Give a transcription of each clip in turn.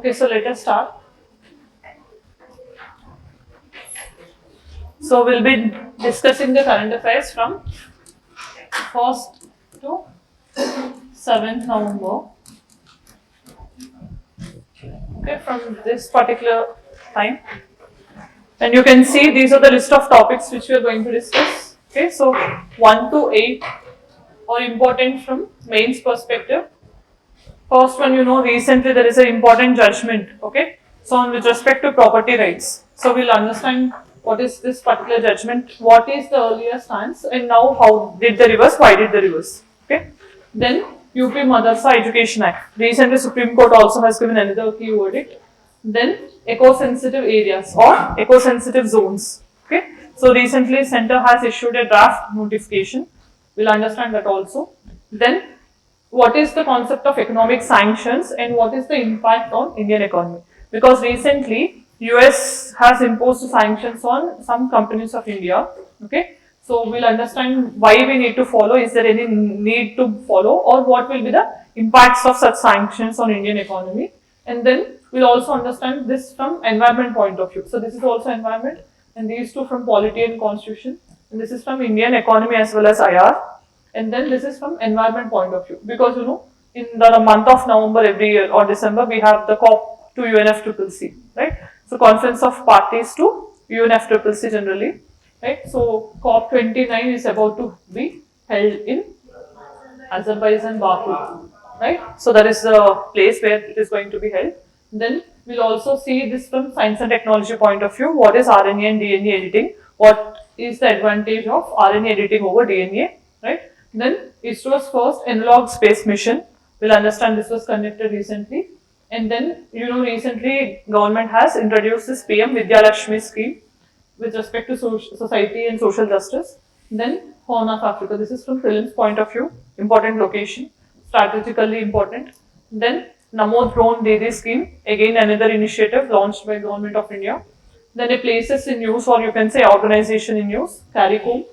Okay, so let us start. So we'll be discussing the current affairs from 1st to 7th November. Okay, from this particular time. And you can see these are the list of topics which we are going to discuss. Okay, so 1 to 8 are important from mains perspective. First one, recently there is an important judgment, okay? So with respect to property rights. So we'll understand what is this particular judgment, what is the earlier stance, and now how did the reverse, why did the reverse, okay? Then UP Madarsa Education Act. Recently Supreme Court also has given another key verdict. Then eco-sensitive areas or eco-sensitive zones, okay? So recently Centre has issued a draft notification. We'll understand that also. Then what is the concept of economic sanctions and what is the impact on Indian economy? Because recently US has imposed sanctions on some companies of India. Okay, so we'll understand why we need to follow. Is there any need to follow, or what will be the impacts of such sanctions on Indian economy? And then we'll also understand this from environment point of view. So this is also environment, and these two from polity and constitution. And this is from Indian economy as well as IR. And then this is from environment point of view, because in the month of November every year or December we have the COP to UNFCCC, right? So Conference of Parties to UNFCCC generally, right? So COP 29 is about to be held in Azerbaijan, Baku, right? So that is the place where it is going to be held. Then we'll also see this from science and technology point of view. What is RNA and DNA editing? What is the advantage of RNA editing over DNA, right? Then ISRO's first analog space mission. We'll understand this was conducted recently. And then, recently government has introduced this PM Vidya Lakshmi scheme with respect to society and social justice. Then Horn of Africa. This is from prelims point of view. Important location, strategically important. Then Namo Drone Didi scheme. Again another initiative launched by Government of India. Then a places in use, or you can say organization in use. CARICOM,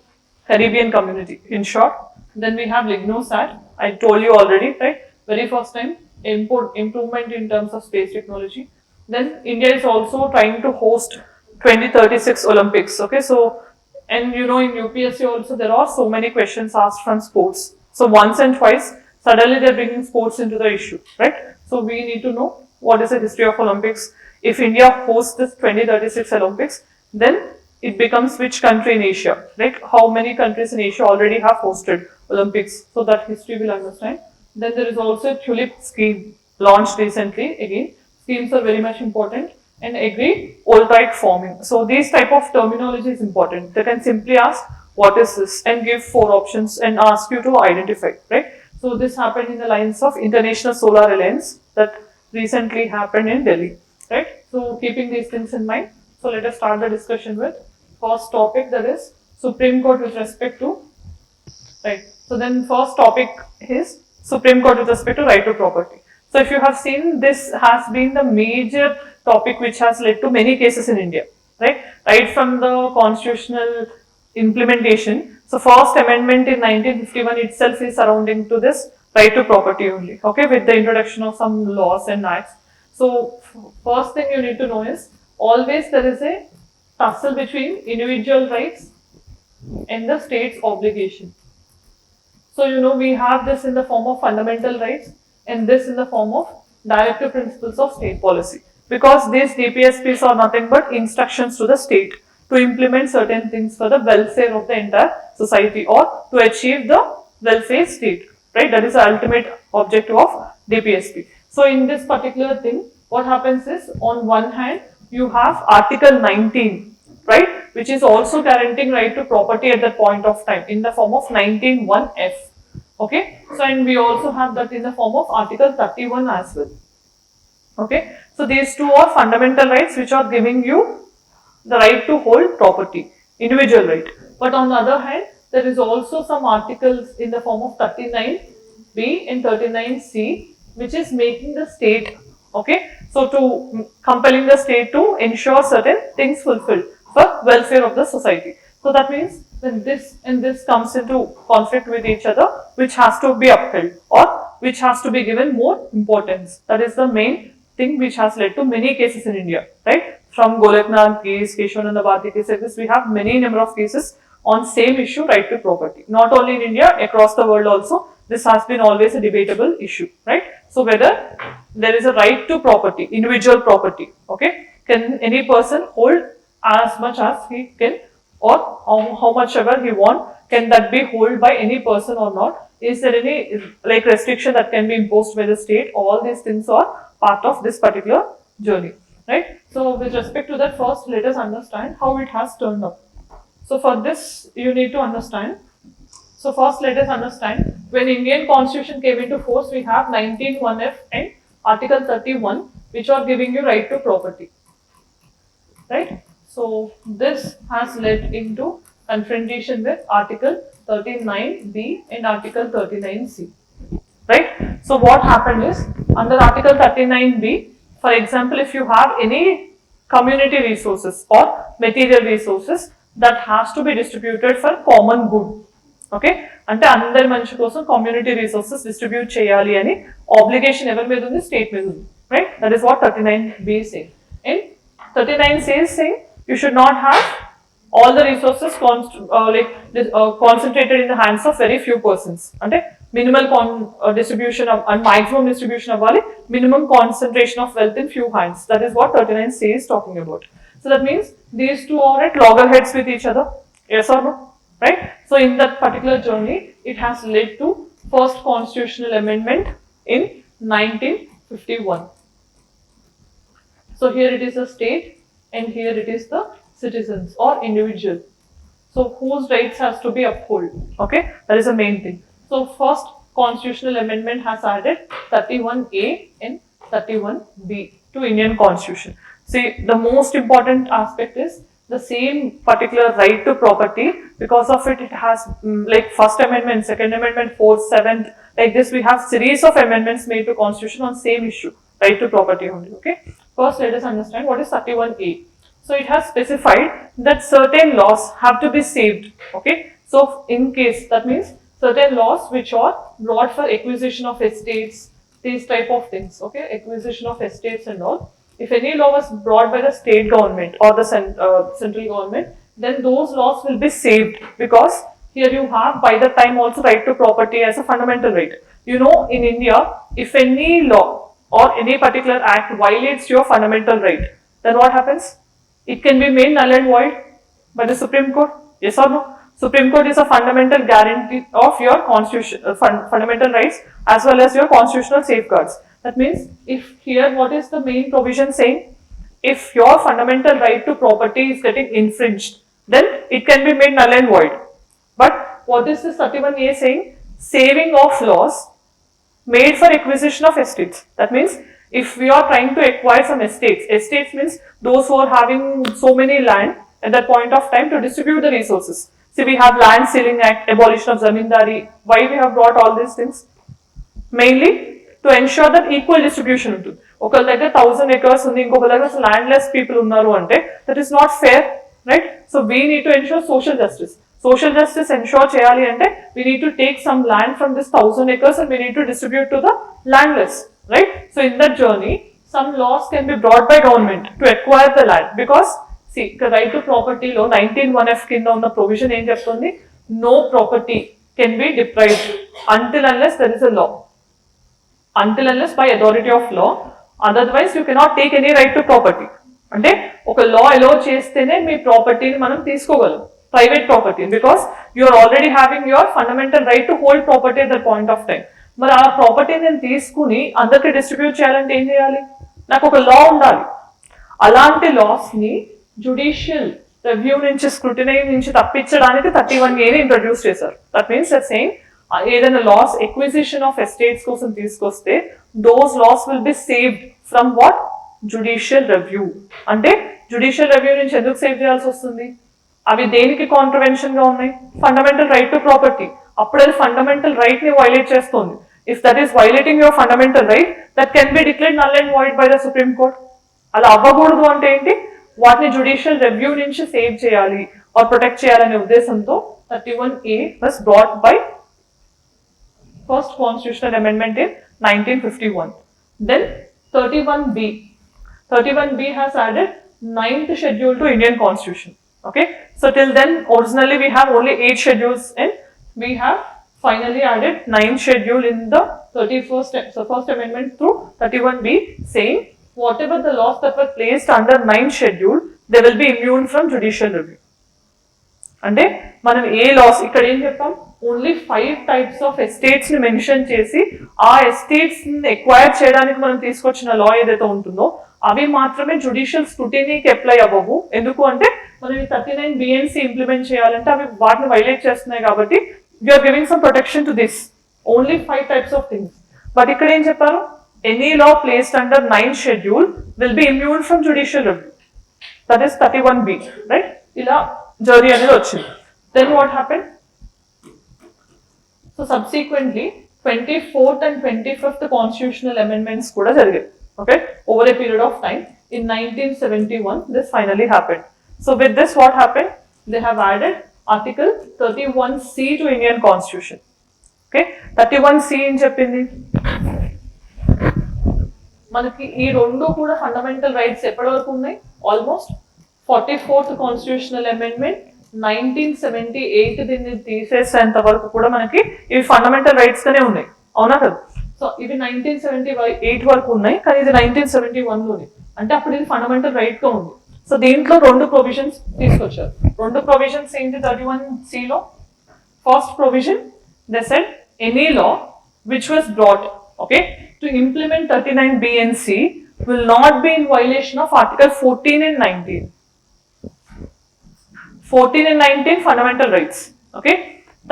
Caribbean Community in short. Then we have LignoSat. I told you already, right? Very first time, improvement in terms of space technology. Then India is also trying to host 2036 Olympics. Okay, so and in UPSC also there are so many questions asked from sports. So once and twice, suddenly they're bringing sports into the issue, right? So we need to know what is the history of Olympics. If India hosts this 2036 Olympics, then it becomes which country in Asia, right? How many countries in Asia already have hosted Olympics? So that history will understand. Then there is also a tulip scheme launched recently. Again, schemes are very much important. And agri-voltaic farming. So these type of terminology is important. They can simply ask, what is this? And give 4 options and ask you to identify, right? So this happened in the lines of International Solar Alliance that recently happened in Delhi, right? So keeping these things in mind, so let us start the discussion with first topic, that is Supreme Court with respect to, right? So then first topic is Supreme Court with respect to right to property. So if you have seen, this has been the major topic which has led to many cases in India, right? Right from the constitutional implementation. So first amendment in 1951 itself is surrounding to this right to property only, okay, with the introduction of some laws and acts. So first thing you need to know is, always there is a tussle between individual rights and the state's obligation. So we have this in the form of fundamental rights and this in the form of directive principles of state policy. Because these DPSPs are nothing but instructions to the state to implement certain things for the welfare of the entire society or to achieve the welfare state, right? That is the ultimate objective of DPSP. So in this particular thing, what happens is, on one hand, you have Article 19, right, which is also guaranteeing right to property at that point of time in the form of 19(1)(f). Okay, so and we also have that in the form of Article 31 as well. Okay, so these two are fundamental rights which are giving you the right to hold property, individual right. But on the other hand, there is also some articles in the form of 39B and 39C which is making the state, okay, so to compelling the state to ensure certain things fulfilled for welfare of the society. So that means when this and this comes into conflict with each other, which has to be upheld or which has to be given more importance. That is the main thing which has led to many cases in India, right? From Golaknath case, Keshavananda Bharati case, like this, we have many number of cases on same issue, right to property. Not only in India, across the world also, this has been always a debatable issue, right? So whether there is a right to property, individual property, okay? Can any person hold as much as he can, or how much ever he want, can that be held by any person or not? Is there any like restriction that can be imposed by the state? All these things are part of this particular journey, right? So with respect to that, first let us understand how it has turned up. So for this you need to understand. So first let us understand, when Indian Constitution came into force, we have 19(1)(f) and Article 31, which are giving you right to property, right? So this has led into confrontation with Article 39B and Article 39C, right? So what happened is, under Article 39B, for example, if you have any community resources or material resources that has to be distributed for common good, okay, అంటే అందరి మంచి కోసం community resources distribute చేయాలి అని obligation ఎవరి మీద ఉంది, state మీద ఉంది, right? That is what 39B is saying. And 39C is saying you should not have all the resources concentrated in the hands of very few persons. అంటే minimal distribution and maximum distribution అవ్వాలి, minimum concentration of wealth in few hands. That is what 39C is talking about. So that means these two are at loggerheads with each other, yes or no, right? So in that particular journey, it has led to first constitutional amendment in 1951. So here it is a state and here it is the citizens or individual. So whose rights has to be upheld, okay? That is the main thing. So first constitutional amendment has added 31A and 31B to Indian Constitution. See, the most important aspect is the same particular right to property. Because of it, it has like first amendment, second amendment, fourth, seventh, like this we have series of amendments made to Constitution on same issue, right to property only, okay? First let us understand what is 31A. So it has specified that certain laws have to be saved, okay? So in case, that means certain laws which are brought for acquisition of estates, these type of things, okay? Acquisition of estates and all. If any law was brought by the state government or the central government, then those laws will be saved, because here you have by the time also right to property as a fundamental right. You know, in India, if any law or any particular act violates your fundamental right, then what happens? It can be made null and void by the Supreme Court, yes or no? Supreme Court is a fundamental guarantee of your constitution, fundamental rights as well as your constitutional safeguards. That means, if here what is the main provision saying? If your fundamental right to property is getting infringed, then it can be made null and void. But what is this 31A saying? Saving of laws made for acquisition of estates. That means, if we are trying to acquire some estates means those who are having so many land at that point of time to distribute the resources. See, we have Land Ceiling Act, abolition of zamindari. Why we have brought all these things? Mainly to ensure that equal distribution ఉంటుంది. ఒకళ్ళ దగ్గర 1000 acres ఉంది, ఇంకొక దగ్గర landless people ఉన్నారు అంటే that is not fair, right? So we need to ensure social justice. Social justice ensure చేయాలి అంటే we need to take some land from this 1000 acres and we need to distribute to the landless, right? So in that journey, some laws can be brought by government to acquire the land, because see, the right to property లో 19(1)(f) కింద ఉన్న provision ఏం చెప్తుంది? No property can be deprived until unless there is a law. Until unless by authority of law, otherwise you cannot take any right to property. అంటే ఒక లా అలో చేస్తేనే మీ ప్రాపర్టీని మనం తీసుకోగలం, private property, because you are already having your fundamental right to hold property at that point of time. మరి ఆ ప్రాపర్టీని నేను తీసుకుని అందరికి డిస్ట్రిబ్యూట్ చేయాలంటే ఏం చేయాలి? నాకు ఒక లా ఉండాలి. అలాంటి లాస్ ని జుడిషియల్ రివ్యూ నుంచి, స్క్రూటినీ నుంచి తప్పించడానికి 31A ఇంట్రడ్యూస్ చేశారు. దట్ మీన్స్ దట్ సేయింగ్, ఏదైనా లాస్ ఎక్విజిషన్ ఆఫ్ ఎస్టేట్స్ కోసం తీసుకొస్తే those laws will be saved from what? Judicial review. అంటే జుడిషియల్ రివ్యూ నుంచి ఎందుకు సేవ్ చేయాల్సి వస్తుంది? అవి దేనికి కాంట్రవెన్షన్ గా ఉన్నాయి? Fundamental right to property. అప్పుడు అది ఫండమెంటల్ రైట్ ని వైలేట్ చేస్తుంది. If that is violating your fundamental right, that can be declared null and void by the supreme court. అలా అవ్వకూడదు అంటే ఏంటి? వాటిని జుడిషియల్ రివ్యూ నుంచి సేవ్ చేయాలి ఆర్ ప్రొటెక్ట్ చేయాలనే ఉద్దేశంతో 31A was brought by first constitutional amendment in 1951. Then 31B. 31B has added 9th schedule to Indian Constitution. Okay, so till then originally we have only 8 schedules and we have finally added 9th schedule in the 31st, so first amendment through 31B, saying whatever the laws that were placed under 9th schedule, they will be immune from judicial review. అంటే మనం ఏ loss ఇక్కడ ఏం చెప్పాం, only 5 types of estates ని mention చేసి ఆ estates ని acquire చేయడానికి మనం తీసుకొచ్చిన లా ఏదైతే ఉంటుందో అవి మాత్రమే జుడిషియల్ స్క్రూటినీకి అప్లై అవ్వవు. ఎందుకు అంటే మనం ఈ 39 BNC ఇంప్లిమెంట్ చేయాలంటే అవి వాటిని వైలేట్ చేస్తున్నాయి కాబట్టి we're giving some protection to this only 5 types of things. But ఇక్కడ ఏం చెప్పారు, any law placed under 9th schedule will be immune from judicial review, that is 31B, right? ఇలా జరీ అనేది వచ్చింది. Then what happen, so subsequently 24th and 25th constitutional amendments కూడా జరిగాయి. Okay, over a period of time. In 1971, this finally happened. So with this, what happened? They have added Article 31C to Indian Constitution. Okay, 31C in చెప్పింది మనకి ఈ రెండు కూడా fundamental rights ఎప్పటి వరకు ఉన్నాయి, ఆల్మోస్ట్ 44th కాన్స్టిట్యూషనల్ అమెండ్మెంట్ 1978 దీన్ని తీసేసేంత వరకు కూడా మనకి ఇవి ఫండమెంటల్ రైట్స్ గానే ఉన్నాయి, అవునా కదా? సో ఇవి 1978 వరకు ఉన్నాయి, కానీ ఇది 1971 లోనే, అంటే అప్పుడు ఇది ఫండమెంటల్ రైట్ గా ఉంది. సో దీంట్లో 2 ప్రొవిజన్స్ తీసుకొచ్చారు. 2 ప్రొవిజన్స్ ఏంటి 31C లో? First provision, they said any law which was brought to implement 39 BNC will not be in violation of Article 14 and 19. 14 and 19 fundamental rights. Okay,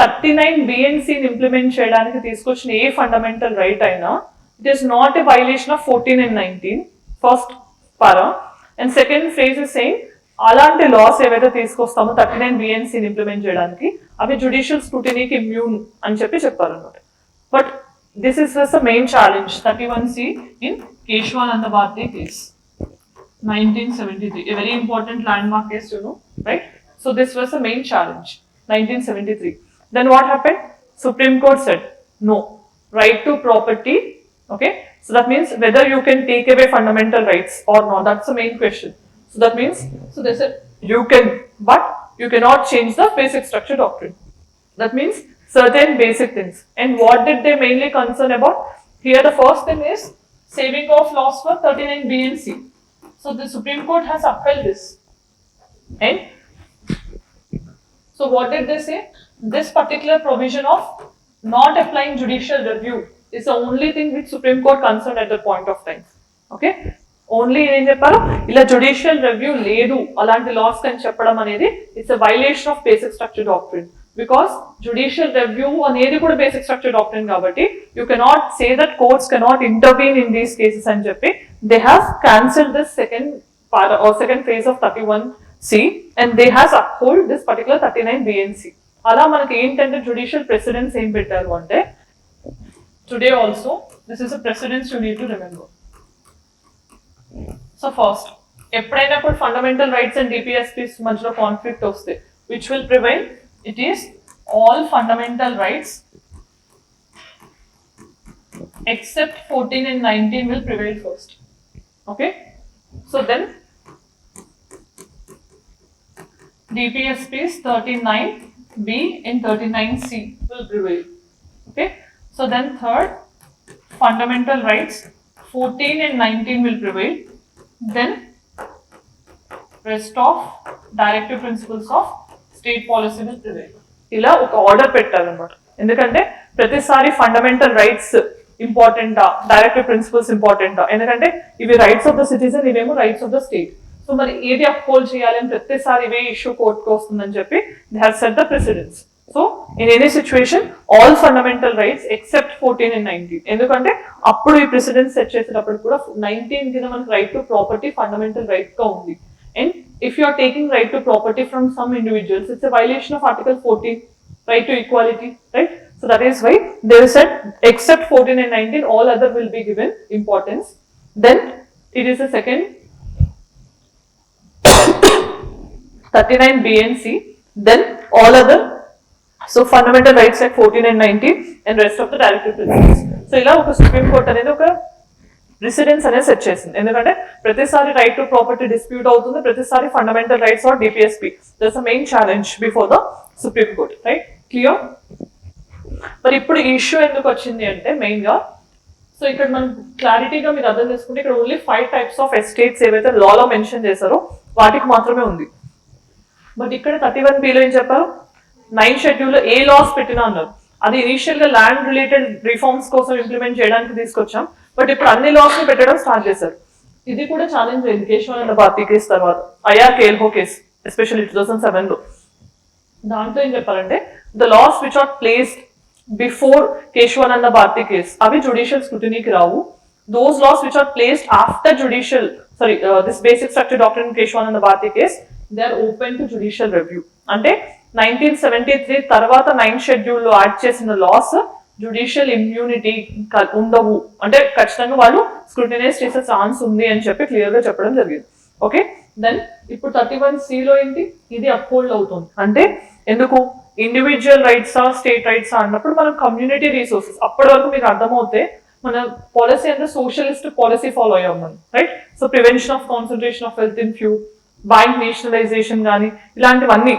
39 BNC implement చేయడానికి తీసుకొచ్చిన a fundamental right అయినా it is not a violation of 14 and 19, first para. And second phrase is saying అలాంటి loss ఏవైతే తీసుకొస్తామో 39 BNC implement చేయడానికి అవి judicial స్క్రూటినీకి immune అని చెప్పారు అన్నమాట. But this is the main challenge 31C in Kesavananda Bharati case 1973, a very important landmark case, you know, right? So this was the main challenge 1973. Then what happened? Supreme Court said no, right to property. Okay, so that means whether you can take away fundamental rights or not, that's the main question. So that means, so they said you can, but you cannot change the basic structure doctrine. That means certain basic things. And what did they mainly concern about? Here the first thing is saving of laws for 39 BNC. So the Supreme Court has upheld this. And so what did they say? This particular provision of not applying judicial review is the only thing which Supreme Court concerned at that point of time. Okay, only in చెప్పారు ఇలా judicial review లేదు అలాంటి laws కని చెప్పడం అనేది it's a violation of basic structure doctrine, because judicial review అనేది కూడా basic structure doctrine కాబట్టి you cannot say that courts cannot intervene in these cases అని చెప్పి they have cancelled this second part or second phase of 31C and they has uphold this particular 39 BNC. అలా మనకి ఏంటంటే judicial precedence ఏం పెట్టారు అంటే, today also this is a precedence you need to remember. So first ఎప్పుడైనా కూడా fundamental rights and DPSPs మధ్యలో conflict వస్తే which will prevail, it is all fundamental rights except 14 and 19 will prevail first. Okay, so then DPSPs 39B and 39C will prevail. Okay, so then third, fundamental rights 14 and 19 will prevail. Then rest of directive principles of state policy will prevail. ఇలా ఒక order పెట్టారన్నమాట. ఎందుకంటే ప్రతిసారి fundamental rights ఇంపార్టెంటా, directive principles ఇంపార్టెంటా, ఎందుకంటే ఇవి rights of the citizen, ఇవేమో rights of the state. So మరి ఏది అప్హోల్డ్ చేయాలి అని ప్రతిసారి ఇవే ఇష్యూ కోర్టుకు వస్తుందని చెప్పి they have set the precedence. So in any situation all fundamental rights except 14 and 19, ఎందుకంటే అప్పుడు ఈ ప్రెసిడెన్స్ సెట్ చేసేటప్పుడు కూడా 19 కింద మనకు right to property fundamental right గా ఉంది. And if you are taking right to property from some individuals, it's a violation of Article 14, right to equality, right? So that is why they said except 14 and 19, all other will be given importance. Then it is the second 39 BNC, then all other, so fundamental rights like 14 and 19 and rest of the directive principles. So ila oka Supreme Court anedi oka precedence అనేది set చేసింది. ఎందుకంటే ప్రతిసారి right to property dispute అవుతుంది, ప్రతిసారి fundamental rights or DPSP. That's a main challenge before the supreme Court, right? Clear? మరి ఇప్పుడు ఈ issue ఎందుకు వచ్చింది అంటే మెయిన్ గా, సో ఇక్కడ మనం క్లారిటీగా మీరు అర్థం చేసుకుంటే ఇక్కడ ఓన్లీ 5 టైప్స్ ఆఫ్ ఎస్టేట్స్ ఏవైతే లాలో మెన్షన్ చేశారో వాటికి మాత్రమే ఉంది. బట్ ఇక్కడ 31B లో ఏం చెప్పారు? 9th షెడ్యూల్ ఏ లాస్ పెట్టినా అన్నారు. అది ఇనిషియల్ గా ల్యాండ్ రిలేటెడ్ రిఫార్మ్స్ కోసం ఇంప్లిమెంట్ చేయడానికి తీసుకొచ్చాం. బట్ ఇప్పుడు అన్ని లాస్ ని పెట్టడం స్టార్ట్ చేశారు. ఇది కూడా ఛాలెంజ్ అయింది కేశవానంద భారతి కేసు తర్వాత, ఐఆర్ కేల్హో కేసు, ఎస్పెషల్లీ 2007 లో. దాంట్లో ఏం చెప్పారంటే the laws which are placed before Keshavananda Bharati case అవి జుడిషియల్ స్క్రూటినీకి రావు. Those laws which are placed after judicial this basic structure doctrine Keshavananda Bharati case they are open to judicial review. అంటే 1973 తర్వాత 9th షెడ్యూల్ లో యాడ్ చేసిన లాస్ జుడిషియల్ ఇమ్యూనిటీ ఉండవు, అంటే ఖచ్చితంగా వాళ్ళు స్క్రూటినైజ్ చేసే ఛాన్స్ ఉంది అని చెప్పి క్లియర్ గా చెప్పడం జరిగింది. ఓకే, దెన్ ఇప్పుడు 31C లో ఏంటి? ఇది అప్హోల్డ్ అవుతుంది. అంటే ఎందుకు? ఇండివిజువల్ రైట్సా స్టేట్ రైట్సా అన్నప్పుడు మనం కమ్యూనిటీ రిసోర్సెస్, అప్పటి వరకు మీకు అర్థమవుతే మన పాలసీ అంటే సోషలిస్ట్ పాలసీ ఫాలో అయ్యాం మనం, right? So prevention of concentration of wealth in few, bank nationalisation కానీ ఇలాంటివన్నీ.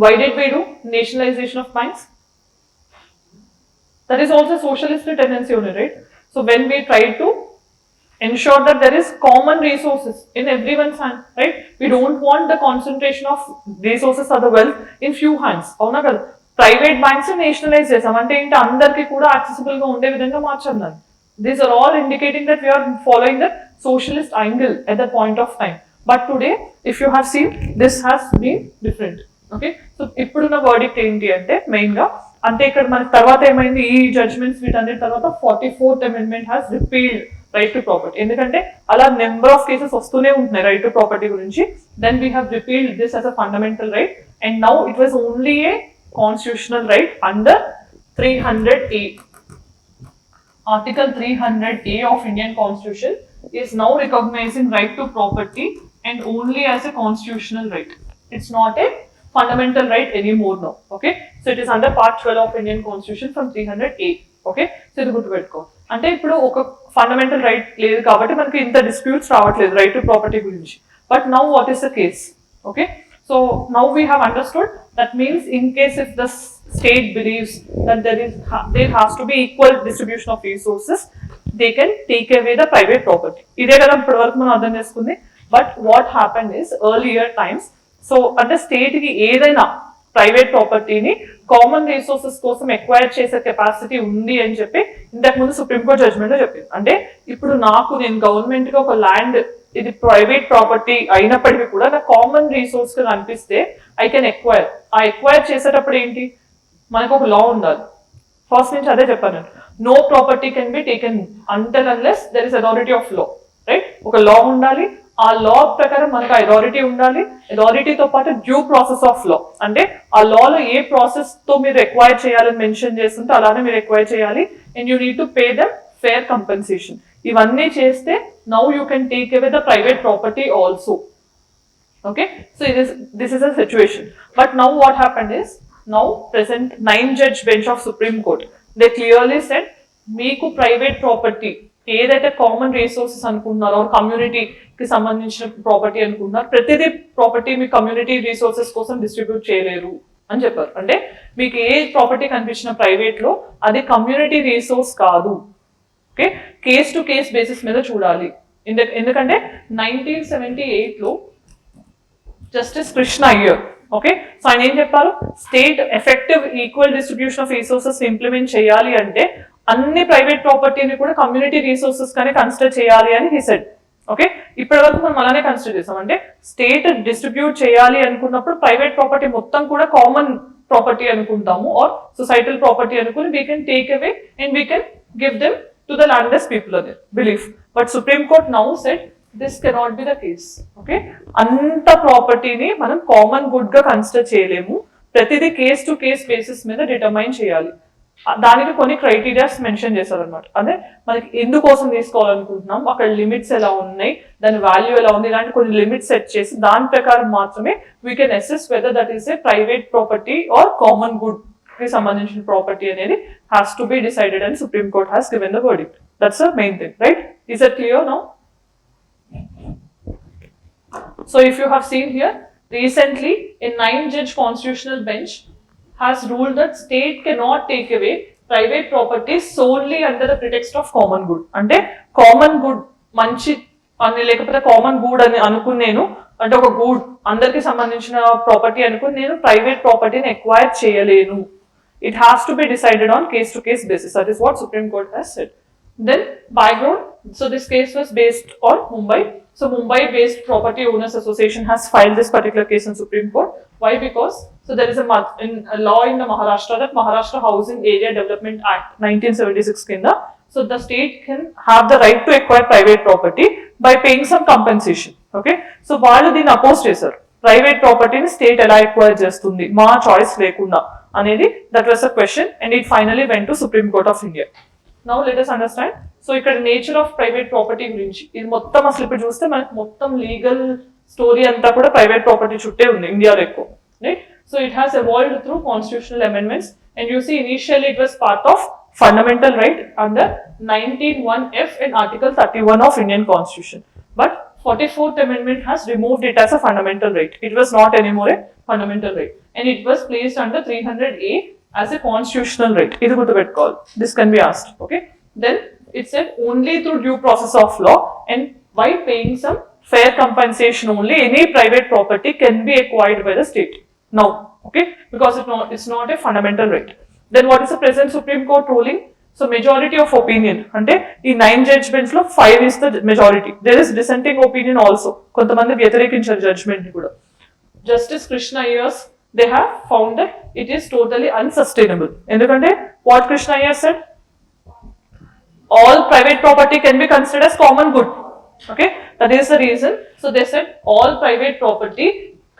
Why did we do nationalization of banks? That is also socialist tendency only, right? So when we try to ensure that there is common resources in everyone's hand, right? We don't want the concentration of resources or the wealth in few hands. అవునా కదా? Private banks nationalise చేసాం అంటే ఏంటి? అందరికీ కూడా accessible గా ఉండే విధంగా మార్చాం దాన్ని. These are all indicating that we are following the socialist angle at that point of time. But today, if you have seen, this has been different. Okay, so ఇప్పుడున్న వర్డిక్ట్ ఏంటి అంటే మెయిన్ గా, అంటే ఇక్కడ మనకి తర్వాత ఏమైంది? ఈ జడ్జ్మెంట్స్ వీటన్నిటి తర్వాత 44th amendment has repealed right to property. ఎందుకంటే అలా నెంబర్ ఆఫ్ కేసెస్ వస్తూనే ఉంటున్నాయి రైట్ టు ప్రాపర్టీ గురించి. Then we have repealed this as a fundamental right and now it was only a constitutional right under 300A. Article 300A of Indian Constitution is now recognizing right to property and only as a constitutional right. It's not a fundamental right anymore now. Okay, so it is under part 12 of Indian Constitution from 300A. Okay, so ఇది గుర్తుపెట్టుకో. అంటే ఇప్పుడు ఒక fundamental right లేదు కాబట్టి మనకి ఇంత disputes రావట్లేదు రైట్ టు ప్రాపర్టీ గురించి. But now what is the case? Okay, so now we have understood that means in case if the state believes that there has to be equal distribution of resources, they can take away the private property. ఇదే కదా ఇప్పటి వరకు మనం అర్థం చేసుకుంది. But what happened is earlier times, so అంటే state కి ఏదైనా ప్రైవేట్ ప్రాపర్టీని కామన్ రిసోర్సెస్ కోసం ఎక్వైర్ చేసే కెపాసిటీ ఉంది అని చెప్పి ఇంతకు ముందు సుప్రీంకోర్టు జడ్జ్మెంట్ లో చెప్పింది. అంటే ఇప్పుడు నేను గవర్నమెంట్ గా ఒక ల్యాండ్ ఇది ప్రైవేట్ ప్రాపర్టీ అయినప్పటికీ కూడా నాకు కామన్ రిసోర్స్ గా అనిపిస్తే ఐ కెన్ ఎక్వైర్. ఆ ఎక్వైర్ చేసేటప్పుడు ఏంటి? మనకు ఒక లా ఉండాలి. ఫస్ట్ నుంచి అదే చెప్పాను, no property can be taken until unless there is authority of law, right? ఒక లా ఉండాలి, ఆ లా ప్రకారం మనకు అథారిటీ ఉండాలి. అథారిటీతో పాటు డ్యూ ప్రాసెస్ ఆఫ్ లా, అంటే ఆ లాలో ఏ ప్రాసెస్ తో మీరు ఎక్వైర్ చేయాలని మెన్షన్ చేస్తుంటే అలానే మీరు ఎక్వైర్ చేయాలి. And you need to pay them fair compensation. ఇవన్నీ చేస్తే now you can take away the private property also. Okay, so this is a situation. But now what happened is, now present 9-judge bench of Supreme Court, they clearly said మీకు private property ఏదైతే common resources అనుకుంటున్నారో కమ్యూనిటీకి సంబంధించిన property అనుకుంటున్నారు, ప్రతిదీ property మీ community resources కోసం distribute చేయలేరు అని చెప్పారు. అంటే మీకు ఏ ప్రాపర్టీ కనిపించిన ప్రైవేట్ లో అది కమ్యూనిటీ రిసోర్స్ కాదు. Okay, case to case basis మీద చూడాలి. ఎందుకంటే 1978 లో justice Krishna Iyer, okay, so ఆయన ఏం చెప్పారు? State effective equal distribution of resources implement చేయాలి అంటే అన్ని ప్రైవేట్ ప్రాపర్టీని కూడా కమ్యూనిటీ రిసోర్సెస్ కానీ కన్సిడర్ చేయాలి అని హి సెడ్. ఓకే, ఇప్పటి వరకు మనం అలానే కన్సిడర్ చేసాం. అంటే స్టేట్ డిస్ట్రిబ్యూట్ చేయాలి అనుకున్నప్పుడు ప్రైవేట్ ప్రాపర్టీ మొత్తం కూడా కామన్ ప్రాపర్టీ అనుకుంటాము ఆర్ సొసైటల్ ప్రాపర్టీ అనుకుని we can take away and we can give them to the landless people అదే belief. But Supreme Court now said this cannot be the case. Okay, అంత ప్రాపర్టీని మనం common good గా consider చేయలేము, ప్రతిదీ case to case basis మీద determine చేయాలి. దానికి కొన్ని క్రైటీరియాస్ మెన్షన్ చేశారు అనమాట. అంటే మనకి ఎందుకోసం తీసుకోవాలనుకుంటున్నాం, అక్కడ లిమిట్స్ ఎలా ఉన్నాయి, దాని వాల్యూ ఎలా ఉంది, ఇలాంటి కొన్ని లిమిట్స్ సెట్ చేసి దాని ప్రకారం మాత్రమే we can assess weather that is a private property or common good కి సంబంధించిన ప్రాపర్టీ అనేది has to be decided and supreme Court has given the verdict. That's the main thing, right? Is that clear now? So if you have seen here, recently a 9-judge constitutional bench has ruled that state cannot take away private property solely under the pretext of common good. అంటే common good మంచి అని లేకపోతే common good అని అనుకుని నేను అంటే ఒక good అందరికి సంబంధించిన ప్రాపర్టీ అనుకుని నేను ప్రైవేట్ ప్రాపర్టీని ఎక్వైర్ చేయలేను. It has to be decided on case to case basis. That is what Supreme Court has said. Then background. So this case was based on Mumbai. So Mumbai based Property Owners Association has filed this particular case in Supreme Court. Why? Because so there is a law in the Maharashtra, that Maharashtra Housing Area Development Act 1976 kinda. So the state can have the right to acquire private property by paying some compensation. Okay. So వాళ్ళు దీన్ని oppose చేశారు. Private ప్రాపర్టీని state ఎలా acquire చేస్తుంది మా choice లేకుండా అనేది, that was a question and it finally went to supreme court of India. Now let us understand. So ఇక్కడ నేచర్ ఆఫ్ ప్రైవేట్ ప్రాపర్టీ గురించి ఇది మొత్తం అసలు ఇప్పుడు చూస్తే మనకి మొత్తం లీగల్ స్టోరీ అంతా కూడా ప్రైవేట్ ప్రాపర్టీ చుట్టే ఉంది ఇండియాలో ఎక్కువ, right? So it has evolved through constitutional amendments and you see initially it was part of fundamental right under 19(1)(f) and Article 31 of Indian Constitution. But 44th Amendment has removed it as a fundamental right. It was not anymore a fundamental right. And it was placed under 300A as a constitutional right. This is good call. This can be asked. Okay. Then it said only through due process of law and by paying some fair compensation only any private property can be acquired by the state. Now, okay, because it's not a fundamental right. Then what is the present Supreme Court ruling? So majority of opinion అంటే ఈ 9 judgments లో 5 is the majority. There is dissenting opinion also. కొంతమంది వ్యతిరేకించారు judgement ని కూడా. Justice Krishna Iyer, they have found that it is totally unsustainable. ఎందుకంటే what Krishna Iyer said, all private property can be considered as common good. Okay, that is the reason. So they said all private property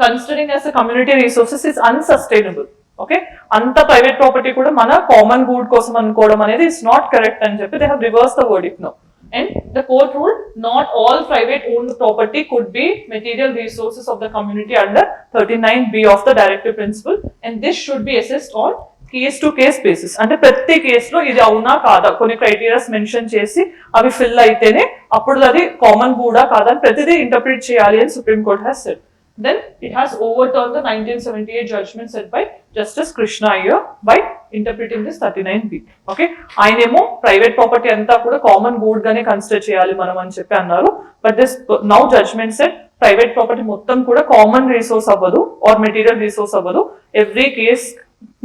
considering as a community resources is unsustainable. Okay, అంత private property కూడా మన common good కోసం అనుకోవడం అనేది it's not correct అని చెప్పి they have reverse the verdict now. And the court rule not all private owned property could be material resources of the community under 39B of the directive principle and this should be assessed on case to case basis. అంటే ప్రతి కేసులో ఇది అవునా కాదా కొన్ని criterias mention చేసి అవి fill అయితేనే అప్పుడు అది కామన్ గుడా కాదా అని ప్రతిదీ ఇంటర్ప్రిట్ చేయాలి అని supreme Court has said. Then it has overturned the 1978 judgment set by Justice Krishna Iyer by interpreting this 39B. Okay, ఆయనేమో ప్రైవేట్ ప్రాపర్టీ అంతా కూడా కామన్ గుడ్ గానే కన్సిడర్ చేయాలి మనం అని చెప్పి అన్నారు. But this now judgment set private property మొత్తం కూడా కామన్ రీసోర్స్ అవ్వదు ఆర్ మెటీరియల్ రీసోర్స్ అవ్వదు. ఎవ్రీ కేస్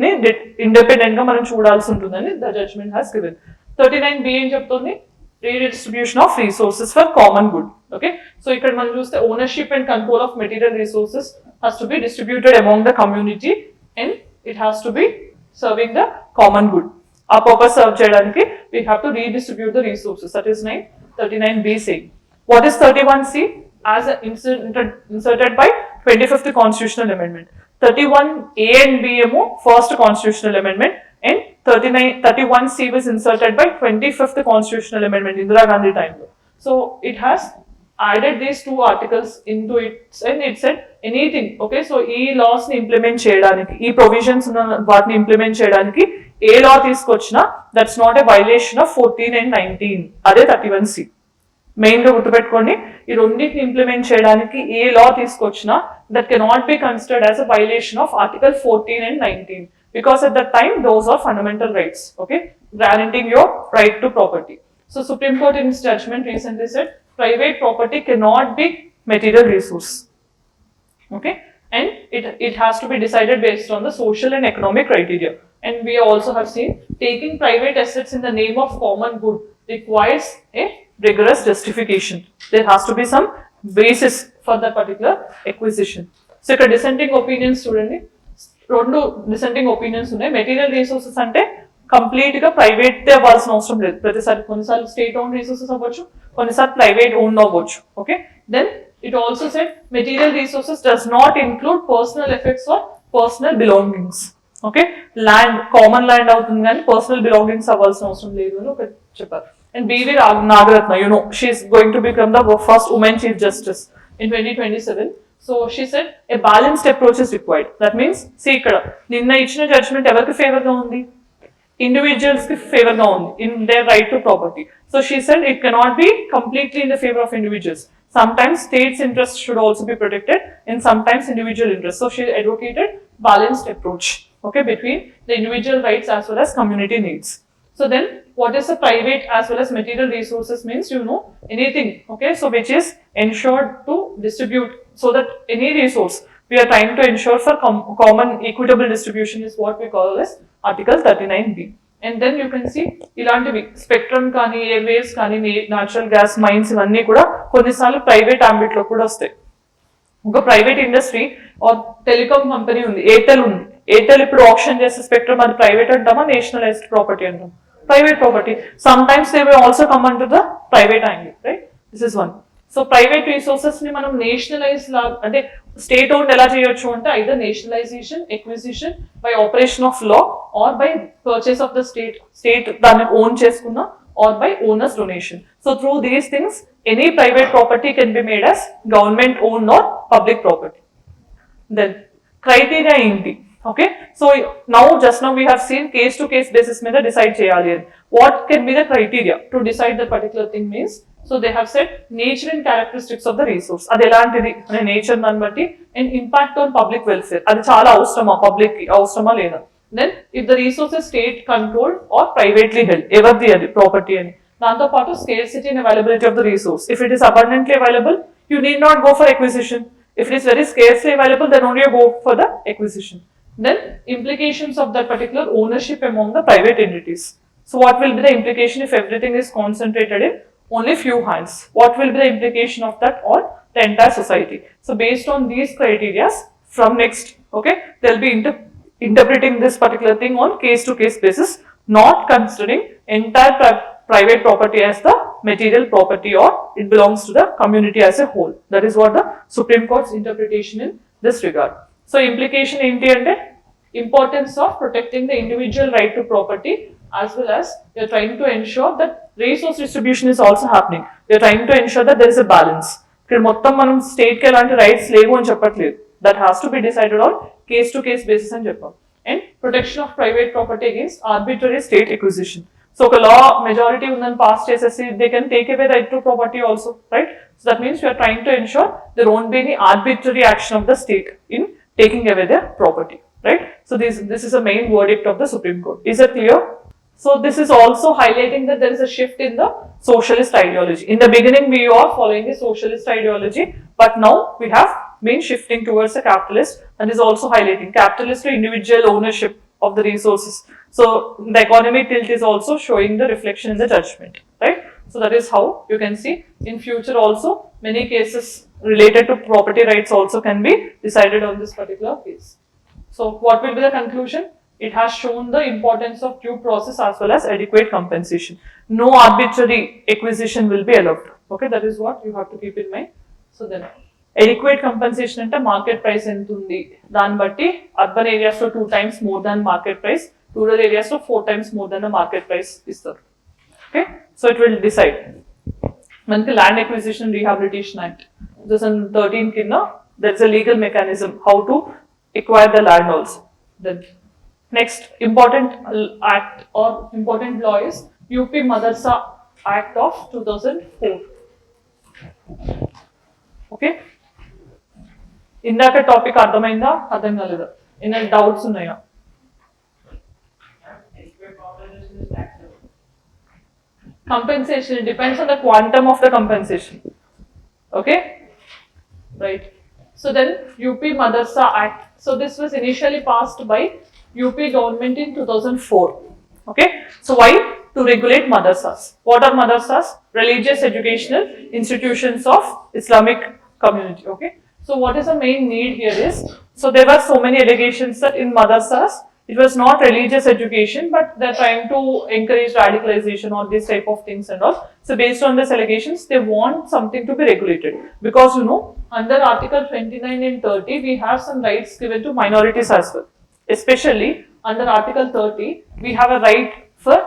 ని ఇండిపెండెంట్ గా మనం చూడాల్సి ఉంటుందని the judgement has given. 39B ఏం చెప్తుంది? Redistribution of resources for common good. Okay, so ఇక్కడ మనం చూస్తే ownership and control of material resources has to be distributed among the community and it has to be serving the common good. ఆ purpose serve చేయడానికి we have to redistribute the resources. That is 39B saying. What is 31C? As inserted by 25th constitutional amendment. 31A and B ఏమో first constitutional amendment and 31C was inserted by 25th constitutional amendment Indira Gandhi time. So it has added these two articles into it and it said anything. Okay, so ee laws ni implement cheyadaniki ee provisions unna vaatni implement cheyadaniki A law తీసుకొచ్చినా that's not a violation of 14 and 19. అదే 31C. Main గా గుర్తుపెట్టుకోండి, ఈ రెండింటిని implement చేయడానికి ఏ లా తీసుకొచ్చినా that cannot be considered as a violation of article 14 and 19. Because at that time those are fundamental rights, okay, guaranteeing your right to property. So Supreme Court in its judgment recently said private property cannot be material resource, okay, and it has to be decided based on the social and economic criteria. And we also have seen taking private assets in the name of common good requires a rigorous justification. There has to be some basis for that particular acquisition. So ఇక్కడ dissenting opinions చూడండి, రెండు డిసెంటింగ్ opinions ఉన్నాయి. Material resources అంటే complete గా private అవ్వాల్సిన అవసరం లేదు. ప్రతిసారి కొన్నిసార్లు స్టేట్ ఓన్ రిసోర్సెస్ అవ్వచ్చు, కొన్నిసార్లు ప్రైవేట్ ఓన్ అవ్వచ్చు. Okay, then it also said material resources does not include personal effects or personal belongings. Okay, land common land అవుతుంది కానీ పర్సనల్ బిలాంగింగ్స్ అవ్వాల్సిన అవసరం లేదు అని ఒకటి చెప్పారు. And B V Nagarathna, you know she is going to become the first women chief justice in 2027. So she said a balanced approach is required. That means, see ikkada ninna ichina judgment evariki favor ga undi, individuals ki favor ga undi in their right to property. So she said it cannot be completely in the favor of individuals. Sometimes state's interest should also be protected and sometimes individual interest. So she advocated balanced approach, okay, between the individual rights as well as community needs. So then what is the private as well as material resources means, you know, anything, okay, so which is ensured to distribute, so that any resource we are trying to ensure for common equitable distribution is what we call as Article 39B. And then you can see ఇలాంటివి spectrum కానీ ఎయిర్వేవ్స్ కానీ natural gas mines ఇవన్నీ కూడా కొన్నిసార్లు private ambit లో కూడా వస్తాయి. ఒక private industry or telecom company ఉంది, ఎయిర్టెల్ ఉంది. ఎయిర్టెల్ ఇప్పుడు ఆప్షన్ చేసే స్పెక్ట్రమ్ అది ప్రైవేట్ అంటామా నేషనలైజ్డ్ ప్రాపర్టీ అంటాం? Private property. Some times they will also come into the private angle, right? This is one. So private resources ని మనం nationalize అంటే స్టేట్ ఓన్ ఎలా చేయొచ్చు అంటే either nationalization, acquisition by operation of law or by purchase of the state దాన్ని own చేసుకున్న or by owners donation. So through these things any private property can be made as government own or public property. Then criteria ఏంటి? Okay, so just now we have seen case to case basis మీద decide చేయాలి అని. What can be the criteria to decide the particular thing means, so they have said nature and characteristics of the resource. అది ఎలాంటిది అనే nature దాన్ని బట్టి, and impact on public welfare, అది చాలా అవసరమా పబ్లిక్ కి, అవసరమా లేదా. Then if the resource is state controlled or privately held, ఎవరిది అది ప్రాపర్టీ అని. దాంతో పాటు scarcity and availability of the resource. If it is abundantly available, you need not go for acquisition. If it is very scarcely available, then only you go for the acquisition. Then implications of that particular ownership among the private entities. So what will be the implication if everything is concentrated in only few hands? What will be the implication of that on the entire society? So based on these criteria, from next, okay, they'll be interpreting this particular thing on case to case basis, not considering entire private property as the material property or it belongs to the community as a whole. That is what the Supreme Court's interpretation in this regard. So implication ఏంటి అంటే importance of protecting the individual right to property as well as we are trying to ensure that resource distribution is also happening. We are trying to ensure that there is a balance. ఇక్కడ మొత్తం మనం state కి ఎలాంటి rights లేవు అని చెప్పట్లేదు. That has to be decided on case to case basis అని చెప్పాం. And protection of private property against arbitrary state acquisition. So ఒక లా మెజారిటీ ఉందని పాస్ చేసేసి they can take away right to property also, right? So that means we are trying to ensure there won't be any arbitrary action of the state in taking away their property, right? So this is a main verdict of the Supreme Court. Is it clear? So this is also highlighting that there is a shift in the socialist ideology. In the beginning we are following the socialist ideology, but now we have been shifting towards the capitalist, and is also highlighting capitalist to individual ownership of the resources. So the economic tilt is also showing the reflection in the judgment, right? So that is how you can see in future also many cases related to property rights also can be decided on this particular case. So what will be the conclusion? It has shown the importance of due process as well as adequate compensation. No arbitrary acquisition will be allowed. Okay, that is what you have to keep in mind. So then adequate compensation ante market price ఎంత ఉంది దాన్ని బట్టి urban areas లో 2 times more than market price, rural areas లో 4 times more than the market price ఇస్తారు. Okay, so it will decide. మనకి land acquisition rehabilitation act 2013 కింద there is a legal mechanism how to acquire the land also. Then next important act or important law is UP Madarsa Act of 2004. Okay, ఇందాక topic అర్థమైందా అర్థం కాలేదా? ఏమైనా doubts ఉన్నాయా? Compensation depends on the quantum of the compensation. Okay, right. So then UP Madarsa Act. So this was initially passed by UP government in 2004. Okay, so why? To regulate madrasas. What are madrasas? Religious educational institutions of Islamic community. Okay, so what is the main need here is, so there were so many allegations that in madrasas it was not religious education, but they're trying to encourage radicalization or this type of things and all. So based on these allegations, they want something to be regulated, because you know under Article 29 and 30 we have some rights given to minorities as well. Especially under Article 30 we have a right for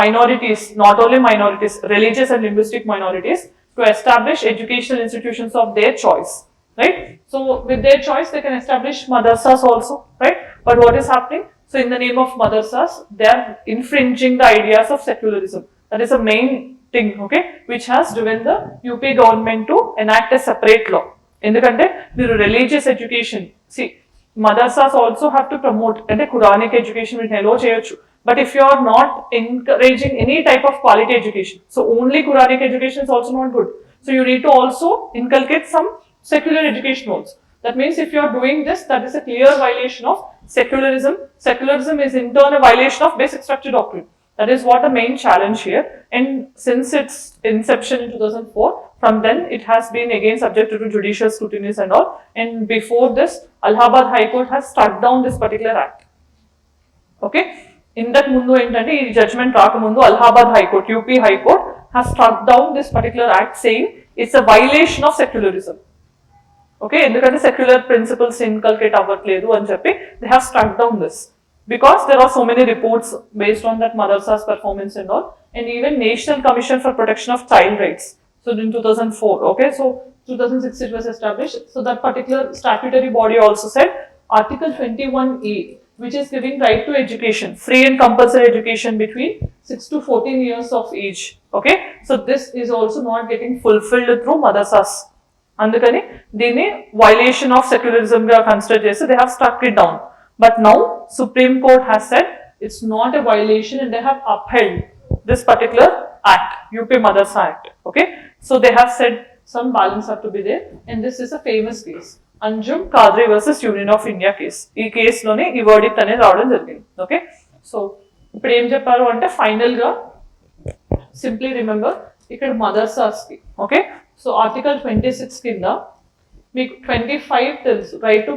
minorities, not only minorities, religious and linguistic minorities, to establish educational institutions of their choice, right? So with their choice they can establish madrasas also, right? But what is happening? So in the name of madrasas, they are infringing the ideas of secularism. That is the main thing, okay, which has driven the UP government to enact a separate law. ఎందుకంటే మీరు religious education madrasas also have to promote అంటే Quranic education మీరు allow చేయొచ్చు but if you are not encouraging any type of quality education so only Quranic education is also not good so you need to also inculcate some secular education also. That means if you are doing this, that is a clear violation of secularism. Secularism is in turn a violation of basic structure doctrine. That is what the main challenge here. And since its inception in 2004, from then it has been again subjected to judicial scrutiny and all. And before this, Allahabad High Court has struck down this particular act. Okay. In that mundu entante ee judgment raakamundu Allahabad High Court, UP High Court has struck down this particular act saying it's a violation of secularism. Okay, ఎందుకంటే secular principles inculcate అవ్వట్లేదు అని చెప్పి they have struck down this because there are so many reports based on that madrasas performance and all and even national commission for protection of child rights so in 2004 okay so 2006 it was established so that particular statutory body also said article 21A which is giving right to education free and compulsory education between 6 to 14 years of age okay so this is also not getting fulfilled through madrasas అందుకని దీన్ని violation of secularism గా consider చేసి they have struck it down but now Supreme Court has said it's not a violation and they have upheld this particular act UP Madarsa act okay so they have said some balance have to be there and this is a famous case Anjum Kadri versus Union of India case ఈ కేసులోనే ఈ verdict అనేది రావడం జరిగింది okay so ఇప్పుడు ఏం చెప్పారు అంటే ఫైనల్ గా సింప్లీ రిమెంబర్ ఇక్కడ మదర్సాస్ కి ఓకే సో ఆర్టికల్ 26 కింద మీకు 25 తెలుసు right to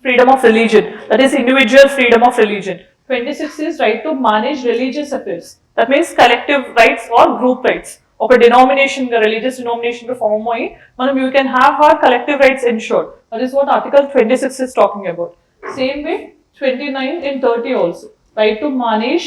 freedom of religion that is individual freedom of religion 26 is right to manage religious affairs that means collective rights or group rights ఒక డినామినేషన్ గా religious denomination గా form అయ్యి మనం you can have our collective rights ensured that is what article 26 is talking about same way 29 and 30 also right to manage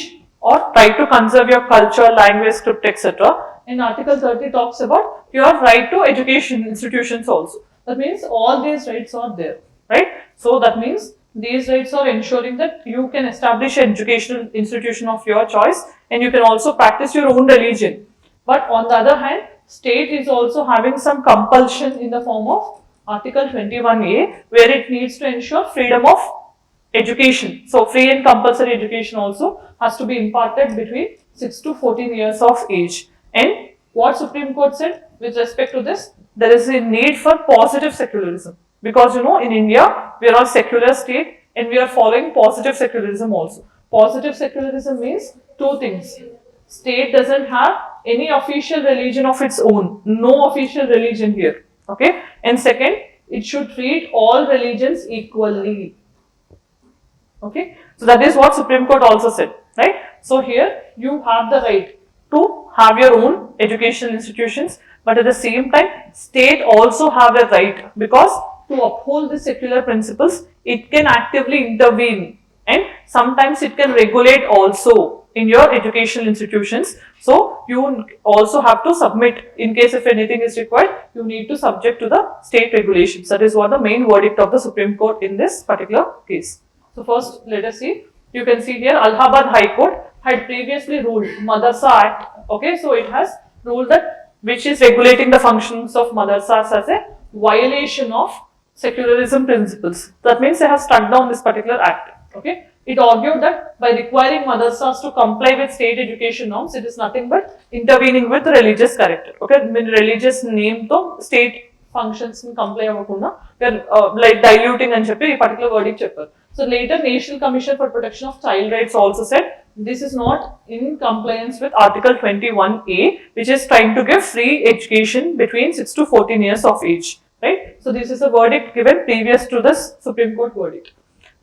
or right to conserve your culture language script etc and article 30 talks about your right to education institutions also that means all these rights are there right so that means these rights are ensuring that you can establish an educational institution of your choice and you can also practice your own religion but on the other hand state is also having some compulsion in the form of article 21A where it needs to ensure freedom of education so free and compulsory education also has to be imparted between 6 to 14 years of age and what Supreme Court said with respect to this, there is a need for positive secularism. Because you know, in India, we are a secular state and we are following positive secularism also. Positive secularism means two things. State doesn't have any official religion of its own. No official religion here. Okay? And second, it should treat all religions equally. Okay? So that is what Supreme Court also said. Right? So here, you have the right to have your own educational institutions but at the same time state also have a right because to uphold the secular principles it can actively intervene and sometimes it can regulate also in your educational institutions so you also have to submit in case if anything is required you need to subject to the state regulations that is what the main verdict of the Supreme Court in this particular case so first let us see you can see here Allahabad High Court had previously ruled Madarsa Act okay so it has ruled that which is regulating the functions of madrasas as a violation of secularism principles that means they have struck down this particular act okay it argued that by requiring madrasas to comply with state education norms it is nothing but intervening with religious character okay I mean religious name to state functions in comply avakunda we are like diluting and cheppi ee particular verdict chepparu so later National Commission for Protection of Child Rights also said this is not in compliance with article 21A which is trying to give free education between 6 to 14 years of age right so this is a verdict given previous to this Supreme Court verdict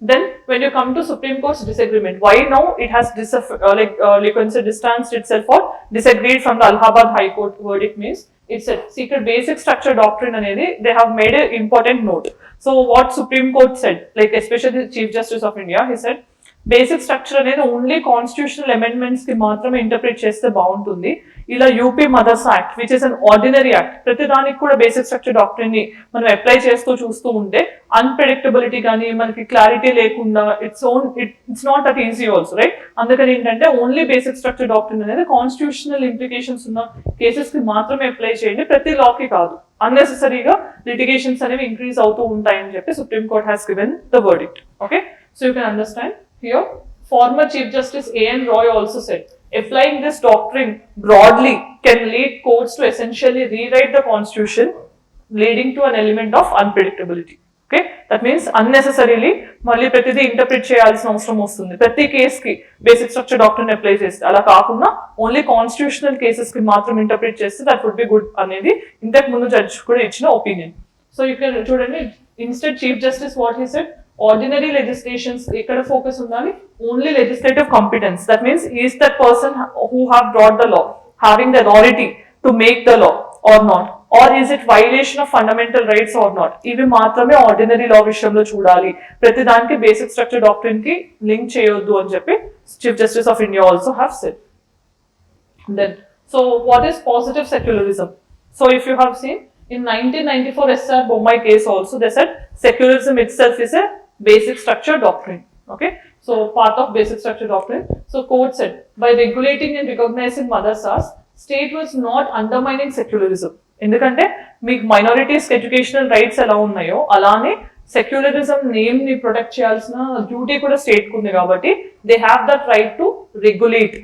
then when you come to Supreme Court's disagreement why now it has distanced itself or disagreed from the Allahabad High Court verdict means it's a secret basic structure doctrine anedi they have made an important note so what Supreme Court said like especially the Chief Justice of India he said basic structure అనేది only constitutional amendments కి మాత్రమే interpret చేస్తే బాగుంటుంది ఇలా UP Madarsa act which is an ordinary act, ప్రతి దానికి కూడా basic structure doctrine ని మనం అప్లై చేస్తూ చూస్తూ ఉంటే అన్ప్రెడిక్టబిలిటీ కానీ మనకి క్లారిటీ లేకుండా it's not that easy also, right? అందుకని ఏంటంటే ఓన్లీ బేసిక్ స్ట్రక్చర్ డాక్ట్రిన్ అనేది కాన్స్టిట్యూషనల్ ఇంప్లికేషన్స్ ఉన్న కేసెస్ కి మాత్రమే అప్లై చేయండి, ప్రతి లాకి కాదు. అన్నెసెసరీగా లిటిగేషన్స్ అనేవి ఇంక్రీజ్ అవుతూ ఉంటాయని చెప్పి supreme Court has given the verdict. Okay, so you can understand here. Former Chief Justice A.N. Roy also said, applying this doctrine broadly can lead courts to essentially rewrite the constitution, leading to an element of unpredictability. Okay, that means unnecessarily మళ్ళీ ప్రతిదీ interpret చేయాల్సిన అవసరం వస్తుంది. ప్రతి case కి basic structure doctrine apply చేస్తే, అలా కాకుండా ఓన్లీ కాన్స్టిట్యూషనల్ కేసెస్ కి మాత్రం ఇంటర్ప్రిట్ చేస్తే దట్ వుడ్ బి గుడ్ అనేది ఇంతకు ముందు జడ్జ్ కూడా ఇచ్చిన ఒపీనియన్. సో ఇక్కడ చూడండి, instead chief justice what he said, ordinary legislations ekkada focus undali, only legislative competence. That means is that person who have brought the law having the authority to make the law or not, or is it violation of fundamental rights or not, ivi maatrame ordinary law vishayamlo chudali, prati daniki basic structure doctrine ki link cheyoddu ani cheppi Chief Justice of India also have said. Then so what is positive secularism? So if you have seen in 1994 SR Bommai case also, they said secularism itself is a basic structure doctrine. Okay, so part of basic structure doctrine. So court said, by regulating and recognizing madrasas, state was not undermining secularism. ఎందుకంటే మీకు minorities educational rights ఎలా ఉన్నాయో అలానే secularism name ని protect చేయాల్సిన duty కూడా state కు ఉంది కాబట్టి they have that right to regulate.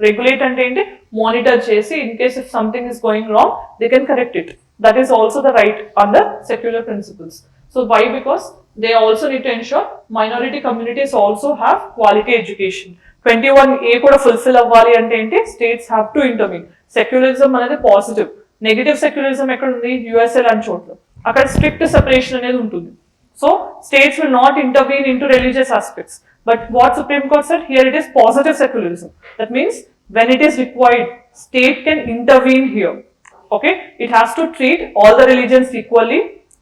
Regulate అంటే ఏంటి, మానిటర్ చేసి in case if something is going wrong they can correct it. That is also the right under secular principles. So why? Because they also need to ensure minority communities also have quality education. 21A kuda fulfill avvali ante enti, states have to intervene. Secularism anedi positive. Negative secularism ekkada undi, USA lan chotla akkada strict separation anedi untundi. So states will not intervene into religious aspects. But what Supreme Court said here, it is positive secularism. That means when it is required, state can intervene here. Okay, it has to treat all the religions equally.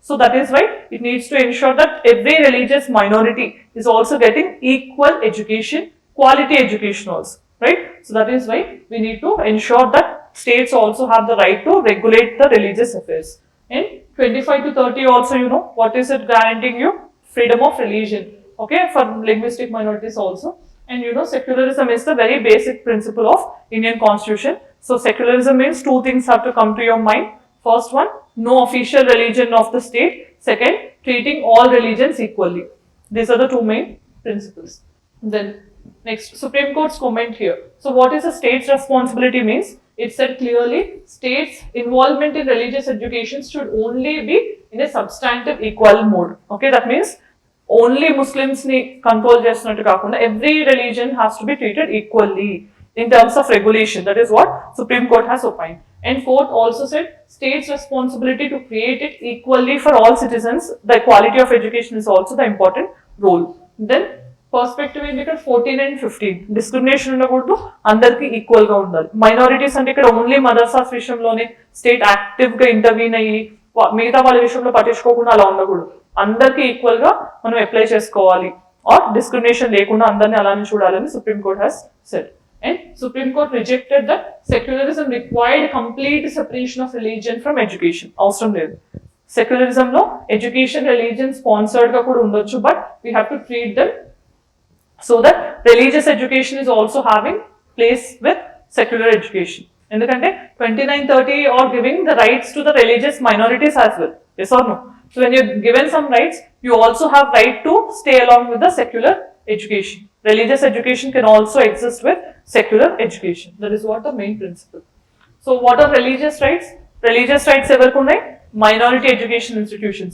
So that is why it needs to ensure that every religious minority is also getting equal education, quality education also, right? So that is why we need to ensure that states also have the right to regulate the religious affairs. And 25 to 30 also, you know, what is it guaranteeing you? Freedom of religion, okay, for linguistic minorities also. And you know, secularism is the very basic principle of Indian constitution. So secularism means two things have to come to your mind. First one, no official religion of the state. Second, treating all religions equally. These are the two main principles. Then next, Supreme Court's comment here. So what is a state's responsibility means? It said clearly, states' involvement in religious education should only be in a substantive equal mode. Okay, that means only Muslims ni control chestunattu kaakunda every religion has to be treated equally in terms of regulation. That is what Supreme Court has opined. And court also said state's responsibility to create it equally for all citizens. The quality of education is also the important role. Then perspective is ఇక్కడ 14 and 15 discrimination ఉండకూడదు, అందరికి equal గా ఉండాలి. Minorities అంటే ఇక్కడ only madrasas విషయంలోనే state active గా intervene అయ్యి మిగతా వాళ్ళ విషయంలో పట్టించుకోకుండా అలా ఉండకూడదు. అందరికి ఈక్వల్ గా మనం అప్లై చేసుకోవాలి, ఆర్ డిస్క్రిమినేషన్ లేకుండా అందరిని అలానే చూడాలని supreme Court has said. And Supreme Court rejected that secularism required complete separation of religion from education. అవసరం లేదు. Secularism లో education religion sponsored గా కూడా ఉండొచ్చు, but we have to treat them so that religious education is also having place with secular education. ఎందుకంటే 29-30 are giving the rights to the religious minorities as well. Yes or no? So when you're given some rights, you also have right to stay along with the secular education. Religious education can also exist with secular education. That is what the main principle. So what are religious rights? Religious rights ever kunai? Minority education institutions.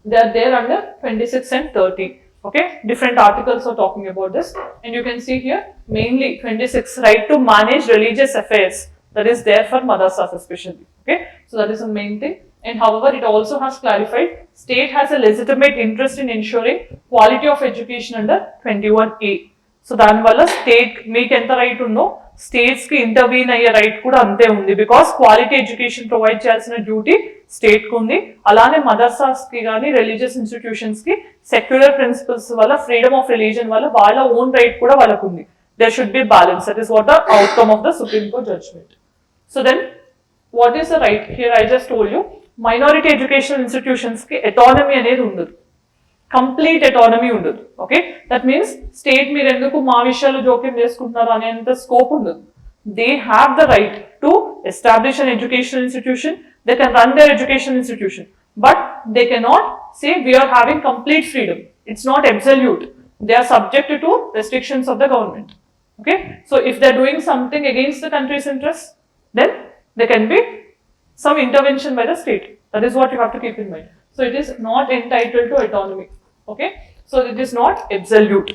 They are there under 26 and 30. Okay, different articles are talking about this, and you can see here mainly 26, right to manage religious affairs. That is there for madrasas especially. Okay, so that is the main thing. And however, it also has clarified state has a legitimate interest in ensuring quality of education under 21A. So దానివల్ల state మీకు ఎంత right ఉందో states కి intervene అయ్యే right కూడా అంతే ఉంది, because quality education provide చేయాల్సిన డ్యూటీ స్టేట్ కు ఉంది. అలానే మదర్సాస్ కి కానీ రిలీజియస్ ఇన్స్టిట్యూషన్స్ కి సెక్యులర్ ప్రిన్సిపల్స్ వల్ల, ఫ్రీడమ్ ఆఫ్ రిలీజియన్ వల్ల వాళ్ళ ఓన్ రైట్ కూడా వాళ్ళకు ఉంది. There should be balance. That is what the outcome of the Supreme Court judgment. So then, what is the right? Here I just told you, minority educational institutions ki autonomy అనేది ఉండదు, complete autonomy ఉండదు. Okay, that means state మీరు ఎందుకు మా విషయాలు జోక్యం చేసుకుంటున్నారు అనేంత స్కోప్ ఉండదు. They have the right to establish an educational institution, they can run their educational institution, but they cannot say we are having complete freedom. It's not absolute. They are subject to restrictions of the government. Okay, so if they're doing something against the country's interests, then there can be some intervention by the state. That is what you have to keep in mind. So it is not entitled to autonomy. Okay, so it is not absolute.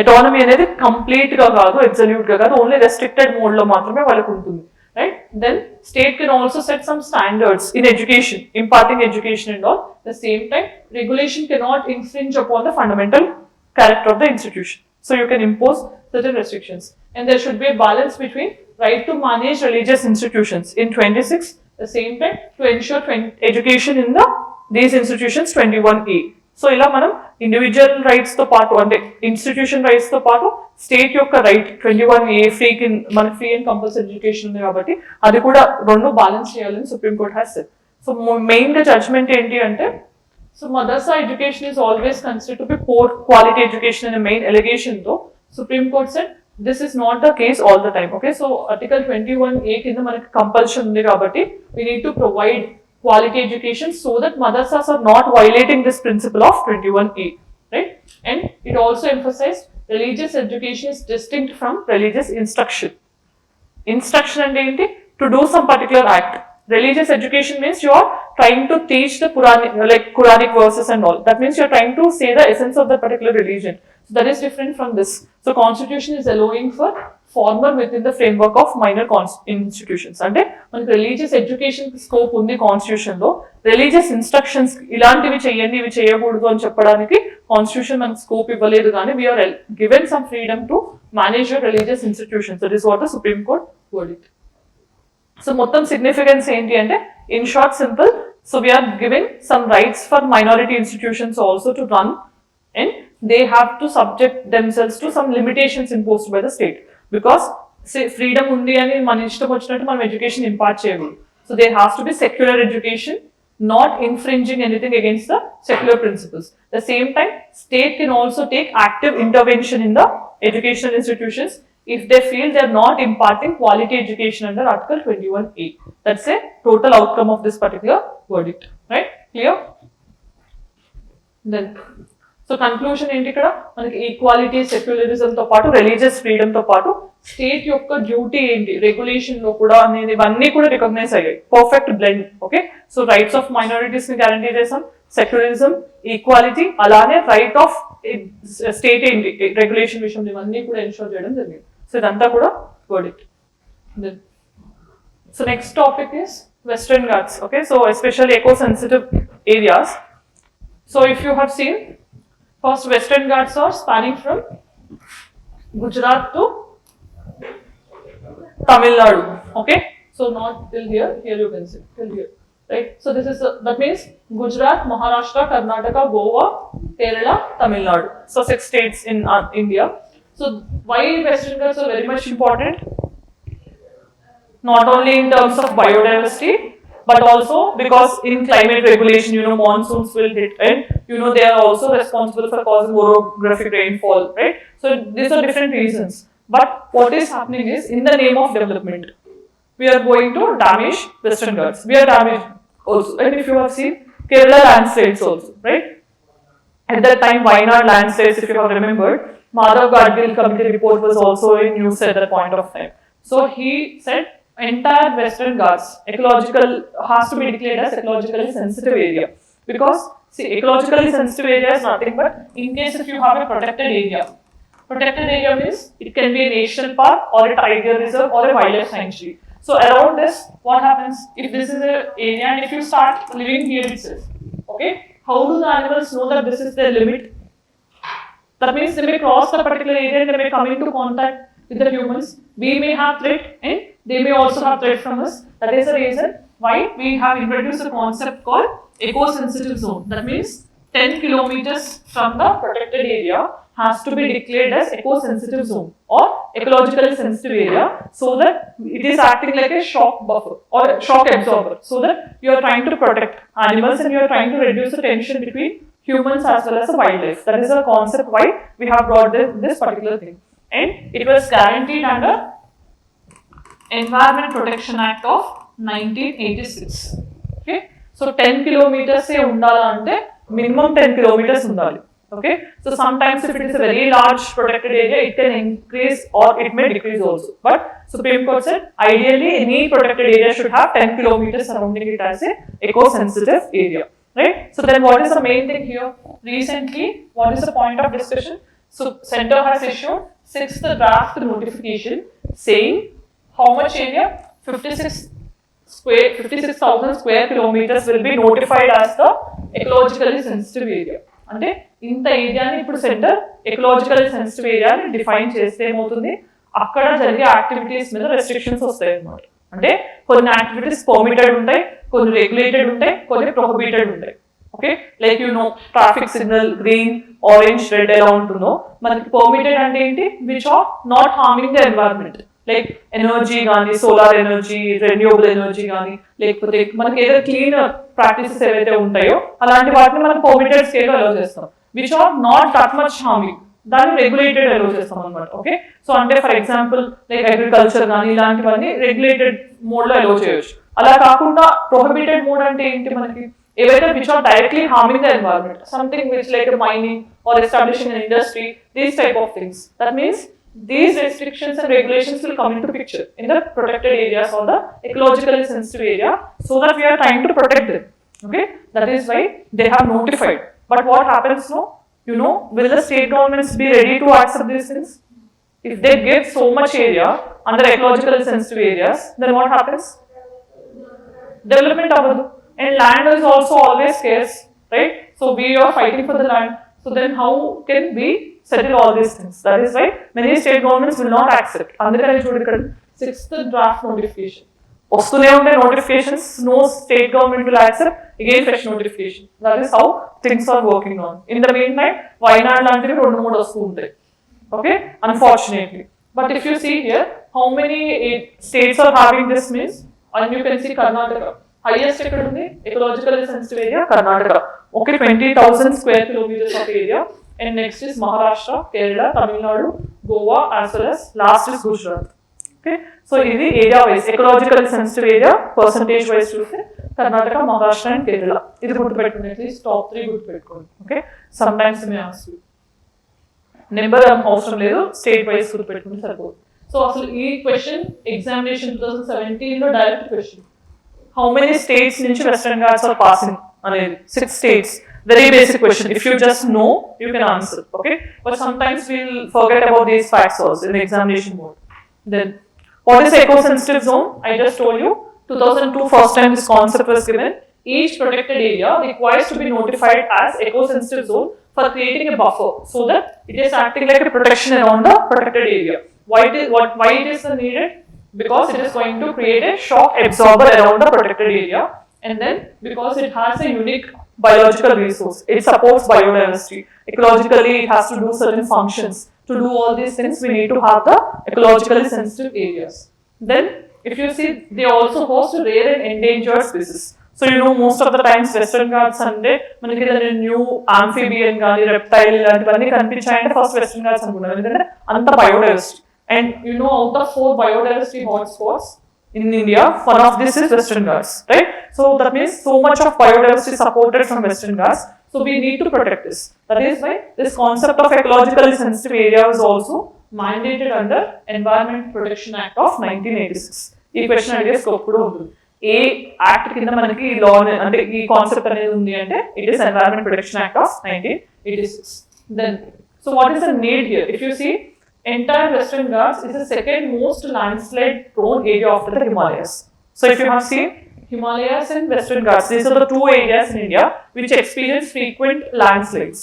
Autonomy అనేది complete గా కాదు, absolute గా కాదు, only restricted mode లో మాత్రమే వాళ్ళకు ఉంటుంది. Right, then state can also set some standards in education, imparting education and all. The same time regulation cannot infringe upon the fundamental character of the institution. So you can impose certain restrictions, and there should be a balance between right to manage religious institutions in 26, the same time to ensure education in these institutions 21A. So ఇలా మనం individual rights తో పాటు అంటే institution rights తో పాటు state యొక్క right 21A మన free and compulsory education ఉంది కాబట్టి అది కూడా రెండు బ్యాలెన్స్ చేయాలని supreme Court has said. So main గా జడ్జ్మెంట్ ఏంటి అంటే, so Madarsa education is always considered to be poor quality education in the main allegation though. Supreme Court said this is not the case all the time. Okay, so Article 21A కింద మనకి compulsion ఉంది కాబట్టి we need to provide quality education so that Madarsas are not violating this principle of 21A, right? And it also emphasized religious education is distinct from religious instruction. Instruction and enti to do some particular act. Religious education means you are trying to teach the Quranic verses and all. That means you are trying to say the essence of the particular religion. So that is different from this. So constitution is allowing for formal within the framework of minor institutions. అంటే మనకి religious education scope ఉంది constitution లో. Religious instructions ఇలాంటివి చేయండి ఇవి చేయకూడదు అని చెప్పడానికి కాన్స్టిట్యూషన్ మనకు స్కోప్ ఇవ్వలేదు, కానీ we are given some freedom to manage your religious institutions. That is what the supreme court verdict. So మొత్తం సిగ్నిఫికెన్స్ ఏంటి అంటే, in short simple, so we are giving some rights for minority institutions also to run, and they have to subject themselves to some limitations imposed by the state. Because freedom ఉంది అని మన ఇష్టం వచ్చినట్టు మనం education impart చేయకూడదు. So there has to be secular education, not infringing anything against the secular principles. At the same time, state can also take active intervention in the educational institutions if they feel they are not imparting quality education under Article 21A. That's a total outcome of this particular verdict. Right? Clear? Then, so conclusion ఏంటి ఇక్కడ మనకి equality, secularism తో పాటు religious freedom తో పాటు state యొక్క duty ఏంటి regulation లో కూడా అనేది ఇవన్నీ కూడా రికగ్నైజ్ అయ్యాయి. Perfect blend. Okay, so rights of minorities ని గ్యారంటీ చేసాం, సెక్యులరిజం, ఈక్వాలిటీ, అలానే రైట్ ఆఫ్ స్టేట్ ఏంటి రెగ్యులేషన్ విషయం ఇవన్నీ కూడా ఎన్షూర్ చేయడం జరిగింది. సో ఇదంతా కూడా verdict. So next topic is western Ghats. Okay, so especially echo sensitive areas. So if you have scene, first Western Ghats are spanning from Gujarat to Tamil Nadu. Okay, so not till here. Here you can see till here, right? So this is that means Gujarat, Maharashtra, Karnataka, Goa, Kerala, Tamil Nadu. So 6 states in India. So why Western Ghats are very much important? Not only in terms of biodiversity, but also because in climate regulation, you know, monsoons will hit, and you know they are also responsible for causing orographic rainfall, right? So these are different reasons. But what is happening is, in the name of development, we are going to damage Western Ghats. We are damaged also. And if you have seen Kerala landslides also, right? At that time, Wayanad landslides, if you have remembered, Madhav Gadgil committee report was also in news at that point of time. So he said, entire Western Ghats ecological has to be declared as ecologically sensitive area, because see, ecologically sensitive area is nothing but in case if you have a protected area means it can be a national park or a tiger reserve or a wildlife sanctuary. So around this, what happens if this is a area and if you start living here itself, okay, how do the animals know that this is their limit? That means they may cross the particular area and they may come into contact with the humans. We may have threat and they may also have threat from us. That is the reason why we have introduced a concept called eco-sensitive zone. That means 10 kilometers from the protected area, has to be declared as eco-sensitive zone or ecologically sensitive area, so that it is acting like a shock buffer or a shock absorber, so that you are trying to protect animals and you are trying to reduce the tension between humans as well as the wildlife. That is the concept why we have brought this particular thing, and it was guaranteed under Environment Protection Act of 1986. Okay, so 10 kilometers say undala ante minimum 10 kilometers undali. Okay, so sometimes if it is a very large protected area, it can increase or it may decrease also. But Supreme Court said ideally any protected area should have 10 kilometers surrounding it as a eco-sensitive area. Right? So then what is the main thing here? Recently, what is the point of discussion? So Center has issued 6th draft notification saying how much area? 56,000 square kilometers will be notified as the ecologically sensitive area. అంటే ఇంత ఏరియాని ఇప్పుడు centre ecological sensitive ఏరియాని define చేస్తే ఏమవుతుంది, అక్కడ జరిగే activities మీద రెస్ట్రిక్షన్స్ వస్తాయి అన్నమాట. అంటే కొన్ని యాక్టివిటీస్ పర్మిటెడ్ ఉంటాయి, కొన్ని రెగ్యులేటెడ్ ఉంటాయి, కొన్ని ప్రొహిబిటెడ్ ఉంటాయి. Okay, like you know traffic signal green orange red ఎలా ఉంటుందో, మనకి పర్మిటెడ్ అంటే ఏంటి, which are not harming the environment, like energy కానీ సోలార్ ఎనర్జీ, రెన్యూవబుల్ ఎనర్జీ కానీ, లేకపోతే మనకి ఏదైనా క్లీన్ ప్రాక్టీసెస్ ఏవైతే ఉంటాయో అలాంటి వాటిని మనం పర్మిటెడ్ స్కేల్ అలో చేస్తాం. Which are not that much harming, దాన్ని రెగ్యులేటెడ్ అలో చేస్తాం అనమాట. ఓకే, సో అంటే ఫర్ ఎగ్జాంపుల్ లైక్ అగ్రికల్చర్ కానీ ఇలాంటివన్నీ రెగ్యులేటెడ్ మోడ్ లో అలో చేయొచ్చు. అలా కాకుండా ప్రొహిబిటెడ్ మోడ్ అంటే ఏంటి, మనకి ఏవైతే which are directly harming the environment, something which like mining or establishing an industry, these type of things. That means these restrictions and regulations will come into picture in the protected areas or the ecologically sensitive area, so that we are trying to protect them. Okay, that is why they have notified. But what happens now, you know, will the state governments be ready to accept these things? If they give so much area under ecologically sensitive areas, then what happens? Development avadu, and land is also always scarce, right? So we are fighting for the land. So then how can we settle all these things? That is why many state governments will not accept. Andukane chudu ikkada 6th draft notification వస్తూనే ఉంటాయి notifications, no state government will accept, again fresh notification. That is how things are working on. In the meantime, Wayanad లాంటివి 2-3 వస్తూ ఉంటాయి. Okay, unfortunately. But if you see here, how many states are having this means, and you can see Karnataka. Highest ఎక్కడ ఉంది ecologically sensitive area? Karnataka. Okay, 20,000 square kilometers of area. And next is Maharashtra, Kerala, Tamil Nadu, Goa, as well as last is Gujarat. Okay, so ఇది area wise ecological sensitive area percentage wise చూస్తే Karnataka, Maharashtra and Kerala. ఇది గుర్తుపెట్టుకోండి, at least top 3 గుర్తుపెట్టుకోండి. Okay, some times may ask you, number అవసరం లేదు, state wise గుర్తుపెట్టుకుంటే సరిపోతుంది. So అసలు ఈ క్వశ్చన్ ఎగ్జామినేషన్ 2017 లో direct question, how many states నుంచి వెస్టర్న్ ఘాట్స్ ఆర్ పాసింగ్ అనేది. 6 states. Very basic question. If you just know, you can answer. Okay, but sometimes we'll forget about these facts also in the examination mode. Then what is eco-sensitive zone? I just told you 2002 first time this concept was given. Each protected area requires to be notified as eco-sensitive zone for creating a buffer, so that it is acting like a protection around the protected area. Why it is needed? Because it is going to create a shock absorber around the protected area, and then because it has a unique biological resource, it supports biodiversity. Ecologically, it has to do certain functions. To do all these things, we need to have the ecologically sensitive areas. Then, if you see, they also host rare and endangered species. So, you know, most of the times, Western Ghats ante manaki new amphibian gaani, reptile ilantivani kanpichayante first Western Ghats anukuntaru. Endukante anta biodiversity. And you know, out of 4 biodiversity hotspots in India, one of this is Western Ghats, right? So that means so much of biodiversity supported from Western Ghats. So we need to protect this. That is why this concept of ecologically sensitive area is also mandated under Environment Protection Act of 1986. ఈ question అడిగే scope కూడా ఉంటుంది. ఏ act కింద మనకి ఈ లా అంటే ఈ concept అనేది ఉంది అంటే it is environment protection act of 1986. Then so what is the need here? If you see, entire Western Ghats is the second most landslide prone area after the Himalayas. So if you have seen Himalayas and Western Ghats, these are the 2 areas in India which experience frequent landslides.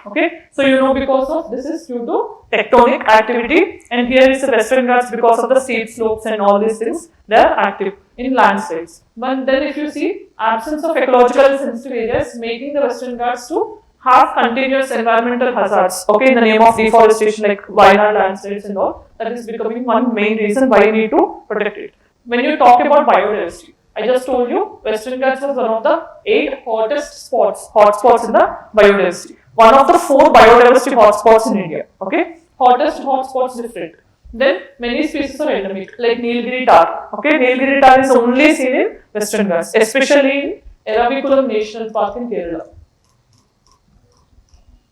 Okay, so you know, because of this is due to tectonic activity, and here is the Western Ghats because of the steep slopes and all these things, they are active in landslides. But then if you see, absence of ecologically sensitive areas making the Western Ghats to have continuous environmental hazards, okay, in the name of deforestation, like Wayanad landslides and all, that is becoming one main reason why we need to protect it. When you talk about biodiversity, I just told you Western Ghats was one of the 8 hottest hotspots in the biodiversity. One of the 4 biodiversity hotspots in India, okay. Hottest hotspots different. Then many species are endemic, like Nilgiri tar. Okay, Nilgiri tar is only seen in Western Ghats, especially in Erraviculam National Park in Kerala.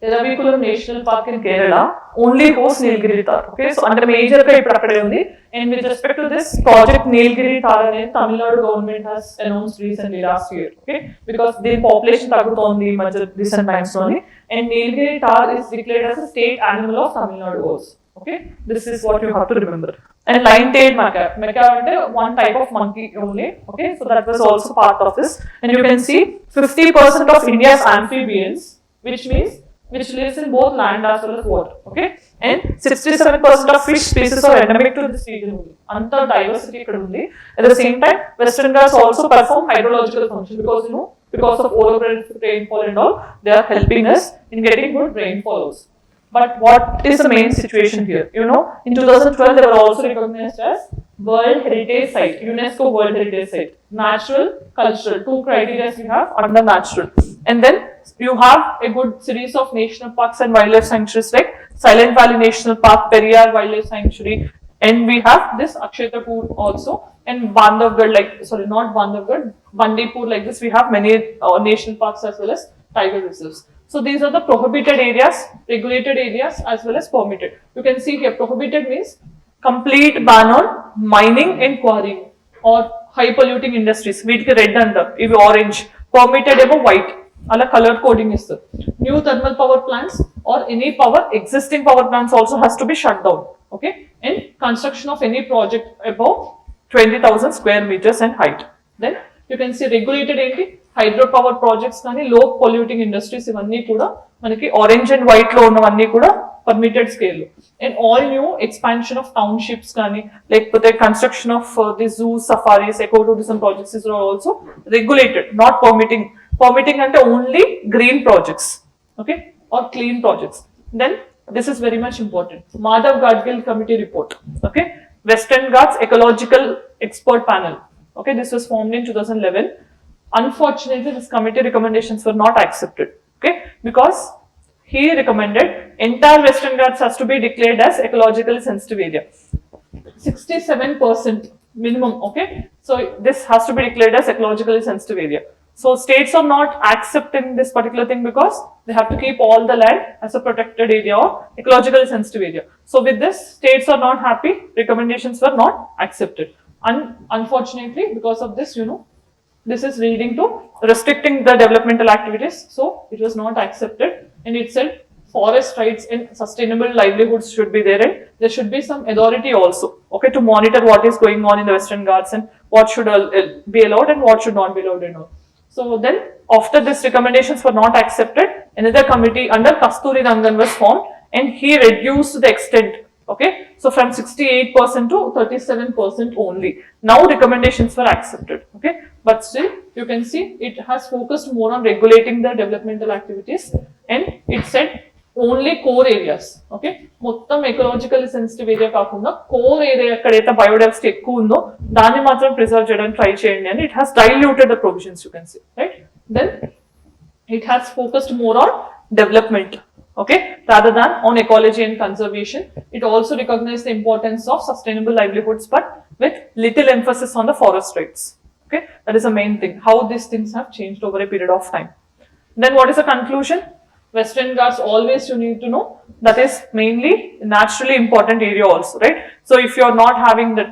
Erraviculam National Park in Kerala only hosts Nilgiri tar. Okay, so under major and with respect to this project Nilgiri tar, Tamil Nadu government has announced recently last year. Okay, because the population tagutondi recent times only, and Nilgiri tar is declared as a state animal of Tamil Nadu also. Okay, this is what you have to remember. And line-tailed macaque. Macaque is one type of monkey only. Okay, so that was also part of this. And you can see 50% of India's amphibians, which lives in both land as well as water. Okay, and 67% of fish species are endemic to this region only. Anta diversity only. At the same time, Western Ghats also perform hydrological function because of overprolific rainfall and all, they are helping us in getting good rainfall also. But what is the main situation here? In 2012, they were also recognized as World Heritage Site, UNESCO World Heritage Site. Natural, cultural, 2 criteria we have under natural. And then you have a good series of national parks and wildlife sanctuaries like Silent Valley National Park, Periyar Wildlife Sanctuary, and we have this Akshetapur also, and Bandhavgarh, not Bandhavgarh, Bandipur, like this, we have many national parks as well as tiger reserves. So these are the prohibited areas, regulated areas as well as permitted. You can see here prohibited means complete ban on mining and quarrying or high polluting industries. Weedki red under, if orange, permitted above white. Ala color coding is there. New thermal power plants or any existing power plants also has to be shut down. Okay, and construction of any project above 20,000 square meters and height. Then you can see regulated hydropower projects kani low polluting industries ivanni kuda manaki orange and white lo unnavanni kuda permitted scale. And all new expansion of townships kani like the construction of the zoos, safaris, ecotourism projects is also regulated, not permitting. Permitting and only green projects, okay, or clean projects. Then this is very much important. Madhav Gadgil Committee report, okay, Western Ghats Ecological Expert Panel. Okay, this was formed in 2011. Unfortunately, this committee recommendations were not accepted. Okay, because he recommended entire Western Ghats has to be declared as ecologically sensitive area. 67% minimum. Okay, so this has to be declared as ecologically sensitive area. So states are not accepting this particular thing because they have to keep all the land as a protected area or ecologically sensitive area. So with this, states are not happy. Recommendations were not accepted. Unfortunately, because of this, this is leading to restricting the developmental activities. So it was not accepted, and it said forest rights and sustainable livelihoods should be there, and there should be some authority also, okay, to monitor what is going on in the Western Ghats and what should be allowed and what should not be allowed and all. So then, after these recommendations were not accepted, another committee under Kasturi Rangan was formed, and he reduced the extent. Okay, so from 68% to 37% only. Now recommendations were accepted. Okay, but still you can see it has focused more on regulating the developmental activities, and it said only core areas. Okay, మొత్తం ecologically sensitive area కాకుండా core area ఎక్కడైతే biodiversity ఎక్కువ ఉందో దాన్ని మాత్రం preserve చేయడానికి try చేయండి అని it has diluted the provisions, you can see, right? Then it has focused more on development, okay, rather than on ecology and conservation. It also recognized the importance of sustainable livelihoods, but with little emphasis on the forest rights. Okay, that is the main thing, how these things have changed over a period of time. Then what is the conclusion? Western Ghats, always you need to know, that is mainly naturally important area also, right? So if you are not having the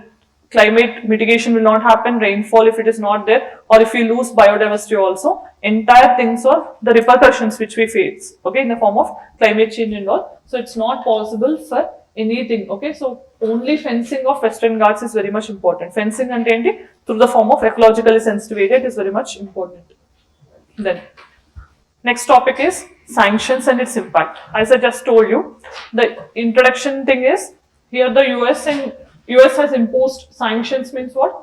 climate mitigation will not happen, rainfall if it is not there, or if you lose biodiversity also, entire things are the repercussions which we face, okay, in the form of climate change and all. So it's not possible for anything, okay. So only fencing of Western Ghats is very much important. Fencing and through the form of ecologically sensitive area, it is very much important. Then next topic is sanctions and its impact. As I just told you, the introduction thing is here the US has imposed sanctions means what?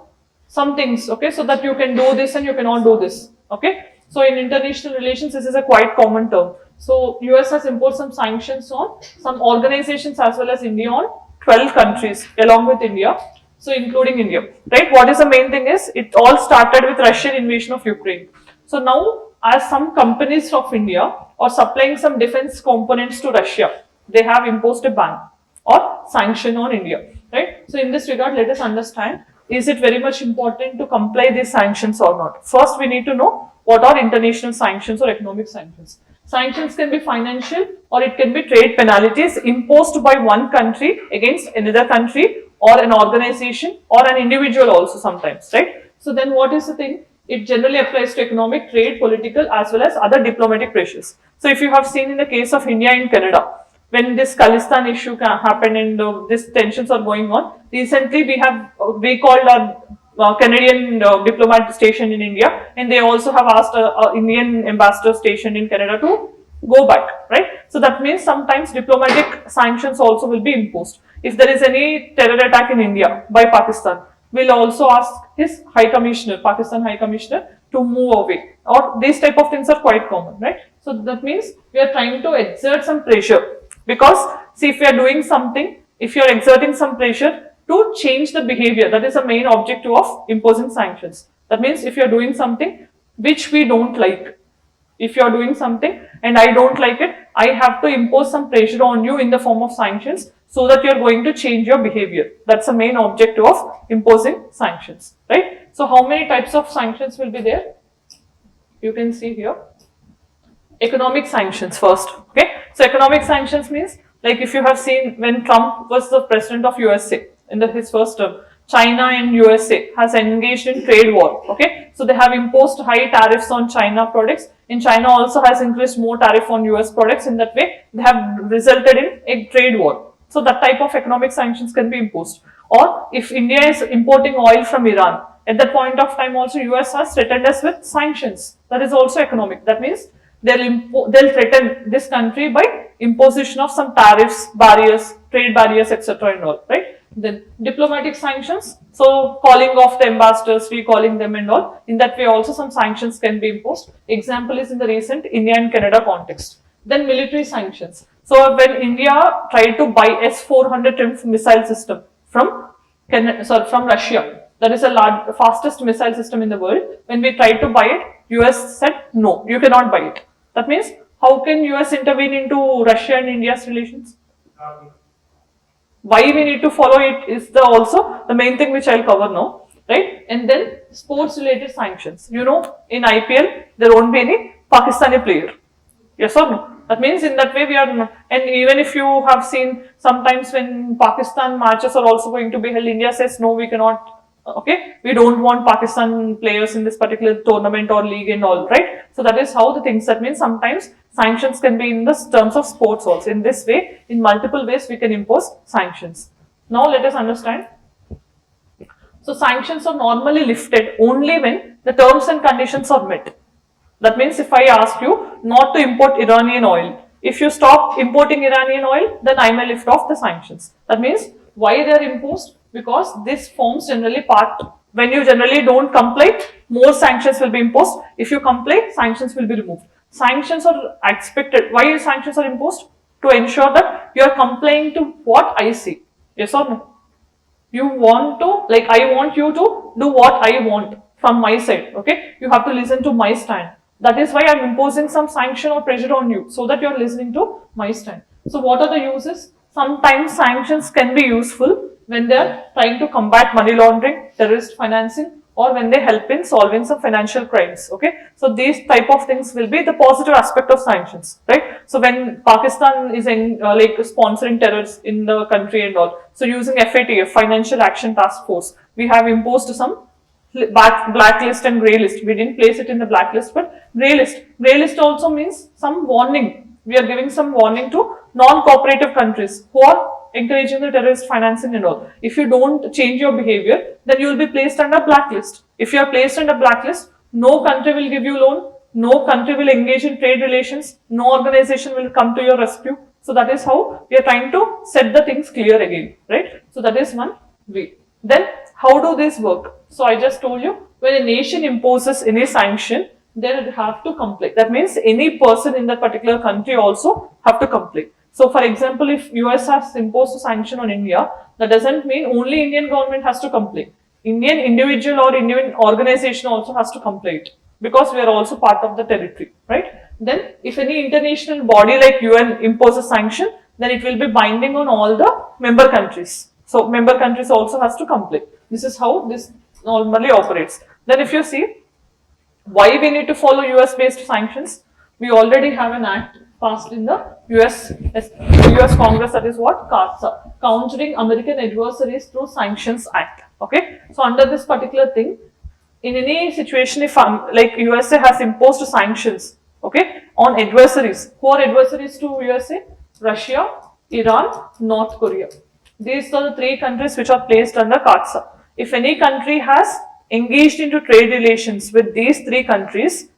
Some things, okay, so that you can do this and you cannot do this, okay. So in international relations, this is a quite common term. So US has imposed some sanctions on some organizations as well as India on 12 countries along with India. So including India, right? What is the main thing is it all started with Russian invasion of Ukraine. So now as some companies of India are supplying some defense components to Russia, they have imposed a ban or sanction on India, right? So in this regard, let us understand, is it very much important to comply these sanctions or not? First, we need to know what are international sanctions or economic sanctions. Sanctions can be financial or it can be trade penalties imposed by one country against another country or an organization or an individual also sometimes, right? So then what is the thing? It generally applies to economic, trade, political as well as other diplomatic pressures. So if you have seen in the case of India and Canada, when this Khalistan issue happened and these tensions are going on, recently we have recalled our Canadian diplomat station in India, and they also have asked Indian ambassador station in Canada to go back, right? So that means sometimes diplomatic sanctions also will be imposed. If there is any terror attack in India by Pakistan, we'll also ask his High Commissioner, Pakistan High Commissioner, to move away. Or these type of things are quite common, right? So that means we are trying to exert some pressure. Because, see, if you are doing something, if you are exerting some pressure to change the behavior, that is the main objective of imposing sanctions. That means if you are doing something which we don't like, if you are doing something and I don't like it, I have to impose some pressure on you in the form of sanctions so that you are going to change your behavior. That's the main objective of imposing sanctions, right? So, how many types of sanctions will be there? You can see here. Economic sanctions first, okay? So economic sanctions means, like if you have seen when Trump was the president of USA in his first term, China and USA has engaged in trade war, okay? So they have imposed high tariffs on China products, and China also has increased more tariff on US products. In that way, they have resulted in a trade war. So that type of economic sanctions can be imposed. Or if India is importing oil from Iran, at that point of time also US has threatened us with sanctions. That is also economic. That means they'll threaten this country by imposition of some tariffs, barriers, trade barriers, etc. and all, right? Then diplomatic sanctions, so calling off the ambassadors, recalling them and all. In that way also some sanctions can be imposed. Example is in the recent India and Canada context. Then military sanctions. So when India tried to buy S-400 Triumph missile system from Russia, that is the fastest missile system in the world. When we tried to buy it, US said no, you cannot buy it. That means, how can US intervene into Russia and India's relations? Why we need to follow it is also the main thing which I'll cover now, right? And then sports related sanctions. You know, in IPL, there won't be any Pakistani player. Yes or no? That means in that way we are not, and even if you have seen sometimes when Pakistan matches are also going to be held, India says no, we cannot. Okay, we don't want Pakistan players in this particular tournament or league and all, right? So that is how the things, that means sometimes sanctions can be in the terms of sports also. In this way, in multiple ways we can impose sanctions. Now let us understand. So sanctions are normally lifted only when the terms and conditions are met. That means if I ask you not to import Iranian oil, if you stop importing Iranian oil, then I may lift off the sanctions. That means why they are imposed? Because this forms generally part, when you generally don't comply, more sanctions will be imposed. If you comply, sanctions will be removed. Sanctions are expected. Why sanctions are imposed? To ensure that you are complying to what I say. Yes or no? You want to, like I want you to do what I want from my side. Okay? You have to listen to my stand. That is why I am imposing some sanction or pressure on you, so that you are listening to my stand. So what are the uses? Sometimes sanctions can be useful when they are trying to combat money laundering, terrorist financing, or when they help in solving some financial crimes. Okay, so these type of things will be the positive aspect of sanctions, right? So when Pakistan is in like sponsoring terrorists in the country and all, so using FATF, Financial Action Task Force, we have imposed some blacklist and grey list. We didn't place it in the blacklist, but grey list. Grey list also means some warning. We are giving some warning to non-cooperative countries who are encouraging the terrorist financing and all. If you don't change your behavior, then you will be placed under blacklist. If you are placed under blacklist, no country will give you loan, no country will engage in trade relations, no organization will come to your rescue. So that is how we are trying to set the things clear again, right? So that is one way. Then how do this work? So I just told you, when a nation imposes any sanction, they have to comply. That means any person in that particular country also have to comply. So for example, if US has imposed a sanction on India, that doesn't mean only Indian government has to comply. Indian individual or Indian organization also has to comply it, because we are also part of the territory, right? Then if any international body like UN imposes sanction, then it will be binding on all the member countries. So member countries also has to comply. This is how this normally operates. Then if you see why we need to follow US based sanctions, we already have an act passed in the US Congress, that is what? CAATSA, Countering American Adversaries Through Sanctions Act. Okay, so under this particular thing, in any situation, if like USA has imposed sanctions, okay, on adversaries. Who are adversaries to USA? Russia, Iran, North Korea. These are the three countries which are placed under CAATSA. If any country has engaged into trade relations with these three countries,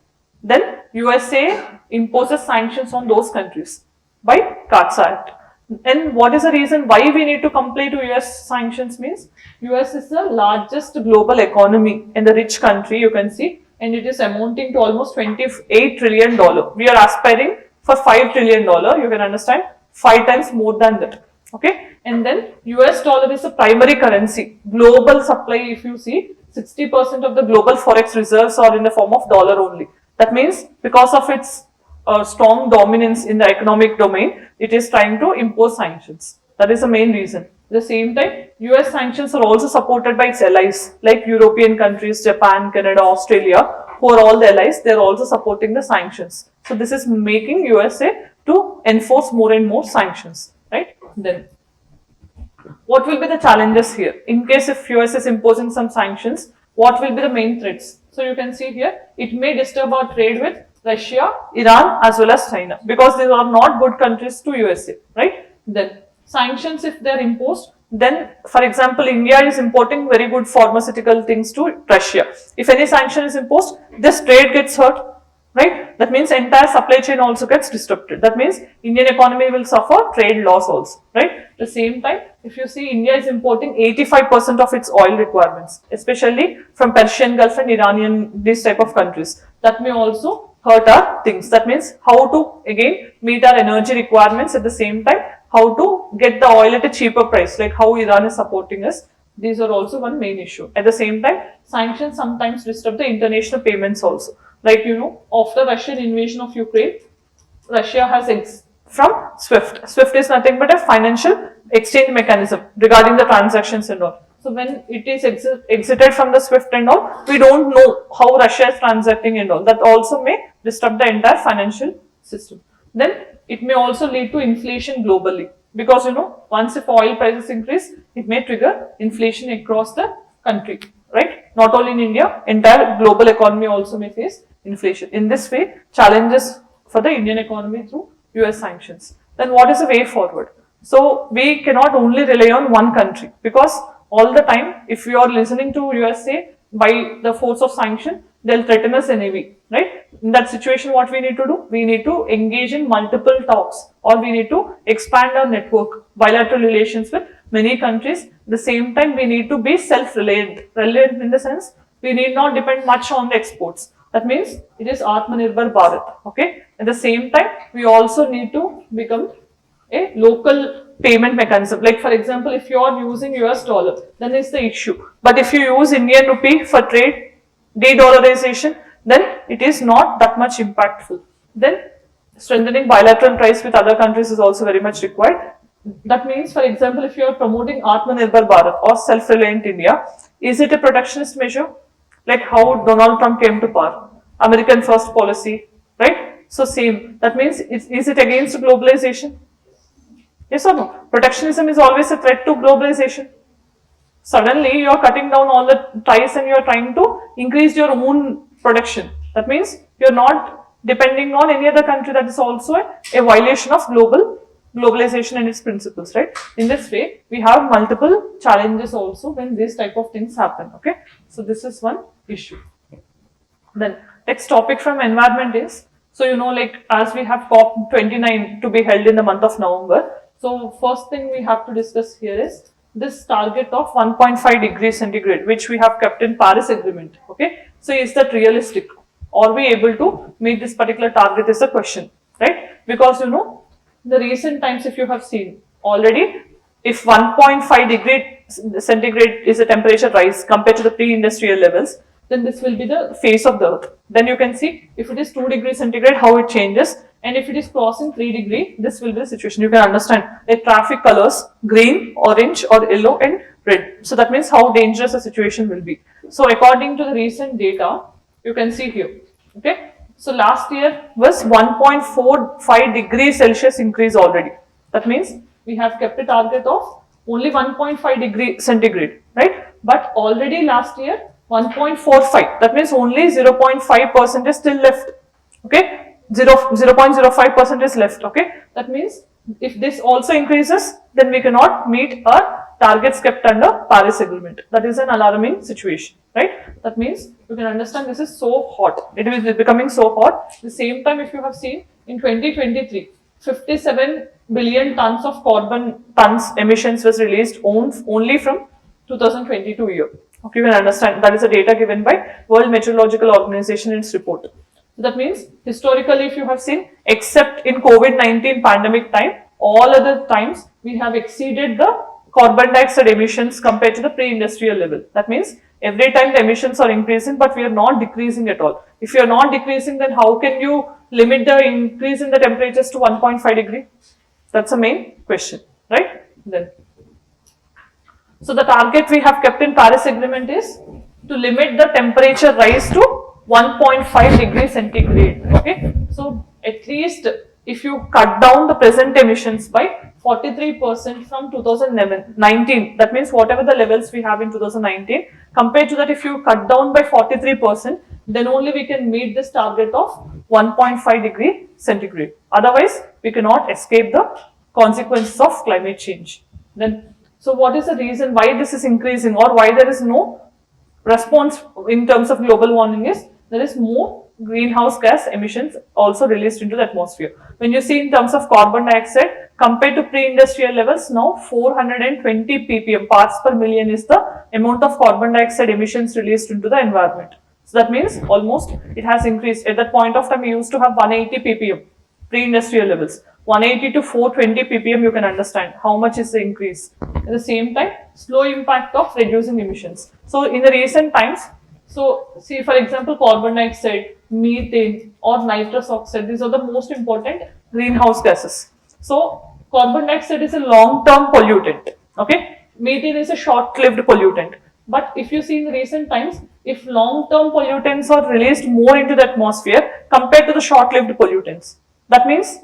then USA imposes sanctions on those countries by CAATSA Act. And what is the reason why we need to comply to US sanctions means US is the largest global economy and the rich country, you can see, and it is amounting to almost $28 trillion. We are aspiring for $5 trillion, you can understand, 5 times more than that. Okay, and then US dollar is a primary currency. Global supply, if you see, 60% of the global forex reserves are in the form of dollar only. That means because of its strong dominance in the economic domain, it is trying to impose sanctions. That is the main reason. At the same time, US sanctions are also supported by its allies like European countries, Japan, Canada, Australia, who are all the allies. They are also supporting the sanctions. So this is making USA to enforce more and more sanctions, right? Then what will be the challenges here? In case if US is imposing some sanctions, what will be the main threats? So you can see here, it may disturb our trade with Russia, Iran as well as China, because these are not good countries to USA, right? Then sanctions, if they are imposed, then for example, India is importing very good pharmaceutical things to Russia. If any sanction is imposed, this trade gets hurt, right? That means entire supply chain also gets disrupted. That means Indian economy will suffer trade loss also, right? At the same time, if you see, India is importing 85% of its oil requirements, especially from Persian Gulf and Iranian, these type of countries. That may also hurt our things. That means how to again meet our energy requirements, at the same time how to get the oil at a cheaper price, like how Iran is supporting us. These are also one main issue. At the same time, sanctions sometimes disturb the international payments also. Like, you know, after Russian invasion of Ukraine, Russia has from SWIFT. SWIFT is nothing but a financial exchange mechanism regarding the transactions and all. So when it is exited from the SWIFT and all, we don't know how Russia is transacting and all. That also may disturb the entire financial system. Then it may also lead to inflation globally, because you know, once if oil prices increase, it may trigger inflation across the country, right? Not only in India, entire global economy also may face inflation. In this way, challenges for the Indian economy through US sanctions. Then what is the way forward? So we cannot only rely on one country, because all the time, if we are listening to USA by the force of sanction, they'll threaten us anyway, right? In that situation, what we need to do? We need to engage in multiple talks, or we need to expand our network, bilateral relations with many countries. At the same time, we need to be self-reliant. Reliant in the sense, we need not depend much on the exports. That means it is Atmanirbhar Bharat, okay? At the same time, we also need to become a local payment mechanism. Like for example, if you are using US dollar, then it's the issue. But if you use Indian rupee for trade, de-dollarization, then it is not that much impactful. Then strengthening bilateral ties with other countries is also very much required. That means, for example, if you are promoting Atmanirbhar Bharat or self-reliant India, is it a protectionist measure? Like how Donald Trump came to power, American first policy, right? So same. That means, is it against globalization? Yes or no? Protectionism is always a threat to globalization. Suddenly, you are cutting down all the ties and you are trying to increase your own production. That means you are not depending on any other country. That is also a violation of globalization and its principles, right? In this way, we have multiple challenges also when this type of things happen, okay? So this is one issue. Then next topic from environment is, so you know, like as we have COP29 to be held in the month of November. So first thing we have to discuss here is this target of 1.5 degrees centigrade, which we have kept in Paris Agreement, okay? So is that realistic? Are we able to meet this particular target is the question, right? Because you know, the recent times, if you have seen already, if 1.5 degree centigrade is the temperature rise compared to the pre-industrial levels, then this will be the face of the earth. Then you can see if it is 2 degrees centigrade, how it changes, and if it is crossing 3 degree, this will be the situation. You can understand the traffic colors green, orange, or yellow and red. So that means how dangerous the situation will be. So according to the recent data, you can see here. Okay. So last year was 1.45 degrees Celsius increase already. That means we have kept a target of only 1.5 degree centigrade, right? But already last year 1.45. That means only 0.5% is still left. Okay, 0.05% is left. Okay, that means if this also increases, then we cannot meet our targets kept under Paris Agreement. That is an alarming situation, right? That means you can understand this is so hot. It is becoming so hot. At the same time, if you have seen in 2023, 57 billion tons of carbon tons emissions was released only from 2022 year. Okay, you can understand that is the data given by World Meteorological Organization in its report. So that means historically, if you have seen, except in COVID-19 pandemic time, all other times we have exceeded the carbon dioxide emissions compared to the pre-industrial level. That means every time the emissions are increasing, but we are not decreasing at all. If you are not decreasing, then how can you limit the increase in the temperatures to 1.5 degree? That's the main question, right? Then, so the target we have kept in Paris Agreement is to limit the temperature rise to 1.5 degrees centigrade. Okay, so at least if you cut down the present emissions by 43% from 2019, that means whatever the levels we have in 2019, compared to that, if you cut down by 43%, then only we can meet this target of 1.5 degree centigrade. Otherwise, we cannot escape the consequences of climate change. Then, so what is the reason why this is increasing, or why there is no response in terms of global warming? Is there is more greenhouse gas emissions also released into the atmosphere. When you see in terms of carbon dioxide, compared to pre-industrial levels, now 420 ppm parts per million is the amount of carbon dioxide emissions released into the environment. So that means almost it has increased. At that point of time, we used to have 180 ppm pre-industrial levels. 180 to 420 ppm, you can understand how much is the increase. At the same time, slow impact of reducing emissions. So in the recent times, so see for example, carbon dioxide, methane or nitrous oxide, these are the most important greenhouse gases. So carbon dioxide is a long-term pollutant, okay? Methane is a short-lived pollutant. But if you see in recent times, if long-term pollutants are released more into the atmosphere compared to the short-lived pollutants, that means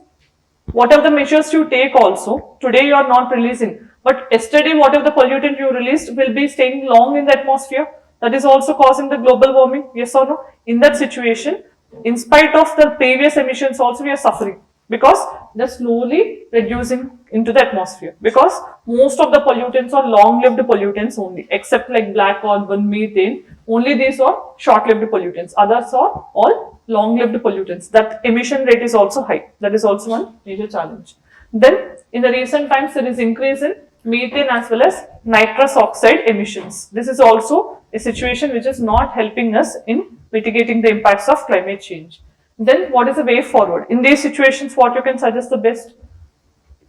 whatever the measures you take also, today you are not releasing, but yesterday whatever the pollutant you released will be staying long in the atmosphere. That is also causing the global warming, yes or no? In that situation, in spite of the previous emissions also, we are suffering because they're slowly reducing into the atmosphere, because most of the pollutants are long-lived pollutants only, except like black carbon, methane, only these are short-lived pollutants. Others are all long-lived pollutants. That emission rate is also high. That is also one major challenge. Then in the recent times, there is increase in methane as well as nitrous oxide emissions. This is also a situation which is not helping us in mitigating the impacts of climate change. Then what is the way forward? In these situations, what you can suggest the best?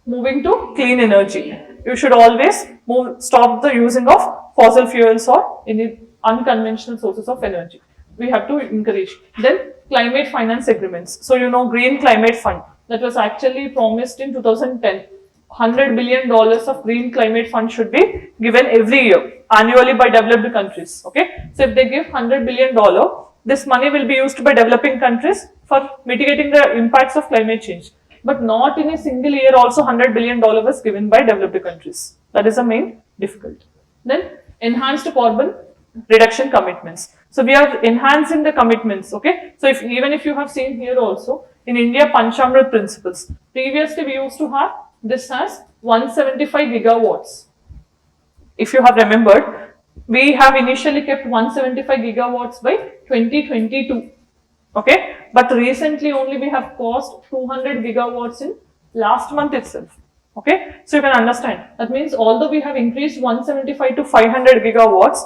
Moving to clean energy. You should always stop the using of fossil fuels or any unconventional sources of energy. We have to encourage. Then climate finance agreements. So you know, Green Climate Fund that was actually promised in 2010. $100 billion of green climate fund should be given every year, annually by developed countries. Okay, so if they give $100 billion, this money will be used by developing countries for mitigating the impacts of climate change. But not in a single year also $100 billion was given by developed countries. That is the main difficulty. Then enhanced carbon reduction commitments. So we are enhancing the commitments. Okay, so even if you have seen here also in India, Panchamrit principles. Previously we used to have this as 175 gigawatts. If you have remembered, we have initially kept 175 gigawatts by 2022. Okay, but recently only we have crossed 200 gigawatts in last month itself. Okay, so you can understand that means although we have increased 175 to 500 gigawatts,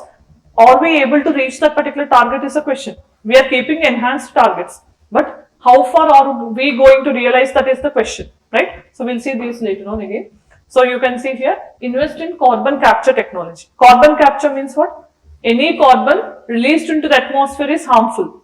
are we able to reach that particular target is a question. We are keeping enhanced targets, but how far are we going to realize that is the question, right? So we'll see this later on again. So you can see here, invest in carbon capture technology. Carbon capture means what? Any carbon released into the atmosphere is harmful.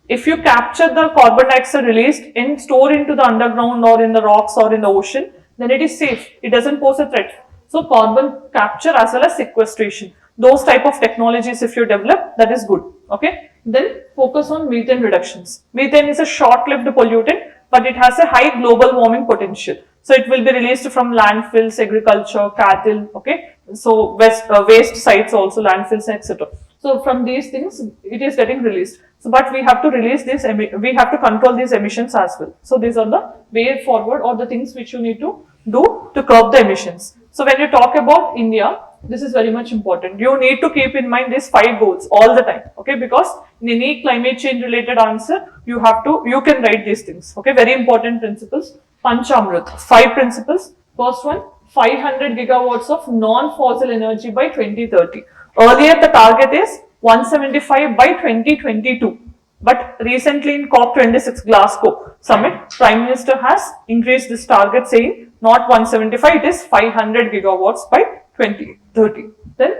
If you capture the carbon dioxide released and store into the underground or in the rocks or in the ocean, then it is safe. It doesn't pose a threat. So carbon capture as well as sequestration. Those type of technologies if you develop, that is good. Okay. Then focus on methane reductions. Methane is a short-lived pollutant, but it has a high global warming potential. So it will be released from landfills, agriculture, cattle, okay. So waste sites also, landfills, etc. So from these things, it is getting released. So, but we have to release this, we have to control these emissions as well. So these are the way forward or the things which you need to do to curb the emissions. So when you talk about India, this is very much important. You need to keep in mind these 5 goals all the time, okay? Because in any climate change related answer, you can write these things, okay? Very important principles. Panchamrit, 5 principles. First one, 500 gigawatts of non-fossil energy by 2030. Earlier, the target is 175 by 2022. But recently in COP26 Glasgow summit, Prime Minister has increased this target saying not 175, it is 500 gigawatts by 2030. Then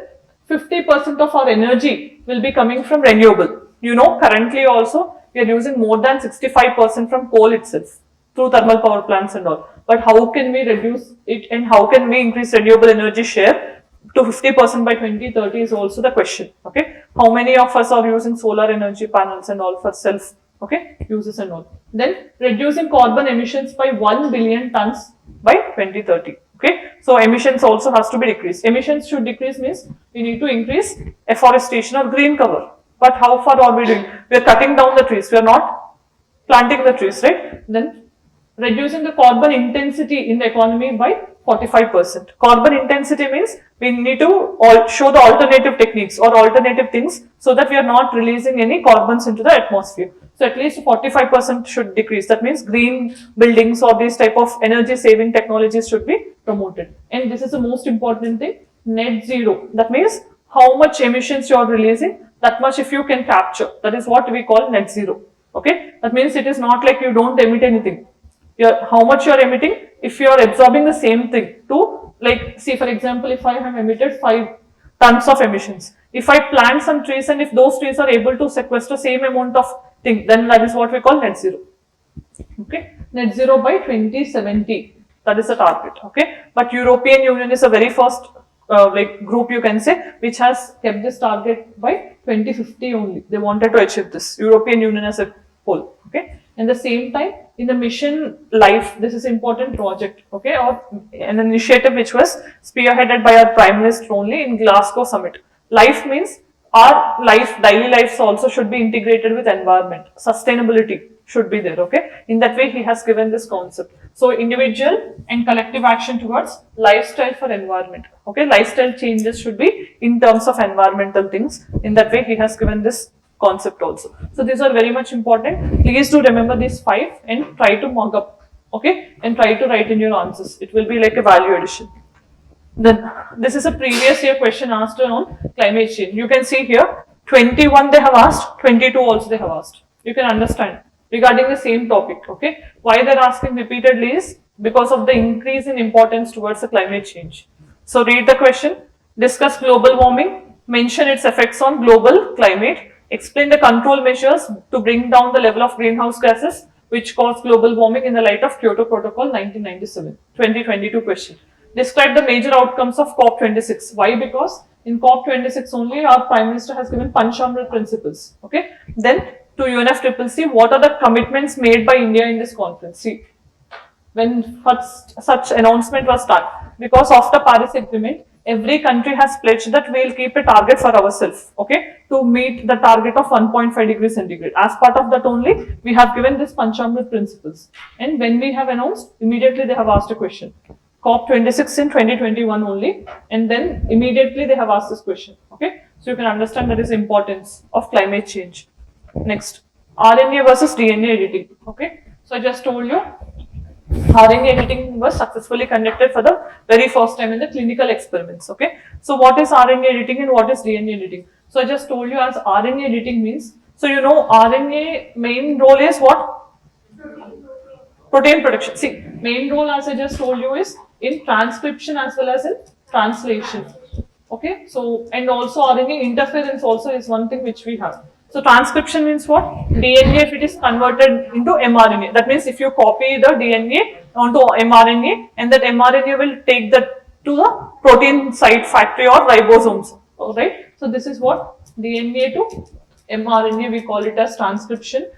50% of our energy will be coming from renewable. You know, currently also we are using more than 65% from coal itself through thermal power plants and all. But how can we reduce it and how can we increase renewable energy share to 50% by 2030 is also the question. Okay, how many of us are using solar energy panels and all for self uses and all. Then reducing carbon emissions by 1 billion tons by 2030. Okay, so emissions also has to be decreased. Emissions should decrease means we need to increase afforestation or green cover. But how far are we doing? We are cutting down the trees. We are not planting the trees, right? Then reducing the carbon intensity in the economy by 45%. Carbon intensity means we need to show the alternative techniques or alternative things so that we are not releasing any carbons into the atmosphere. So at least 45% should decrease. That means green buildings or these type of energy saving technologies should be promoted. And this is the most important thing, net zero. That means how much emissions you are releasing, that much if you can capture. That is what we call net zero. Okay, that means it is not like you don't emit anything. How much you are emitting, if you are absorbing the same thing to, like, see for example, if I have emitted 5 tons of emissions, if I plant some trees and if those trees are able to sequester same amount of thing, then that is what we call net zero. Okay, net zero by 2070, that is the target. Okay, but European Union is the very first group you can say which has kept this target by 2050 only. They wanted to achieve this, European Union as a whole. Okay, and the same time in the mission life, this is important project, okay, or an initiative which was spearheaded by our Prime Minister only in Glasgow summit. Life means our life, daily lives also should be integrated with environment. Sustainability should be there, okay. In that way, he has given this concept. So individual and collective action towards lifestyle for environment, okay. Lifestyle changes should be in terms of environmental things. In that way, he has given this concept also. So these are very much important. Please do remember these 5 and try to mug up, okay, and try to write in your answers. It will be like a value addition. Then this is a previous year question asked on climate change. You can see here 21 they have asked, 22 also they have asked. You can understand regarding the same topic, okay. Why they're asking repeatedly is because of the increase in importance towards the climate change. So read the question, discuss global warming, mention its effects on global climate, explain the control measures to bring down the level of greenhouse gases which cause global warming in the light of Kyoto Protocol 1997. 2022 question. Describe the major outcomes of COP26. Why? Because in COP26 only our Prime Minister has given Panchamrit principles. Okay. Then to UNFCCC, what are the commitments made by India in this conference? See, when such announcement was done, because of the Paris Agreement, every country has pledged that we will keep a target for ourselves, okay, to meet the target of 1.5 degrees centigrade. As part of that only, we have given this Panchamrit principles. And when we have announced, immediately they have asked a question. COP26 in 2021 only, and then immediately they have asked this question, okay. So you can understand that is the importance of climate change. Next, RNA versus DNA editing, okay. So I just told you, RNA editing was successfully conducted for the very first time in the clinical experiments, okay. So what is RNA editing and what is DNA editing? So I just told you as RNA editing means, so you know RNA main role is what? Protein production. See, main role as I just told you is in transcription as well as in translation. Okay, so and also RNA interference also is one thing which we have. So transcription means what? DNA if it is converted into mRNA. That means if you copy the DNA onto mRNA and that mRNA will take that to the protein site factory or ribosomes. Alright. So this is what? DNA to mRNA, we call it as transcription.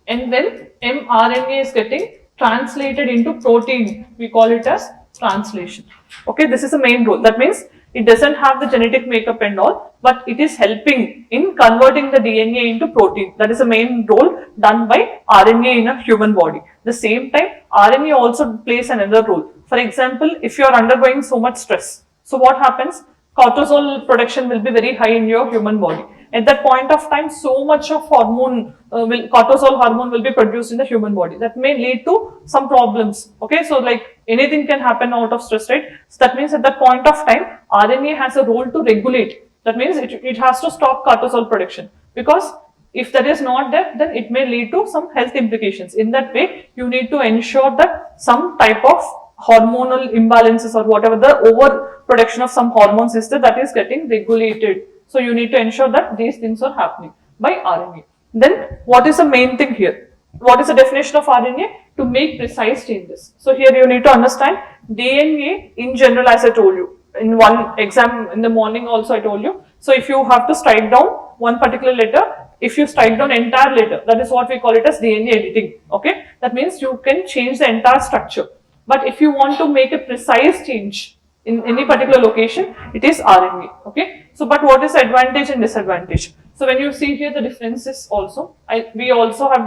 And when mRNA is getting translated into protein, we call it as translation. Okay, this is the main role. That means it doesn't have the genetic makeup and all, but it is helping in converting the DNA into protein. That is the main role done by RNA in a human body. The same time, RNA also plays another role. For example, if you are undergoing so much stress, so what happens? Cortisol production will be very high in your human body. At that point of time, so much of hormone, cortisol hormone will be produced in the human body. That may lead to some problems. Okay, so like anything can happen out of stress, right? So that means at that point of time, RNA has a role to regulate. That means it has to stop cortisol production, because if that is not there, then it may lead to some health implications. In that way, you need to ensure that some type of hormonal imbalances or whatever the overproduction of some hormones is there, that is getting regulated. So you need to ensure that these things are happening by RNA. Then what is the main thing here? What is the definition of RNA? To make precise changes. So here you need to understand DNA in general, as I told you. In one exam in the morning also I told you. So if you have to strike down one particular letter, if you strike down entire letter, that is what we call it as DNA editing. Okay, that means you can change the entire structure. But if you want to make a precise change in any particular location, it is RNA. Okay, so but what is advantage and disadvantage? So when you see here the differences also, we also have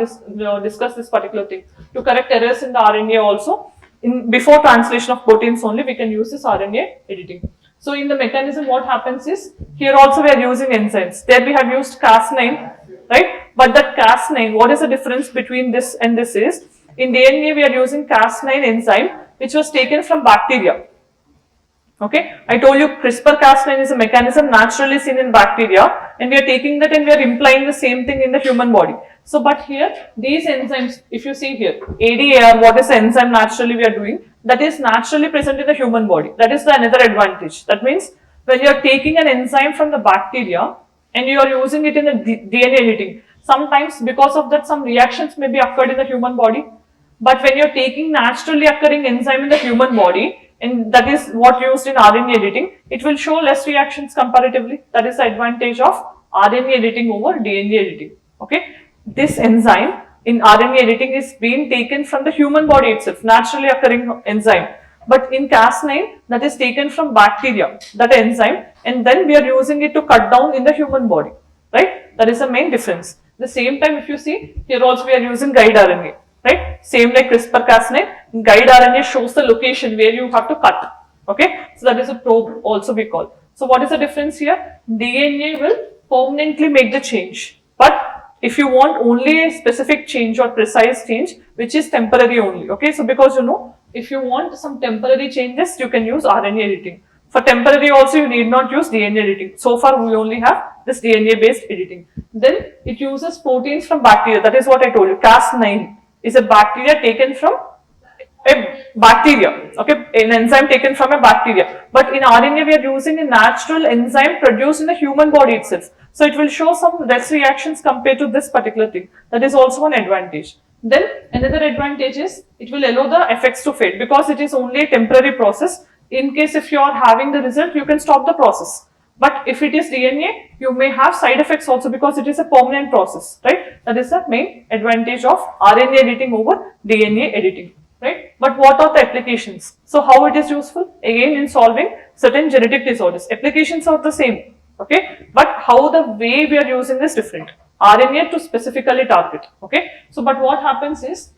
discussed this particular thing. To correct errors in the RNA also, before translation of proteins only, we can use this RNA editing. So in the mechanism, what happens is, here also we are using enzymes. There we have used Cas9, right? But that Cas9, what is the difference between this and this is, in DNA we are using Cas9 enzyme, which was taken from bacteria. Okay, I told you CRISPR-Cas9 is a mechanism naturally seen in bacteria, and we are taking that and we are implying the same thing in the human body. So, but here, these enzymes, if you see here, ADAR, what is the enzyme naturally we are doing, that is naturally present in the human body. That is the another advantage. That means, when you are taking an enzyme from the bacteria, and you are using it in the DNA editing, sometimes because of that some reactions may be occurred in the human body. But when you are taking naturally occurring enzyme in the human body, and that is what used in RNA editing, it will show less reactions comparatively. That is the advantage of RNA editing over DNA editing. Okay, this enzyme in RNA editing is being taken from the human body itself, naturally occurring enzyme. But in Cas9, that is taken from bacteria, that enzyme, and then we are using it to cut down in the human body, right? That is the main difference. The same time, if you see, here also we are using guide RNA, right? Same like CRISPR-Cas9, guide RNA shows the location where you have to cut, okay? So that is a probe also we call. So what is the difference here? DNA will permanently make the change, but if you want only a specific change or precise change, which is temporary only, okay? So because you know, if you want some temporary changes, you can use RNA editing. For temporary also, you need not use DNA editing. So far, we only have this DNA based editing. Then it uses proteins from bacteria. That is what I told you. Cas9 is a bacteria taken from a bacteria, okay? An enzyme taken from a bacteria. But in RNA, we are using a natural enzyme produced in the human body itself. So it will show some less reactions compared to this particular thing. That is also an advantage. Then another advantage is it will allow the effects to fade because it is only a temporary process. In case if you are having the result, you can stop the process. But if it is DNA, you may have side effects also because it is a permanent process, right? That is the main advantage of RNA editing over DNA editing, right? But what are the applications? So how it is useful? Again, in solving certain genetic disorders. Applications are the same, okay? But how the way we are using is different. RNA to specifically target, okay? So, but what happens is,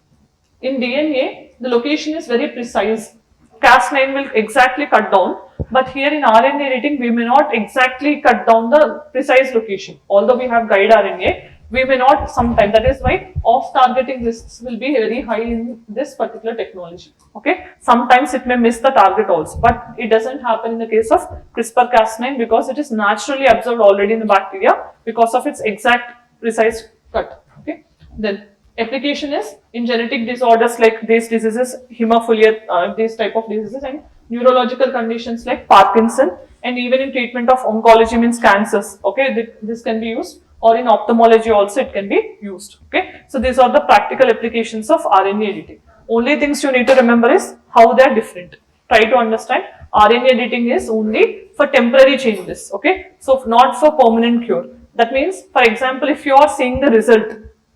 in DNA, the location is very precise. Cas9 will exactly cut down, but here in RNA editing, we may not exactly cut down the precise location. Although we have guide RNA, We may not sometime. That is why off targeting risks will be very high in this particular technology. Okay, sometimes it may miss the target also, but it doesn't happen in the case of CRISPR-Cas9 because it is naturally absorbed already in the bacteria because of its exact precise cut. Okay, then application is in genetic disorders like these diseases, hemophilia, these type of diseases, and neurological conditions like Parkinson, and even in treatment of oncology means cancers. Okay, this can be used, or in ophthalmology also it can be used. Okay, so these are the practical applications of RNA editing. Only things you need to remember is how they are different. Try to understand RNA editing is only for temporary changes. Okay, so not for permanent cure. That means, for example, if you are seeing the result,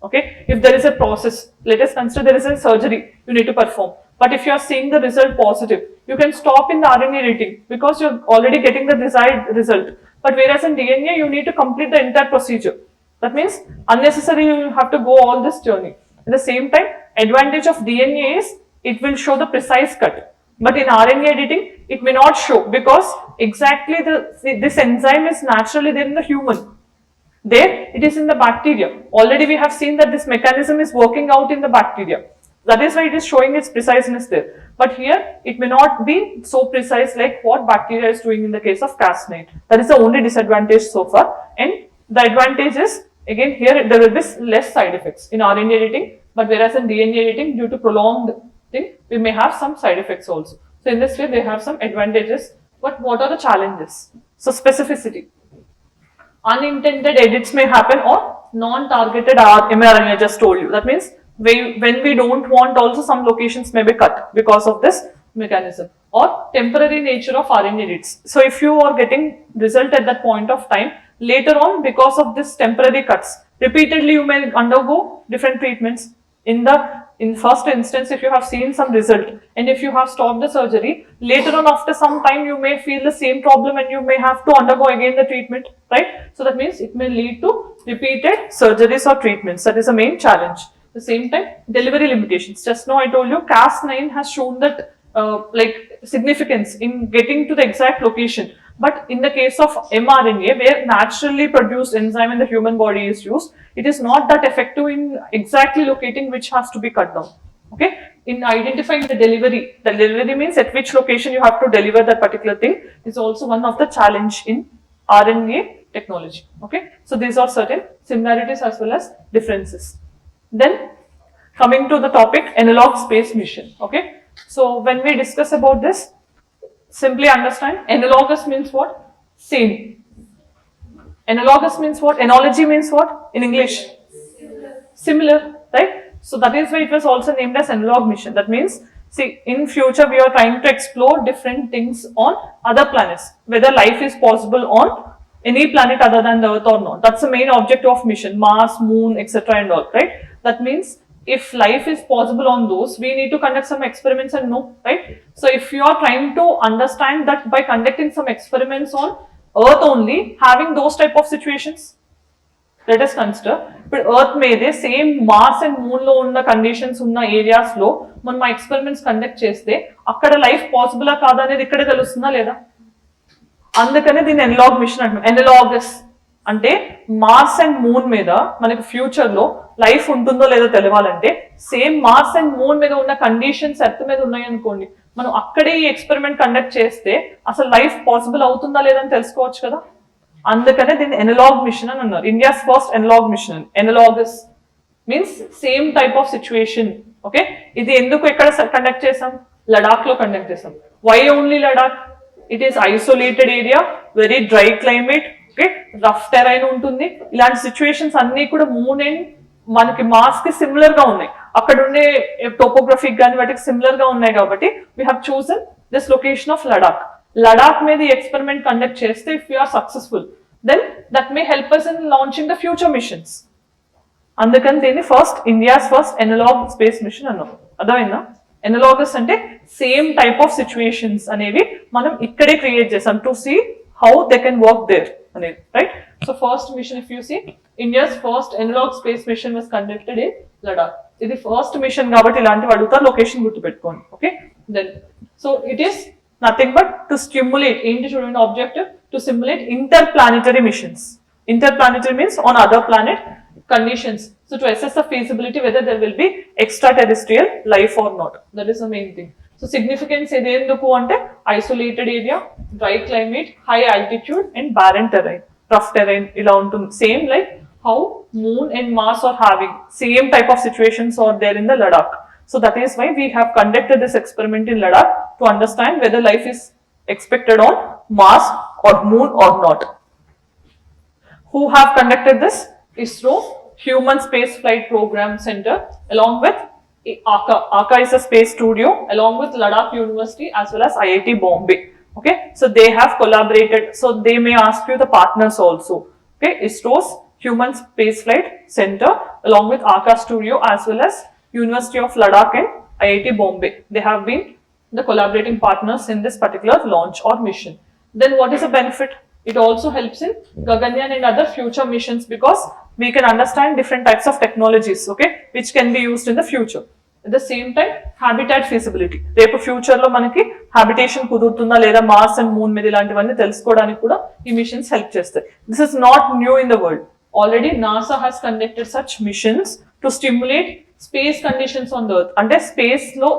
okay, if there is a process, let us consider there is a surgery you need to perform, but if you are seeing the result positive, you can stop in the RNA editing because you're already getting the desired result. But whereas in DNA, you need to complete the entire procedure. That means unnecessarily you have to go all this journey. At the same time, advantage of DNA is it will show the precise cut. But in RNA editing, it may not show because exactly this enzyme is naturally there in the human. There it is in the bacteria. Already we have seen that this mechanism is working out in the bacteria. That is why it is showing its preciseness there. But here it may not be so precise like what bacteria is doing in the case of Cas9. That is the only disadvantage so far. And the advantage is, again, here there will be less side effects in RNA editing, but whereas in DNA editing, due to prolonged thing, we may have some side effects also. So in this way they have some advantages. But what are the challenges? So specificity. Unintended edits may happen, or non-targeted mRNA, I just told you. That means when we don't want, also some locations may be cut because of this mechanism, or temporary nature of RNA edits. So if you are getting result at that point of time, later on because of this temporary cuts, repeatedly you may undergo different treatments. In first instance, if you have seen some result and if you have stopped the surgery, later on after some time you may feel the same problem and you may have to undergo again the treatment, right? So that means it may lead to repeated surgeries or treatments. That is the main challenge. At the same time, delivery limitations. Just now I told you Cas9 has shown that like significance in getting to the exact location. But in the case of mRNA, where naturally produced enzyme in the human body is used, it is not that effective in exactly locating which has to be cut down. Okay, in identifying the delivery means at which location you have to deliver that particular thing is also one of the challenge in RNA technology. Okay, so these are certain similarities as well as differences. Then coming to the topic analog space mission. Okay, so when we discuss about this, simply understand analogous means what? Same. Analogous means what? Analogy means what in English? Similar, right? So that is why it was also named as analog mission. That means, see, in future we are trying to explore different things on other planets, whether life is possible on any planet other than the Earth or not. That's the main objective of mission, Mars, Moon, etc. and all, right? That means if life is possible on those, we need to conduct some experiments and know, right? So if you are trying to understand that by conducting some experiments on Earth only, having those type of situations, let us consider, but Earth made same Mars and Moon lo unna conditions unna areas lo మనం experiments conduct చేస్తే అక్కడ life possible కాదా అనేది ఇక్కడే తెలుస్తుందా లేదా? అందుకనే దీన్ని అనలాగ్ మిషన్ అంటాం. అనలాగస్ అంటే మార్స్ అండ్ మూన్ మీద మనకి ఫ్యూచర్ లో లైఫ్ ఉంటుందో లేదో తెలియాలంటే సేమ్ మార్స్ అండ్ మూన్ మీద ఉన్న కండిషన్స్ ఎర్త్ మీద ఉన్నాయి అనుకోండి, మనం అక్కడే ఈ ఎక్స్పెరిమెంట్ కండక్ట్ చేస్తే అసలు లైఫ్ పాసిబుల్ అవుతుందా లేదని తెలుసుకోవచ్చు కదా. అందుకనే దీన్ని అనలాగ్ మిషన్ అని అన్నారు. India's first analog mission. Analogous means same type of situation. Okay, ఇది ఎందుకు ఎక్కడ కండక్ట్ చేసాం? లడాక్ లో కండక్ట్ చేసాం. Why only Ladakh? It is isolated area, very dry climate, okay, rough terrain ఉంటుంది. ఇలాంటి సిచ్యువేషన్స్ అన్ని కూడా మూన్ అండ్ మనకి మార్స్ కి సిమిలర్ గా ఉన్నాయి. అక్కడ ఉండే టోపోగ్రఫిక్ కానీ వాటికి సిమిలర్ గా ఉన్నాయి కాబట్టి we have chosen this location of Ladakh. Ladakh మీద ఈ ఎక్స్పెరిమెంట్ కండక్ట్ చేస్తే if you are successful then that may help us in launching the future missions. అందుకని దీన్ని first India's first analogue space mission అన్నాం. అర్థమైందా? అనలాగస్ అంటే సేమ్ టైప్ ఆఫ్ సిచ్యువేషన్స్ అనేవి మనం ఇక్కడే క్రియేట్ చేసాం to see how they can work there అనేది, right? So first mission if you see India's first analogue space mission was conducted in Ladakh. ఇది first mission కాబట్టి ఇలాంటివి అడుగుతారు, లొకేషన్ గుర్తుపెట్టుకోండి. Okay, then so it is nothing but to stimulate, ఏంటి చూడండి objective, to simulate interplanetary missions. Interplanetary means on other planet, conditions. So to assess the feasibility whether there will be extraterrestrial life or not. That is the main thing. So significance idenduku ante isolated area, dry climate, high altitude and barren terrain, rough terrain ila untundi. Same like how Moon and Mars are having same type of situations are there in the Ladakh. So that is why we have conducted this experiment in Ladakh to understand whether life is expected on Mars or Moon or not. Who have conducted this? ISRO, Human Space Flight Program Center, along with ACA. ACA is a space studio, along with Ladakh University as well as IIT Bombay. Okay, so they have collaborated. So they may ask you the partners also. Okay, ISRO's Human Space Flight Center, along with ACA Studio as well as University of Ladakh and IIT Bombay. They have been the collaborating partners in this particular launch or mission. Then what is the benefit? It also helps in Gaganyaan and other future missions because we can understand different types of technologies, okay, which can be used in the future. At the same time, habitat feasibility. రేపు future లో మనకి habitation కుదురుతుందా లేదా marks and moon మీద ఇలాంటివన్నీ తెలుసుకోవడానికి కూడా ఈ మిషన్స్ హెల్ప్ చేస్తాయి. This is not new in the world. Already NASA has conducted such missions to stimulate space conditions on the earth. అంటే స్పేస్ లో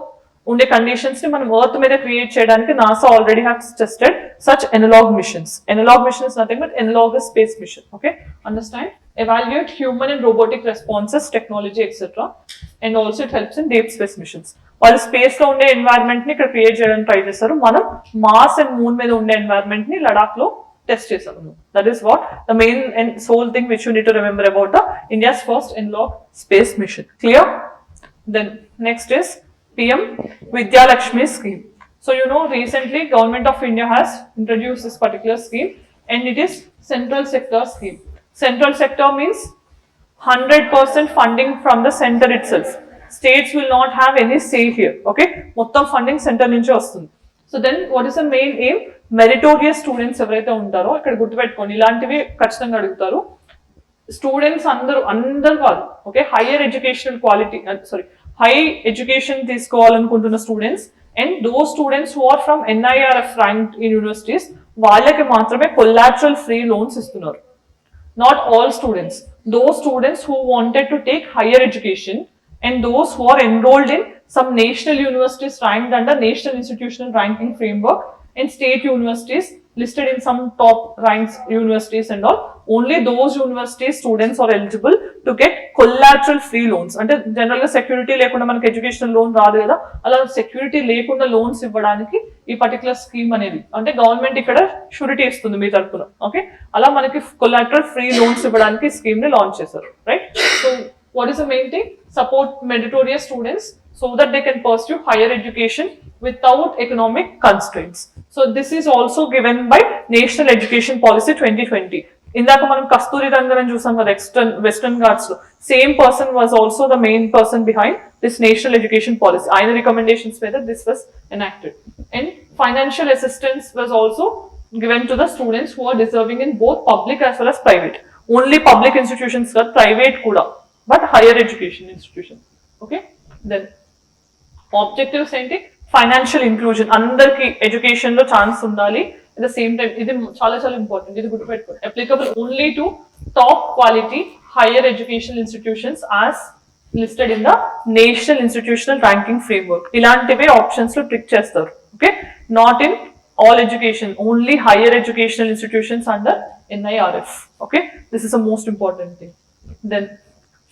ఉండే కండిషన్స్ ని మనం ఎర్త్ మీద క్రియేట్ చేయడానికి NASA already has tested such analog missions. Analog mission is nothing but analogous space mission. Okay, understand? Evaluate human and robotic responses, technology, etc. And also it helps in deep space missions. వాళ్ళు space లో ఉండే environment ని ఇక్కడ create చేయడానికి try చేస్తారు. మనం marks and moon మీద ఉండే ఎన్వైరన్మెంట్ ని లడాక్ లో టెస్ట్ చేసాము. That is what the main and sole thing which you need to remember about the India's first analog space mission. Clear? Then next is PM Vidya Lakshmi scheme. So you know recently Government of India has introduced this particular scheme and it is central sector scheme. Central sector means 100% funding from the center itself. States will not have any say here. Okay, మొత్తం funding center నుంచి వస్తుంది. So then what is the main aim? Meritorious students ఎవరైతే ఉంటారో ఇక్కడ గుర్తుపెట్టుకోండి, ఇలాంటివి ఖచ్చితంగా అడుగుతారు. స్టూడెంట్స్ అందరూ కాదు, okay, higher educational quality high education తీసుకోవాలనుకుంటున్న students and those students who are from NIRF rank in universities వాళ్ళకి మాత్రమే కొలాటరల్ ఫ్రీ లోన్స్ ఇస్తున్నారు. Not all students. Those students who wanted to take higher education and those who are enrolled in some national universities ranked under National Institutional Ranking Framework and state universities listed in some top ranks universities and all, only those university students are eligible to get collateral free loans. అంటే general గా security లేకుండా మనకి educational loan రాదు కదా, అలా security లేకుండా loans ఇవ్వడానికి ఈ పర్టికులర్ స్కీమ్ అనేది, అంటే గవర్నమెంట్ ఇక్కడ షూరిటీ ఇస్తుంది మీ తరఫున. ఓకే, అలా మనకి collateral ఫ్రీ లోన్స్ ఇవ్వడానికి స్కీమ్ ని లాంచ్ చేశారు. Right, so what is the main thing? Support meritorious students so that they can pursue higher education without economic constraints. So this is also given by National Education Policy 2020. ఇందాక మనం కస్తూరి రంగన్ చూసాం కదా Western Ghats లో, same person was also the main person behind this national education policy. ఆయన recommendations మీద this was enacted. And financial assistance was also given to the students who are deserving in both public as well as private. Only public institutions కాదు, private కూడా, but higher education institution. Okay, then objectives ఏంటి? Financial inclusion, అందరికి education లో chance ఉండాలి. At the same time, ఇది చాలా చాలా important, ఇది గుర్తుపెట్టుకోండి. Applicable only to top quality hire educational institutions as listed in the national institutional ranking framework. ఇలాంటివే ఆప్షన్స్ లో ట్రిక్ చేస్తారు. Okay, not in all education, only higher educational institutions under NIRF. Okay, this is the most important thing. Then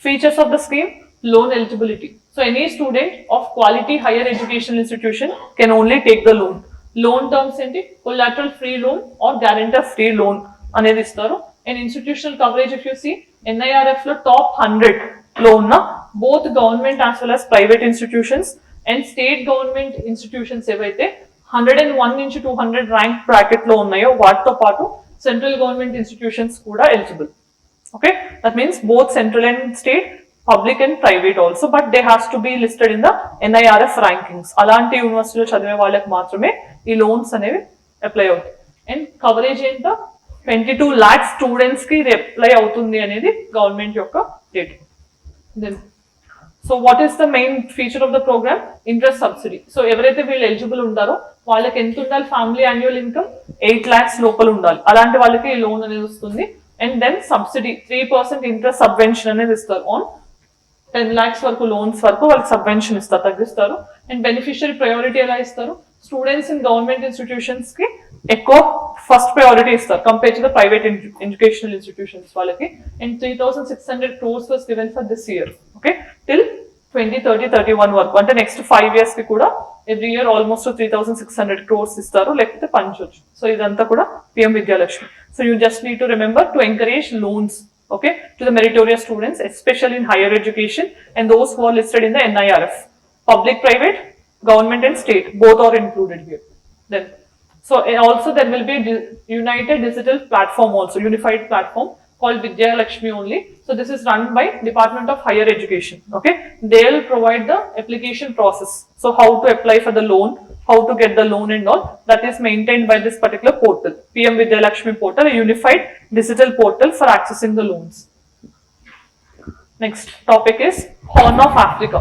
features of the scheme: loan eligibility. So any student of quality higher educational institution can only take the loan. Loan terms ఏంటి? collateral free loan or guarantor free loan అనేది ఇస్తారు. And institutional coverage, if you see NIRF లో top 100 loan na both government as well as private institutions and state government institutions ఏవైతే 101 నుంచి 200 rank bracket లో ఉన్నాయో వాటితో పాటు సెంట్రల్ గవర్నమెంట్ ఇన్స్టిట్యూషన్స్ కూడా eligible. Okay, that means both central and state, public and private also, but they has to be listed in the NIRF rankings. అలాంటి యూనివర్సిటీలో చదివే వాళ్ళకి మాత్రమే ఈ లోన్స్ అనేవి అప్లై అవుతాయి. అండ్ కవరేజ్ ఏంటో 22 lakhs స్టూడెంట్స్ కి ఇది అప్లై అవుతుంది అనేది గవర్నమెంట్ యొక్క data. Then so what is the main feature of the program? Interest subsidy. So ఎవరైతే వీళ్ళు ఎలిజిబుల్ ఉంటారో వాళ్ళకి ఎంత ఉండాలి? ఫ్యామిలీ యాన్యువల్ ఇన్కమ్ 8 lakhs లోపల ఉండాలి. అలాంటి వాళ్ళకి ఈ లోన్ అనేది వస్తుంది. And then subsidy 3% interest subvention అనేది ఇస్తారు ఆన్ 10 lakhs వరకు లోన్స్ వరకు వాళ్ళకి సబ్వెన్షన్ ఇస్తారు, తగ్గిస్తారు. అండ్ బెనిఫిషియరీ ప్రయారిటీ ఎలా ఇస్తారు, స్టూడెంట్స్ ఇన్ గవర్నమెంట్ ఇన్స్టిట్యూషన్స్ కి ఎక్కువ ఫస్ట్ ప్రయారిటీ ఇస్తారు compare to the private educational institutions వాళ్ళకి. And 3,600 crores was given for this year, okay, till 2030-31 వరకు, అంటే నెక్స్ట్ 5 years కి కూడా ఎవ్రీ ఇయర్ ఆల్మోస్ట్ 3,600 crores ఇస్తారు, లేకపోతే పంచవచ్చు. సో ఇదంతా కూడా PM Vidyalakshmi. So you just need to remember to encourage loans, okay, to the meritorious students, especially in higher education and those who are listed in the NIRF. Public, private, government and state, both are included here. Then, so also there will be a united digital platform also, unified platform called Vidya Lakshmi only. So this is run by Department of Higher Education, okay. They will provide the application process. So how to apply for the loan, how to get the loan and all, that is maintained by this particular portal, PM Vidya Lakshmi portal, a unified digital portal for accessing the loans. Next topic is Horn of Africa.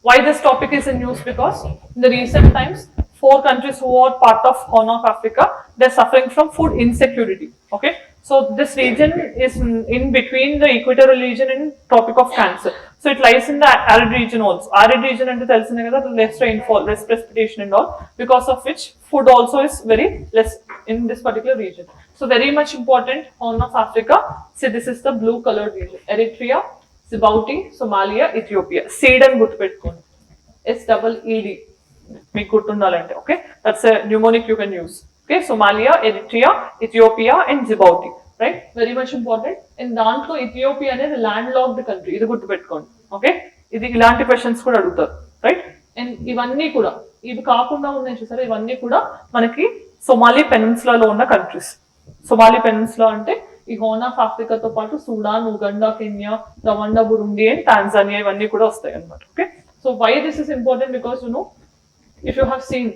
Why this topic is in news? Because in the recent times, 4 countries who are part of Horn of Africa, they're suffering from food insecurity, okay. So this region is in between the equatorial region and Tropic of Cancer. So it lies in the arid region also. Arid region and less rainfall, less precipitation and all, because of which food also is very less in this particular region. So very much important, Horn of Africa. See, this is the blue colored region. Eritrea, Djibouti, Somalia, Ethiopia. SEED and గుర్తుపెట్టుకోండి, SEED. మీకు గుర్తుండాలంటే, okay, that's a mnemonic you can use. Okay, Somalia, Eritrea, Ethiopia and Djibouti, right? Very much important. And దాంట్లో Ethiopia అనేది landlocked country, ఇది గుర్తుపెట్టుకోండి, okay. ఇది ఇలాంటి questions కూడా అడుగుతారు, రైట్. అండ్ ఇవన్నీ కూడా, ఇవి కాకుండా ఉన్నాయి చూసారా, ఇవన్నీ కూడా మనకి సొమాలి పెనిన్సులాలో ఉన్న కంట్రీస్. సొమాలి పెనిన్సులా అంటే ఈ హోర్న్ ఆఫ్ ఆఫ్రికాతో పాటు Sudan, Uganda, Kenya, Rwanda, Burundi and Tanzania ఇవన్నీ కూడా వస్తాయి అన్నమాట, okay. So why this is important, because you know, if you have seen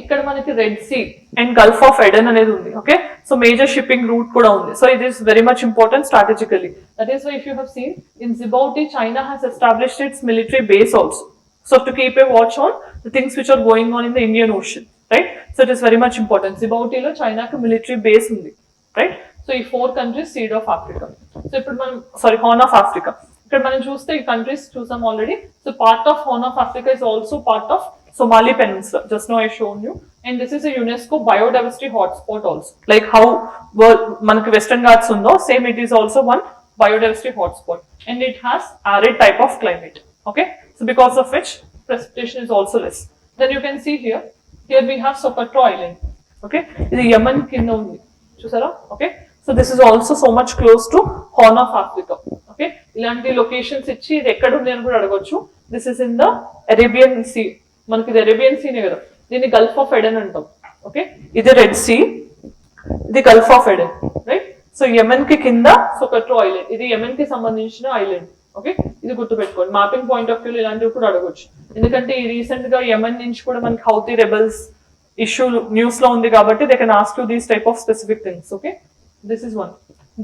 ఇక్కడ మనకి Red Sea and Gulf of Aden అనేది ఉంది, okay. So major shipping route కూడా ఉంది. So it is very much important strategically. That is why if you have seen in Djibouti, China has established its military base also, so to keep a watch on the things which are going on in the Indian Ocean, right. So it is very much important. Djibouti లో చైనాకి military base ఉంది, right. So ఈ 4 countries seed of Africa. So ఇప్పుడు మనం horn of Africa ఇక్కడ మనం చూస్తే ఈ కంట్రీస్ చూసాం already. So part of horn of Africa is also part of Somali Peninsula. Just now I shown you, and this is a UNESCO biodiversity hotspot also. Like how manaki Western Ghats undo, same it is also one biodiversity hotspot, and it has arid type of climate. Okay, so because of which precipitation is also less. Then you can see here we have Socotra Island. Okay, ఇది Yemen కింద ఉంది చూసారా. Okay, so this is also so much close to Horn of Africa. Okay, ఇలాంటి locations ఇచ్చి ఇది ఎక్కడ ఉంది అని కూడా అడగొచ్చు. This is in the Arabian Sea. మనకి ఇది అరేబియన్ సీనే కదా, దీన్ని గల్ఫ్ ఆఫ్ ఎడెన్ అంటాం, ఓకే. ఇది రెడ్ సీ, ఇది Gulf of Aiden, right. So Yemen కి కింద సొకట్రో ఐలాండ్, ఇది యెమెన్ కి సంబంధించిన ఐలాండ్, ఓకే. ఇది గుర్తుపెట్టుకోండి. మ్యాపింగ్ పాయింట్ ఆఫ్ వ్యూలో ఇలాంటివి కూడా అడగొచ్చు, ఎందుకంటే ఈ రీసెంట్ గా యెమెన్ నుంచి కూడా మనకి హౌతీ రెబెల్స్ ఇష్యూ న్యూస్ లో ఉంది కాబట్టి they can ask you these type of specific things, okay. This is one.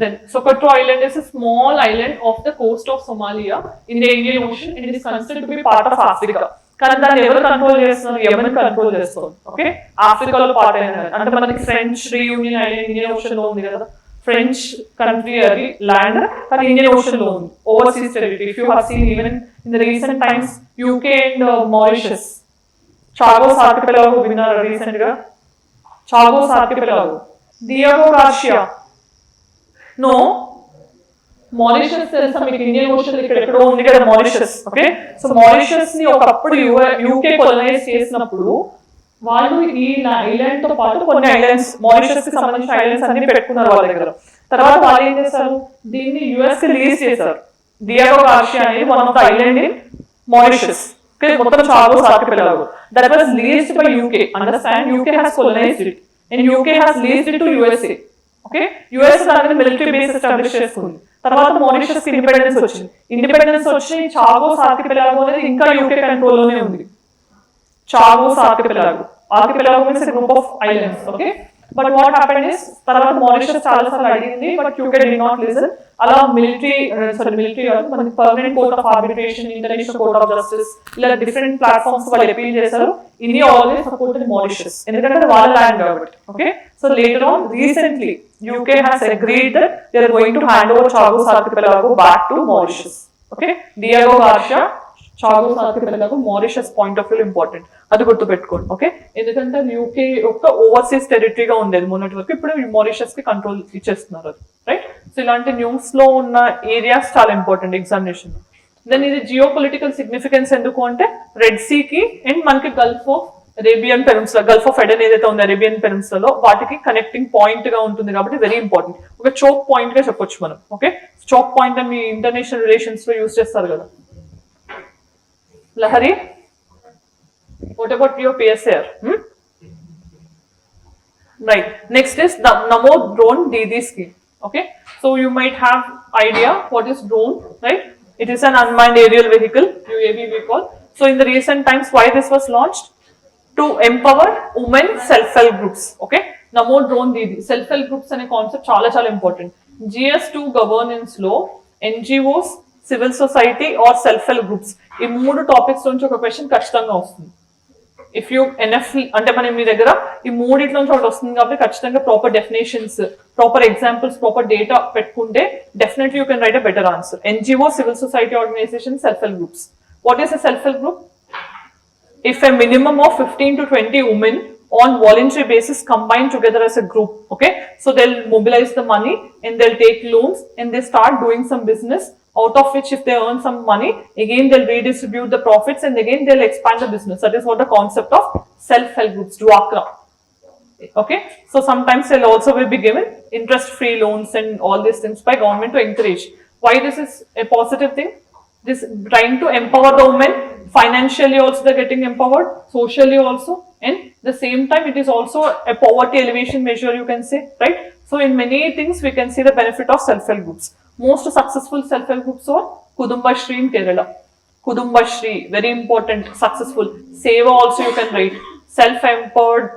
Then Socotra Island is a small island off the coast of Somalia in the Indian Ocean, and it is considered to be part of Africa. కానీ దాన్ని ఎవరు control చేస్తున్నారు, Yemen control చేస్తుంది, okay. ఆఫ్రికాలో part అయిన అంటే మనకి French Reunion island Indian Ocean లో ఉంది కదా, ఫ్రెంచ్ కంట్రీ అది ల్యాండ్, కానీ ఇండియన్ ఓషన్ లో ఉంది, overseas territory. If you have seen even in the recent times UK and Mauritius, Chagos archipelago విన్నారు రీసెంట్ గా, Chagos archipelago, Diego Garcia, no Mauritius తెలుసా మీకు, ఇండియన్ ఓషన్ ఇక్కడ ఎక్కడో ఉంది కదా మారిషస్, ఓకే. సో మారిషస్ ని ఒకప్పుడు యూకే కొలనైజ్ చేసినప్పుడు వాళ్ళు ఈ ఐలాండ్ తో పాటు కొన్ని ఐలాండ్స్, మారిషస్ కి సంబంధించిన ఐలాండ్స్ అన్ని పెట్టుకున్నారు వాళ్ళ దగ్గర. తర్వాత వాళ్ళు ఏం చేశారు, దీన్ని యుఎస్ కి లీజ్ చేశారు. డియాగో గార్షియా అనేది one of the island in Mauritius, మొత్తం Chagos Archipelago, that was leased by UK. Understand, UK has colonized it and UK has leased it to USA, okay. US దాని military base establish చేసుకుంది. తర్వాత Mauritius కి independence వచ్చింది. Independence వచ్చి Chagos archipelago అనేది ఇంకా UK control లోనే ఉంది. Chagos archipelago, archipelago means group of islands, okay. But what happened is, తర్వాత Mauritius చాలా సార్లు అడిగింది, but UK did not listen. అలా military మనకి permanent court of arbitration, international court of justice, ఇలా డిఫరెంట్ ప్లాట్ఫామ్స్ వాళ్ళు అపీల్ చేశారు. ఇండియా ఆల్వేస్ సపోర్టెడ్ Mauritius, ఎందుకంటే వాళ్ళ ల్యాండ్ కాబట్టి. Okay, so later on recently UK has agreed that they are going to hand over Chagos archipelago back to Mauritius. Okay, Diego Garcia, Chagos archipelago Mauritius point of view important, అది గుర్తు పెట్టుకోండి. Okay, ఎందుకంటే UK ఒక overseas టెరిటరీగా ఉండేది మొన్నటి వరకు, ఇప్పుడు Mauritius కి కంట్రోల్ ఇచ్చేస్తున్నారు అది, రైట్. సో ఇలాంటి న్యూస్ లో ఉన్న ఏరియాస్ చాలా ఇంపార్టెంట్ ఎగ్జామినేషన్. దెన్ ఇది జియో పొలిటికల్ సిగ్నిఫికెన్స్ ఎందుకు అంటే, రెడ్ సీ కి అండ్ మనకి Gulf of Arabian peninsula, Gulf of Aiden ఏదైతే ఉంది అరేబియన్ పెనిన్సులాలో, వాటికి కనెక్టింగ్ పాయింట్ గా ఉంటుంది కాబట్టి వెరీ ఇంపార్టెంట్. ఒక చోక్ పాయింట్ గా చెప్పొచ్చు మనం. ఓకే, చోక్ పాయింట్ అని మీ ఇంటర్నేషనల్ రిలేషన్స్ లో యూజ్ చేస్తారు కదా. Lahari, what about your PSR? Right. Next is the Namo Drone Didi scheme. Okay, so you might have idea what is drone, right? It is an unmanned aerial vehicle, UAV we call. So in the recent times, why this was launched? To empower women self-help groups. Okay, Namo Drone Didi self-help groups అనే concept చాలా చాలా important. GS2 governance లో NGOs, civil society or self help groups, ఈ మూడు topics నుంచి ఒక question ఖచ్చితంగా వస్తుంది. ఇఫ్ యూ ఎన్ఎఫ్ అంటే మనం మీ దగ్గర ఈ మూడిట్లో నుంచి ఒకటి వస్తుంది కాబట్టి ఖచ్చితంగా proper definitions, proper examples, proper data పెట్టుకుంటే definitely you can write a better answer. NGO, civil society organization, self help groups. What is a self help group? If a minimum of 15 to 20 women on voluntary basis combine together as a group, okay, so they'll mobilize the money and they'll take loans and they start doing some business, out of which if they earn some money, again they'll redistribute the profits and again they'll expand the business. That is what the concept of self-help groups, Dwakra. Okay, so sometimes they'll also will be given interest-free loans and all these things by government to encourage. Why this is a positive thing? This trying to empower the women financially, also they're getting empowered, socially also, and the same time it is also a poverty elevation measure, you can say, right? So in many things we can see the benefit of self-help groups. Most successful self-help groups are Kudumbashri in Kerala. Kudumbashri, very important, successful. Seva also you can write. Self-empowered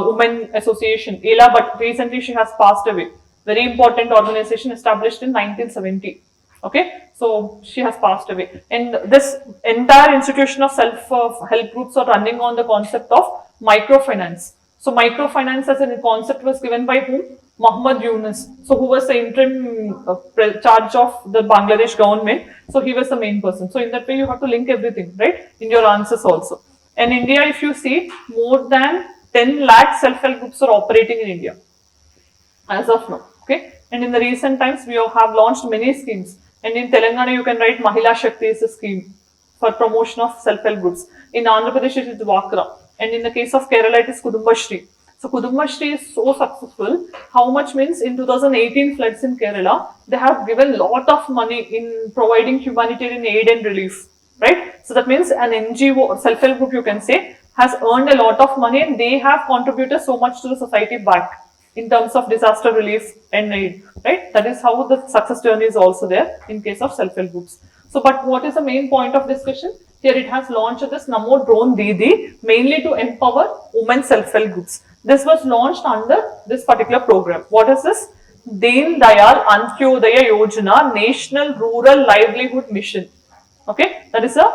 women association, Ela, but recently she has passed away. Very important organization established in 1970. Okay, so she has passed away, and this entire institution of self-help groups are running on the concept of microfinance. So microfinance as a concept was given by whom? Muhammad Yunus. So who was the interim charge of the Bangladesh government. So he was the main person. So in that way you have to link everything, right, in your answers also. And India, if you see, more than 10 lakh self-help groups are operating in India as of now. Okay, and in the recent times we have launched many schemes. And in Telangana, you can write Mahila Shakti is a scheme for promotion of self-help groups. In Andhra Pradesh, it is Dwakra. And in the case of Kerala, it is Kudumbashri. So Kudumbashri is so successful. How much means in 2018 floods in Kerala, they have given lot of money in providing humanitarian aid and relief, right? So that means an NGO, self-help group, you can say, has earned a lot of money and they have contributed so much to the society back in terms of disaster relief and aid, right? That is how the success journey is also there in case of self-help groups. So, but what is the main point of discussion? Here it has launched this Namo Drone Didi mainly to empower women self-help groups. This was launched under this particular program. What is this? Deen Dayal Antyodaya Yojana National Rural Livelihood Mission. Okay, that is a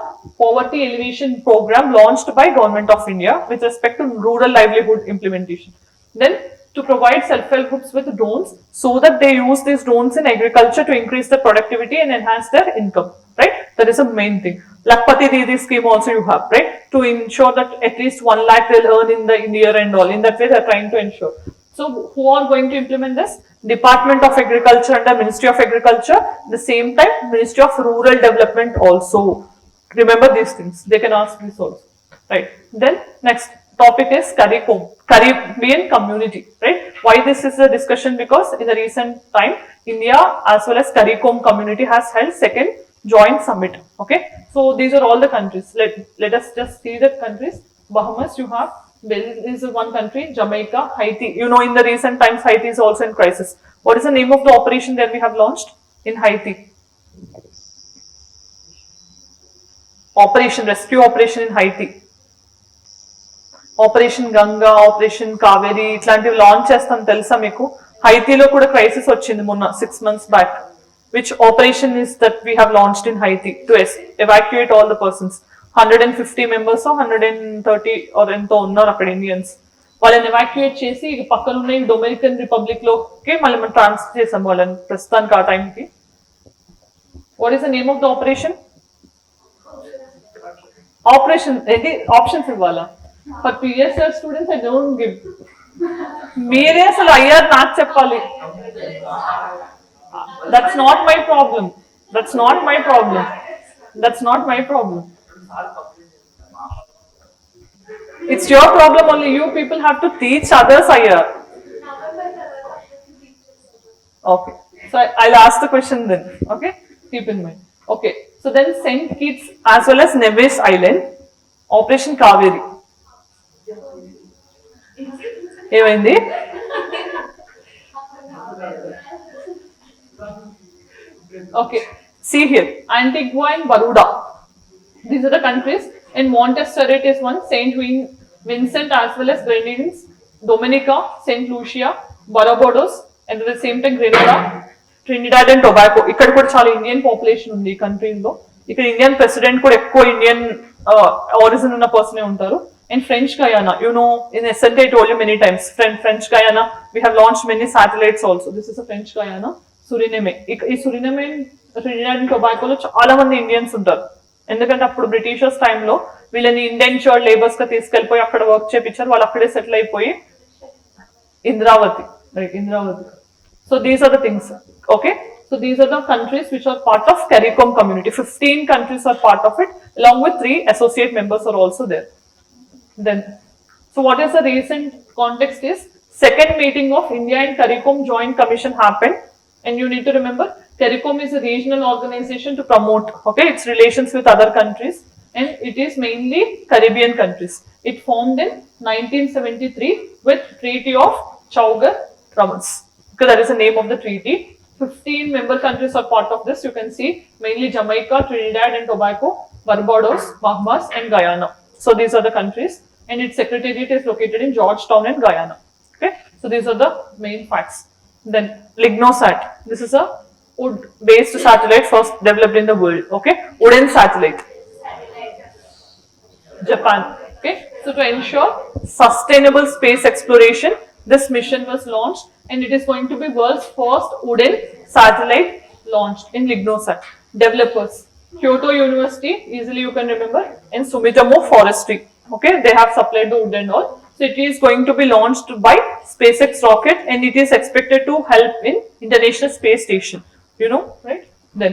poverty elevation program launched by Government of India with respect to rural livelihood implementation. Then to provide self-help groups with drones so that they use these drones in agriculture to increase their productivity and enhance their income, right? That is a main thing. Lakpati Didi scheme also you have, right? To ensure that at least 1 lakh they'll earn in the year and all. In that way they're trying to ensure. So who are going to implement this? Department of Agriculture under Ministry of Agriculture. The same time Ministry of Rural Development also. Remember these things. They can ask this also, right? Then next topic is Caribbean community, right? Why this is a discussion? Because in the recent time, India as well as CARICOM community has held second joint summit. Okay, so these are all the countries. Let us just see the countries. Bahamas, you have, this is one country, Jamaica, Haiti. You know, in the recent times, Haiti is also in crisis. What is the name of the operation that we have launched in Haiti? Rescue operation in Haiti. Operation Ganga, operation Kaveri ఇట్లాంటివి launch చేస్తాం తెలుసా మీకు? హైతీలో కూడా crisis వచ్చింది మొన్న 6 months back. Which operation is that we have launched in Haiti to evacuate all the persons? 150 members or 130 or ఎంతో ఉన్నారు అక్కడ ఇండియన్స్. వాళ్ళని ఎవాక్యుయేట్ చేసి పక్కన ఉన్న డొమినికన్ రిపబ్లిక్ లోకి మళ్ళీ మనం ట్రాన్స్ఫర్ చేసాం వాళ్ళని ప్రస్తుతానికి ఆ టైంకి. What is the name of the operation? Operation ఏంటి? ఆప్షన్స్ ఇవ్వాలా? For PSR students I don't give. మీరే అసలు అయ్యారు నాకు చెప్పాలి. That's not my problem. That's not my problem. That's not my problem. It's your problem only. You people have to teach others here. Okay. So I'll ask the question then. Okay. Keep in mind. Okay. So then Saint Kitts as well as Nevis Island, Operation Kaveri. ఏమైంది? Okay, see here, Antigua and Barbuda. These are the countries. And Montserrat is one, Saint Vincent as well as Grenadines, Dominica, Saint Lucia, Barbados, and at the same time Grenada, Trinidad and Tobago. ఇక్కడ కూడా చాలా Indian population ఉంది ఈ కంట్రీలో. ఇక్కడ Indian president కూడా ఎక్కువ Indian origin ఉన్న పర్సనే ఉంటారు. And French Guyana, you know, in SNT I told you many times, French Guyana, we have launched many satellites also. This is a French Guyana. సురినమే. ఈ సురినమే, Trinidad and టొబాకోలో చాలా మంది Indians ఉంటారు. ఎందుకంటే అప్పుడు బ్రిటిషర్స్ టైంలో వీళ్ళని ఇండెంచర్డ్ లేబర్స్ గా తీసుకెళ్లిపోయి అక్కడ వర్క్ చేపించారు. వాళ్ళు అక్కడే సెటిల్ అయిపోయి Indravati, right, Indravati. So these are the things. Okay, so these are the countries which are part of CARICOM community. 15 countries are part of it, along with 3 associate members are also there. Then, so what is the recent context is second meeting of India and CARICOM Joint Commission happened. And you need to remember, CARICOM is a regional organization to promote, okay, its relations with other countries, and it is mainly Caribbean countries. It formed in 1973 with Treaty of Chowgar-Ramos. Okay, that is the name of the treaty. 15 member countries are part of this. You can see mainly Jamaica, Trinidad and Tobago, Barbados, Bahamas, and Guyana. So these are the countries, and its secretariat is located in Georgetown and Guyana. Okay, so these are the main facts. Then Lignosat. This is a wood-based satellite first developed in the world. Okay, wooden satellite. Japan. Okay, so to ensure sustainable space exploration, this mission was launched, and it is going to be world's first wooden satellite launched in Lignosat. Developers: Kyoto University, easily you can remember, and Sumitomo Forestry. Okay, they have supplied the wood and all. So it is going to be launched by SpaceX rocket, and it is expected to help in International Space Station. You know, right? Then,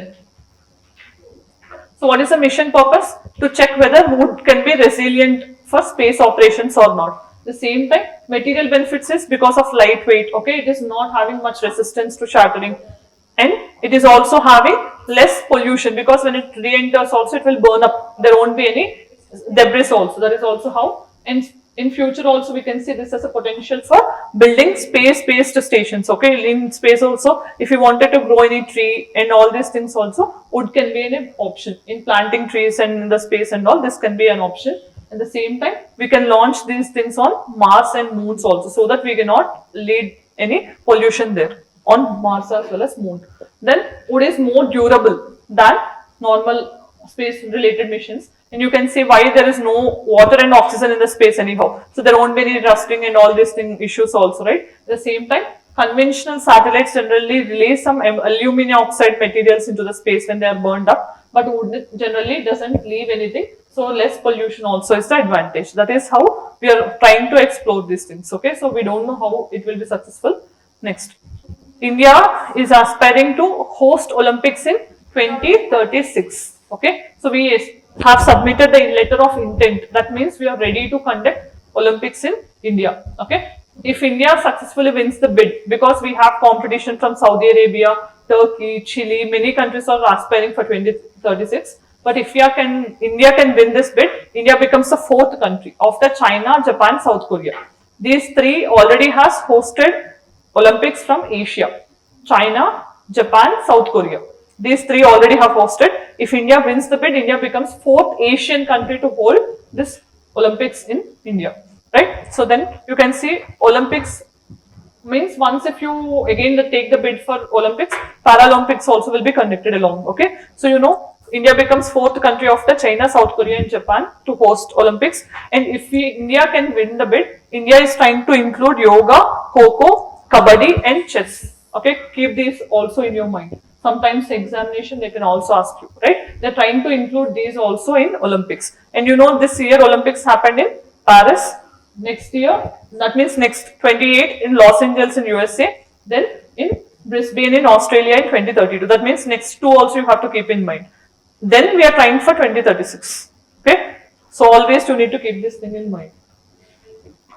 so what is the mission purpose? To check whether wood can be resilient for space operations or not. The same time, material benefits is because of lightweight. Okay, it is not having much resistance to shattering, and it is also having less pollution because when it re-enters also it will burn up. There won't be any debris also. That is also how. And in future also we can see this as a potential for building space-based stations. Okay, in space also, if you wanted to grow any tree and all these things also, wood can be an option in planting trees and in the space and all. This can be an option. At the same time, we can launch these things on Mars and moons also, so that we cannot lead any pollution there on Mars as well as moon. Then wood is more durable than normal space-related missions. And you can see why there is no water and oxygen in the space anyhow. So there won't be any rusting and all these issues also, right? At the same time, conventional satellites generally release some aluminum oxide materials into the space when they are burned up, but wood generally doesn't leave anything. So less pollution also is the advantage. That is how we are trying to explore these things. Okay, so we don't know how it will be successful. Next, India is aspiring to host Olympics in 2036. Okay, so we have submitted the letter of intent. That means we are ready to conduct Olympics in India. Okay, if India successfully wins the bid, because we have competition from Saudi Arabia, Turkey, Chile, many countries are aspiring for 2036. But if India can win this bid, India becomes the 4th country after China, Japan, South Korea. These 3 already has hosted Olympics from Asia: China, Japan, South Korea. These 3 already have hosted. If India wins the bid, India becomes 4th Asian country to hold this Olympics in India. right? So then you can see Olympics means once if you again take the bid for Olympics, Paralympics also will be conducted along. Okay, so India becomes fourth country after China, South Korea, and Japan to host Olympics. And if India can win the bid, India is trying to include yoga, kho-kho, kabaddi, and chess. Okay, keep these also in your mind. Sometimes examination they can also ask you, right? They're trying to include these also in Olympics. And this year Olympics happened in Paris. Next year, that means next 28 in Los Angeles in USA, then in Brisbane in Australia in 2032. That means next two also you have to keep in mind. Then we are trying for 2036. Okay, so always you need to keep this thing in mind.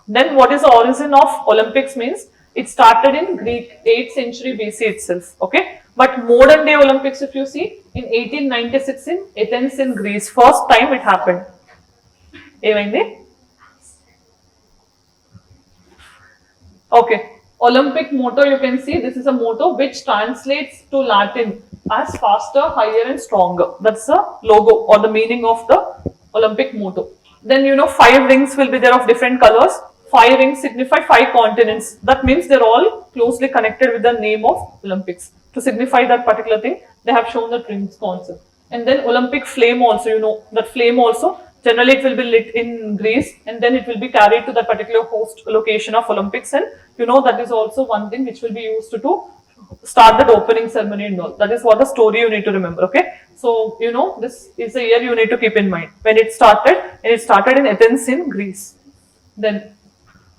Then what is the origin of Olympics means? It started in Greek 8th century BC itself. Okay, but modern day Olympics, if you see, in 1896 in Athens in Greece, first time it happened. Okay, Olympic motto you can see, this is a motto which translates to Latin as faster, higher and stronger. That's the logo or the meaning of the Olympic motto. Then 5 rings will be there of different colors. 5 rings signify 5 continents. That means they're all closely connected with the name of Olympics. To signify that particular thing, they have shown the rings concept. And then Olympic flame also, that flame also, generally it will be lit in Greece and then it will be carried to that particular host location of Olympics, and that is also one thing which will be used to start that opening ceremony and all. That is what the story you need to remember. Okay, so this is a year you need to keep in mind when it started, and it started in Athens in Greece. Then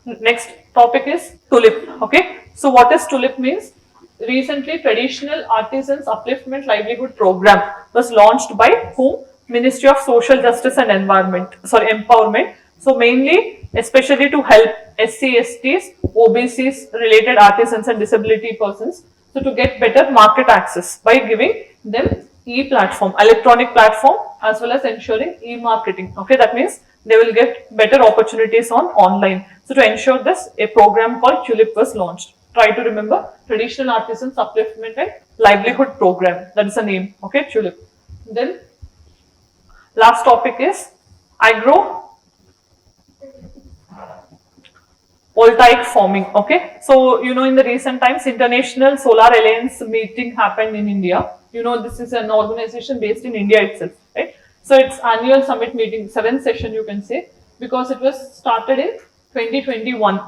next topic is tulip. Okay, so what is tulip means? Recently traditional artisans upliftment livelihood program was launched by whom? Ministry of Social Justice and Empowerment. So mainly, especially to help SC, STs, OBCs, related artisans and disability persons, so to get better market access by giving them e-platform, electronic platform, as well as ensuring e-marketing. Okay, that means they will get better opportunities on online. So to ensure this, a program called TULIP was launched. Try to remember, Traditional Artisans Upliftment and Livelihood Program. That is the name. Okay, TULIP. Then last topic is voltaic farming. Okay, so in the recent times International Solar Alliance meeting happened in India. This is an organization based in India itself, right? So it's annual summit meeting, 7th session you can say, because it was started in 2021.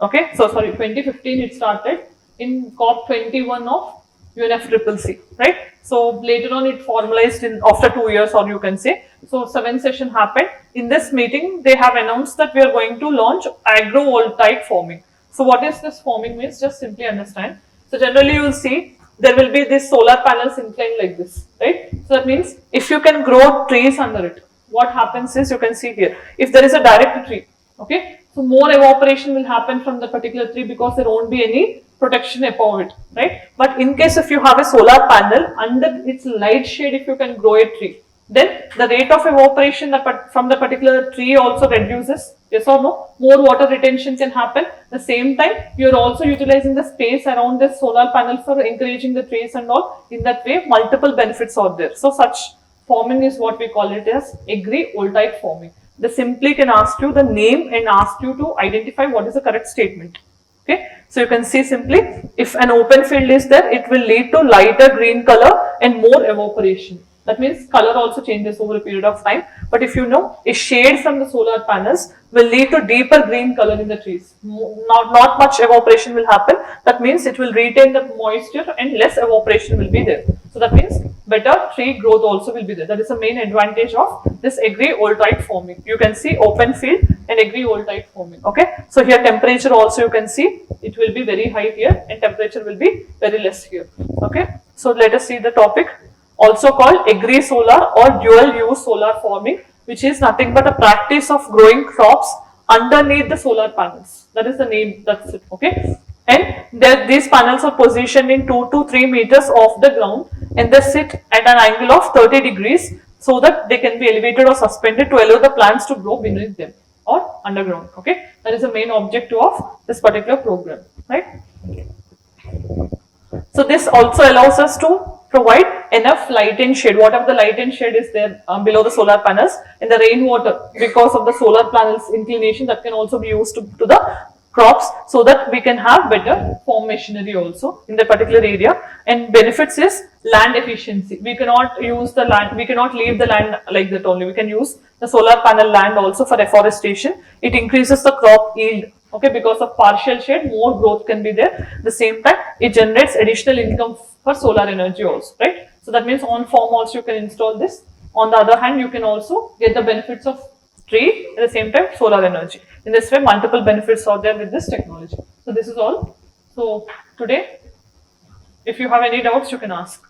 Okay, so sorry, 2015 it started in COP21 of UNFCCC, right? So later on it formalized in after 2 years, or you can say. So 7th session happened. In this meeting, they have announced that we are going to launch agrovoltaic farming. So what is this farming means? Just simply understand. So generally you will see there will be this solar panels inclined like this, right? So that means if you can grow trees under it, what happens is you can see here, if there is a direct tree, okay, so more evaporation will happen from the particular tree because there won't be any protection above it, right? But in case if you have a solar panel under its light shade, if you can grow a tree, then the rate of evaporation from the particular tree also reduces. Yes or no? More water retention can happen. At the same time, you are also utilizing the space around the solar panel for encouraging the trees and all. In that way, multiple benefits are there. So such farming is what we call it as agri-voltaic farming. They simply can ask you the name and ask you to identify what is the correct statement. Okay, so you can see simply if an open field is there, it will lead to lighter green color and more evaporation. That means color also changes over a period of time. But if you know, a shade from the solar panels will lead to deeper green color in the trees. Not much evaporation will happen. That means it will retain the moisture and less evaporation will be there. So that means better tree growth also will be there. That is the main advantage of this agri-voltaic farming. You can see open field and agri-voltaic farming. Okay. So here temperature also you can see it will be very high here and temperature will be very less here. Okay. So let us see the topic. Also called agri-solar or dual-use solar farming, which is nothing but a practice of growing crops underneath the solar panels. That is the name, that's it, okay? And these panels are positioned in 2 to 3 meters off the ground and they sit at an angle of 30 degrees so that they can be elevated or suspended to allow the plants to grow beneath them or underground, okay? That is the main objective of this particular program, right? So this also allows us to provide enough light and shade, whatever the light and shade is there below the solar panels, and the rainwater, because of the solar panels inclination, that can also be used to the crops, so that we can have better farm machinery also in that particular area. And benefits is land efficiency. We cannot use the land, we cannot leave the land like that only. We can use the solar panel land also for afforestation. It increases the crop yield. Okay, because of partial shade, more growth can be there. At the same time, it generates additional income for solar energy also, right? So that means on farm also you can install this. On the other hand, you can also get the benefits of tree, at the same time solar energy. In this way, multiple benefits are there with this technology. So this is all. So today, if you have any doubts, you can ask.